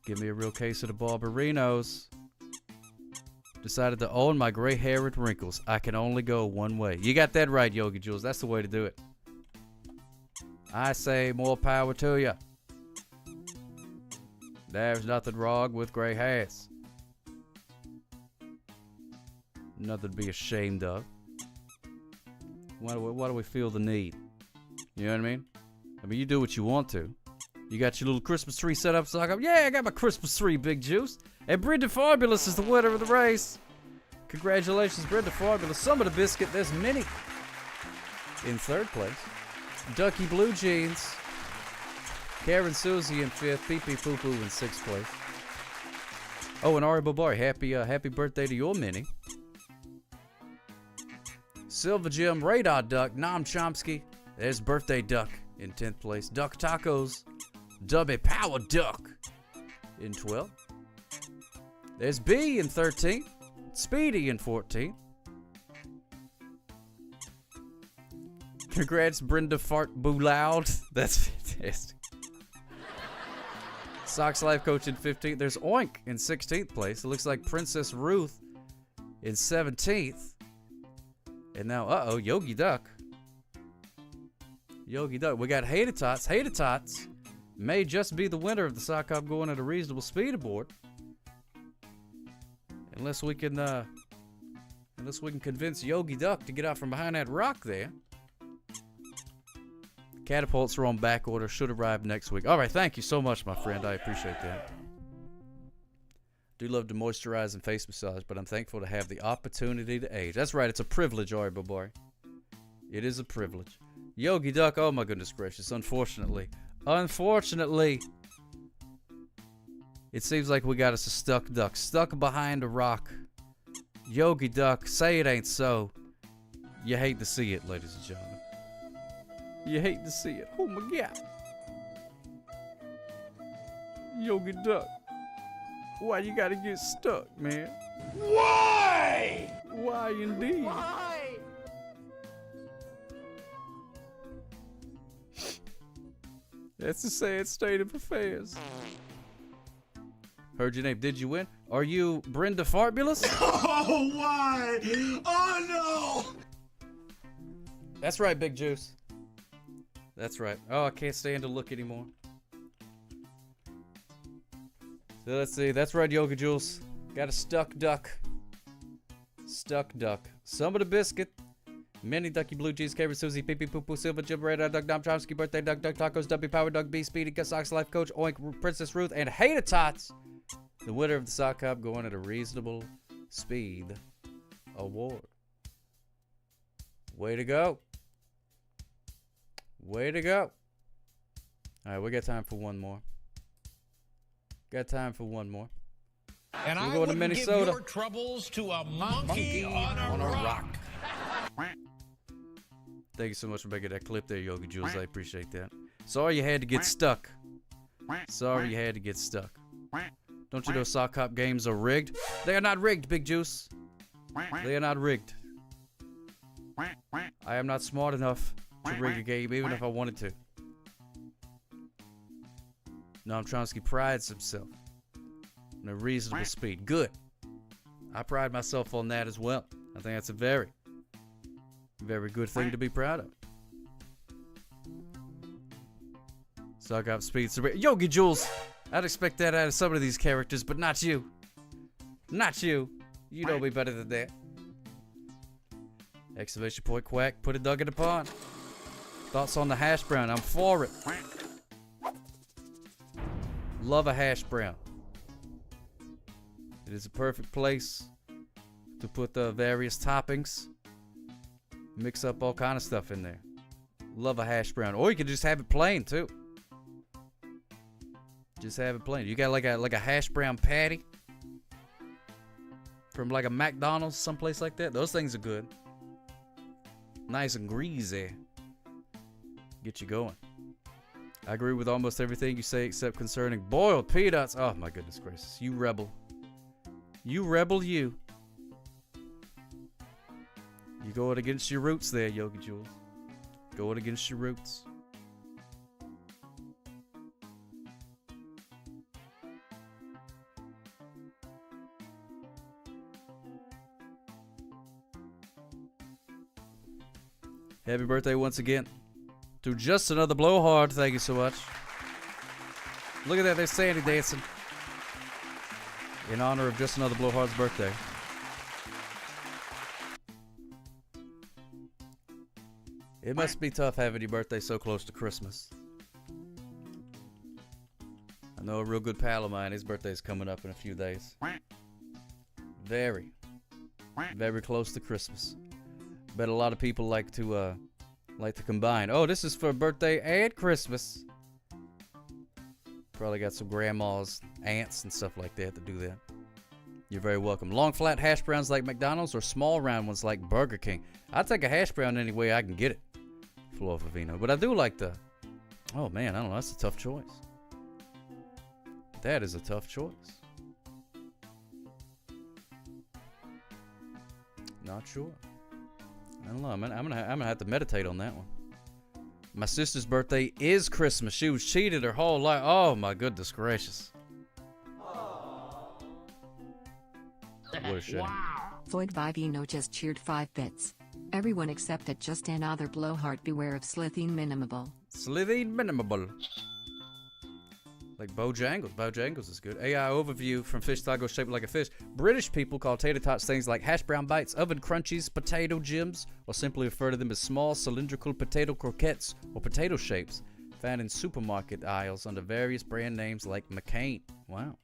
Give me a real case of the Barbarinos. Decided to own my gray hair and wrinkles. I can only go one way. You got that right, Yogi Jules. That's the way to do it. I say more power to you. There's nothing wrong with gray hairs. Nothing to be ashamed of. Why do we feel the need? You know what I mean? I mean, you do what you want to. You got your little Christmas tree set up, Sock Up? Yeah, I got my Christmas tree, Big Juice. And Brenda Fabulous is the winner of the race. Congratulations, Brenda Fabulous. Some of the biscuit, there's Minnie in third place. Ducky Blue Jeans. Karen Susie in fifth. Pee Pee Poo Poo in sixth place. Oh, and Ari Bobari, happy birthday to your Minnie. Silver Jim, Radar Duck, Noam Chomsky. There's Birthday Duck in 10th place. Duck Tacos, Dubby Power Duck in 12th. There's B in 13th. Speedy in 14th. Congrats, Brenda Fart Boo Loud. That's fantastic. Sox Life Coach in 15th. There's Oink in 16th place. It looks like Princess Ruth in 17th. And now, Yogi Duck. Yogi Duck. We got Hater Tots. Hater Tots may just be the winner of the Sock Hop going at a reasonable speed aboard. Unless we can convince Yogi Duck to get out from behind that rock there. Catapults are on back order. Should arrive next week. All right, thank you so much, my friend. I appreciate that. Do love to moisturize and face massage, but I'm thankful to have the opportunity to age. That's right, it's a privilege, Ari Babari. It is a privilege. Yogi Duck, oh my goodness gracious, unfortunately, it seems like we got us a stuck duck, stuck behind a rock. Yogi Duck, say it ain't so. You hate to see it, ladies and gentlemen. You hate to see it. Oh my God. Yogi Duck. Why you gotta get stuck, man? Why? Why indeed? Why? That's the sad state of affairs. Heard your name. Did you win? Are you Brenda Farbulous? Oh, why? Oh, no! That's right, Big Juice. That's right. Oh, I can't stand to look anymore. So let's see. That's right, Yoga Jules. Got a stuck duck. Stuck duck. Some of the biscuit. Minnie, Ducky, Blue Jeans, Karen, Susie, Pee Pee, Poo Poo, Silver, Jim, Radar, Duck, Dom Chomsky, Birthday Duck, Duck Tacos, W Power, Duck B, Speedy, Sox Life Coach, Oink, Princess Ruth, and Hater Tots. The winner of the Sock Hop going at a reasonable speed award. Way to go. Way to go. All right, we got time for one more. Got time for one more. And we're I going to wouldn't Minnesota. give your troubles to a monkey on a rock. Thank you so much for making that clip there, Yogi Jules. I appreciate that. Sorry you had to get stuck. Sorry you had to get stuck. Don't you know Sock Hop games are rigged? They are not rigged, Big Juice. They are not rigged. I am not smart enough to rig a game, even if I wanted to. Noam Chomsky prides himself on a reasonable speed. Good. I pride myself on that as well. I think that's a very, very good thing to be proud of. Sock Hop speed. Yogi Jules. I'd expect that out of some of these characters, but not you. Not you. You know me better than that. Exclamation point quack. Put a dog in the pond. Thoughts on the hash brown? I'm for it. Love a hash brown. It is a perfect place to put the various toppings. Mix up all kind of stuff in there. Love a hash brown. Or you can just have it plain too. Just have it plain. You got like a hash brown patty. from like a McDonald's, someplace like that. Those things are good. Nice and greasy. Get you going. I agree with almost everything you say except concerning boiled peanuts. Oh my goodness gracious. You rebel. You rebel you. You going against your roots there, Yogi Jules. Going against your roots. Happy birthday once again to Just Another Blowhard. Thank you so much. Look at that, there's Sandy dancing in honor of Just Another Blowhard's birthday. It must be tough having your birthday so close to Christmas. I know a real good pal of mine, his birthday's coming up in a few days. Very close to Christmas. Bet a lot of people like to combine. Oh, this is for birthday and Christmas. Probably got some grandmas, aunts, and stuff like that to do that. You're very welcome. Long flat hash browns like McDonald's or small round ones like Burger King? I'll take a hash brown any way I can get it. Flor Favino. But I do like the... Oh, man, I don't know. That's a tough choice. That is a tough choice. Not sure. I don't know. I'm gonna have to meditate on that one. My sister's birthday is Christmas. She was cheated her whole life. Oh, my goodness gracious. What a shame. Floyd Vivino just cheered 5 bits. Everyone accepted Just Another Blowhard. Beware of Slitheen Minimable. Slitheen Minimable. Like Bojangles. Bojangles is good. AI overview from fish taco shaped like a fish. British people call tater tots things like hash brown bites, oven crunchies, potato gems, or simply refer to them as small cylindrical potato croquettes or potato shapes found in supermarket aisles under various brand names like McCain. Wow.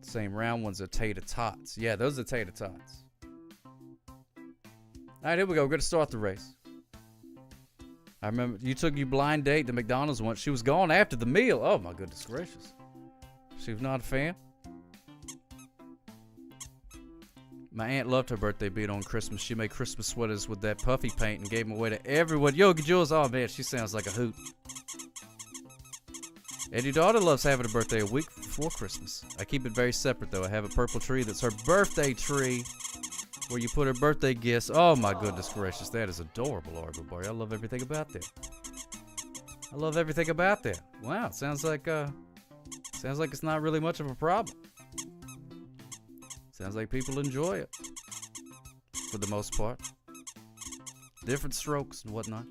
Same round ones are tater tots. Yeah, those are tater tots. Alright, here we go. We're going to start the race. I remember you took your blind date to McDonald's once. She was gone after the meal. Oh, my goodness gracious. She was not a fan. My aunt loved her birthday being on Christmas. She made Christmas sweaters with that puffy paint and gave them away to everyone. Yogi Jules, oh, man, she sounds like a hoot. And your daughter loves having a birthday a week before Christmas. I keep it very separate, though. I have a purple tree that's her birthday tree where you put her birthday gifts. Oh, my goodness gracious. That is adorable, Arborboy. I love everything about that. I love everything about that. Wow, sounds like it's not really much of a problem. Sounds like people enjoy it for the most part. Different strokes and whatnot.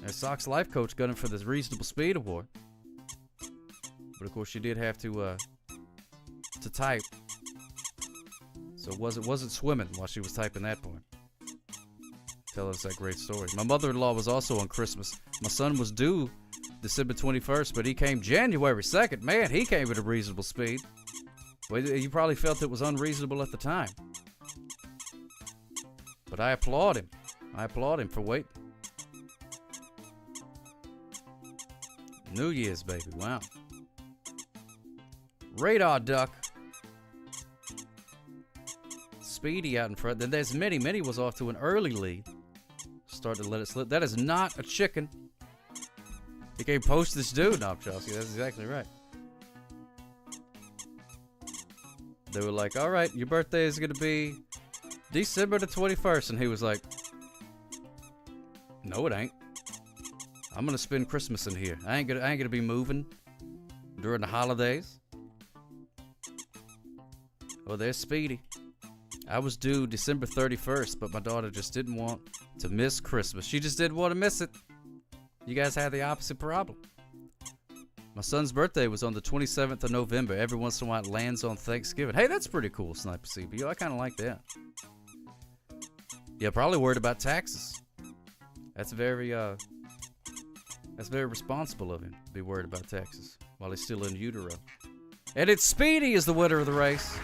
And Sox life coach got him for the Reasonable Speed Award. But of course, she did have to type. So it wasn't swimming while she was typing that part. Tell us that great story. My mother-in-law was also on Christmas. My son was due December 21st, but he came January 2nd. Man, he came at a reasonable speed. Well, you probably felt it was unreasonable at the time. But I applaud him. I applaud him for waiting. New Year's, baby. Wow. Radar duck. Speedy out in front. Then there's Minnie. Minnie was off to an early lead. Started to let it slip. That is not a chicken. You can't post this dude. No, Chelsea. That's exactly right. They were like, all right, your birthday is going to be December the 21st. And he was like, no, it ain't. I'm going to spend Christmas in here. I ain't gonna be moving during the holidays. Oh, there's Speedy. I was due December 31st, but my daughter just didn't want to miss Christmas. She just didn't want to miss it. You guys had the opposite problem. My son's birthday was on the 27th of November. Every once in a while it lands on Thanksgiving. Hey, that's pretty cool, Sniper CBO. I kind of like that. Yeah, probably worried about taxes. That's very responsible of him to be worried about taxes while he's still in utero. And it's Speedy is the winner of the race.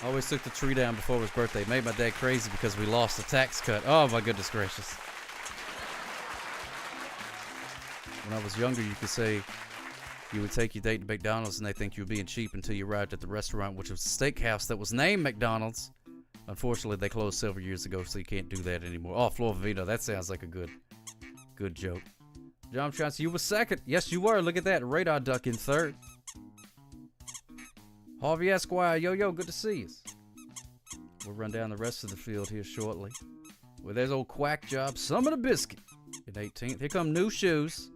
Always took the tree down before his birthday. Made my dad crazy because we lost the tax cut. Oh, my goodness gracious. When I was younger, you could say you would take your date to McDonald's and they think you were being cheap until you arrived at the restaurant, which was a steakhouse that was named McDonald's. Unfortunately, they closed several years ago, so you can't do that anymore. Oh, Flor Vivino, that sounds like a good joke. John Chauncey, you were second. Yes, you were. Look at that. Radar Duck in third. Harvey Esquire, yo, good to see you. We'll run down the rest of the field here shortly. Well, there's old Quack Job, Summit of Biscuit in 18th. Here come New Shoes.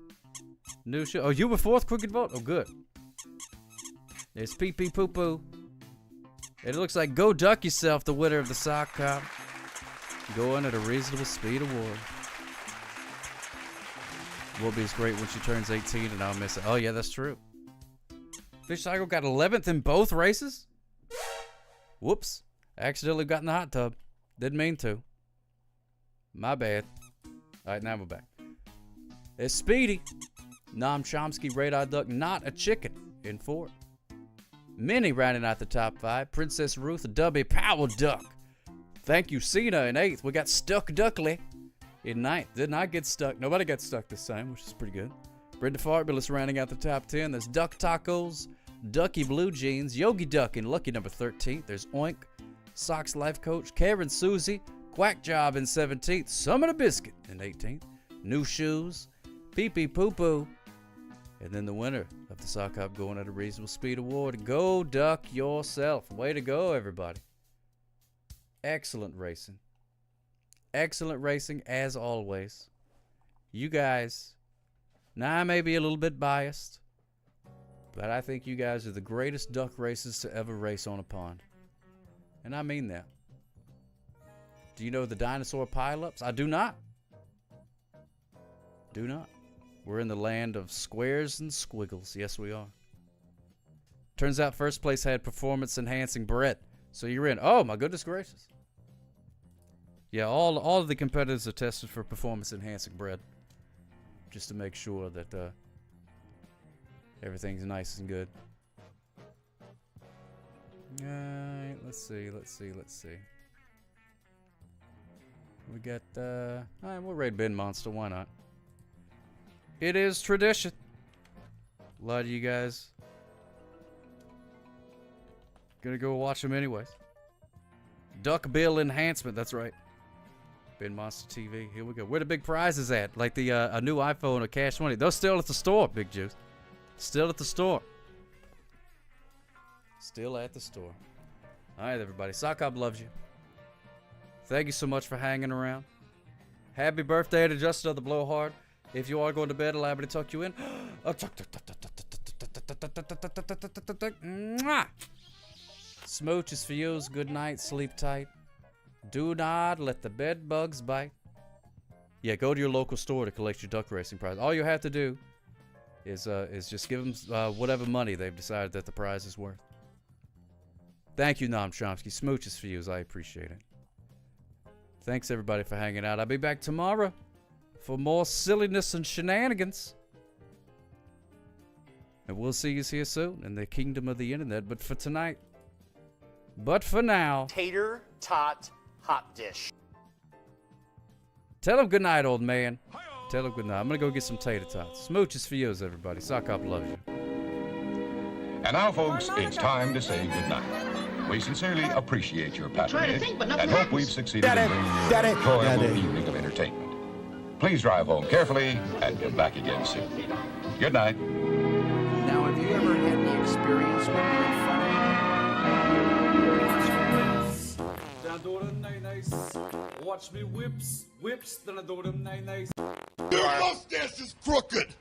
New Shoes. Oh, you were fourth, Crooked Vote? Oh, good. There's Pee Pee Poo Poo. It looks like Go Duck Yourself, the winner of the Sock Cop. Going at a reasonable speed award. Whoopi's great when she turns 18 and I'll miss it. Oh, yeah, that's true. Fish Cycle got 11th in both races? Whoops. Accidentally got in the hot tub. Didn't mean to. My bad. Alright, now we're back. It's Speedy. Noam Chomsky, Radar Duck, Not a Chicken in 4th. Minnie rounding out the top 5. Princess Ruth, Dubby, Powell Duck. Thank you, Cena in 8th. We got Stuck Duckley in 9th. Did not get stuck. Nobody got stuck this time, which is pretty good. Brenda Farbulous rounding out the top 10. There's Duck Tacos, Ducky Blue Jeans, Yogi Duck in lucky number 13th. There's Oink, Sox Life Coach, Karen Susie, Quack Job in 17th. Summit of Biscuit in 18th. New Shoes, Pee Pee Poo Poo. And then the winner of the Sock Hop Going at a Reasonable Speed Award. Go Duck Yourself. Way to go, everybody. Excellent racing. Excellent racing, as always. You guys, now I may be a little bit biased, but I think you guys are the greatest duck racers to ever race on a pond. And I mean that. Do you know the dinosaur pileups? I do not. Do not. We're in the land of squares and squiggles. Yes, we are. Turns out first place had performance-enhancing bread. So you're in. Oh, my goodness gracious. Yeah, all of the competitors are tested for performance-enhancing bread. Just to make sure that everything's nice and good. Alright, let's see. We got, alright, we'll raid Bin Monster. Why not? It is tradition. A lot of you guys gonna go watch them anyways. Duck Bill Enhancement, that's right. Bin Monster TV, here we go. Where the big prizes at? Like the a new iPhone or Cash Money. They're still at the store, Big Juice. Still at the store. Still at the store. Alright, everybody. Sock Hop loves you. Thank you so much for hanging around. Happy birthday to Justin of the Blowhard. If you are going to bed, allow me to tuck you in. Smooches for yous. Good night. Sleep tight. Do not let the bed bugs bite. Yeah, go to your local store to collect your duck racing prize. All you have to do is just give them whatever money they've decided that the prize is worth. Thank you, Noam Chomsky. Smooches for yous. I appreciate it. Thanks, everybody, for hanging out. I'll be back tomorrow for more silliness and shenanigans. And we'll see you here soon in the kingdom of the internet. But for tonight, but for now, Tater Tot Hot Dish. Tell him good night, old man. Tell him good night. I'm going to go get some tater tots. Smooches for yous, everybody. Sock Hop loves you. And now, folks, it's time to say goodnight. We sincerely appreciate your patronage and hope we've succeeded in bringing you an enjoyable evening of entertainment. Please drive home carefully and come back again soon. Good night. Now, have you ever had any experience with being funny? Then I do them nice. Watch me whips, then I do them nice. Your mustache is crooked.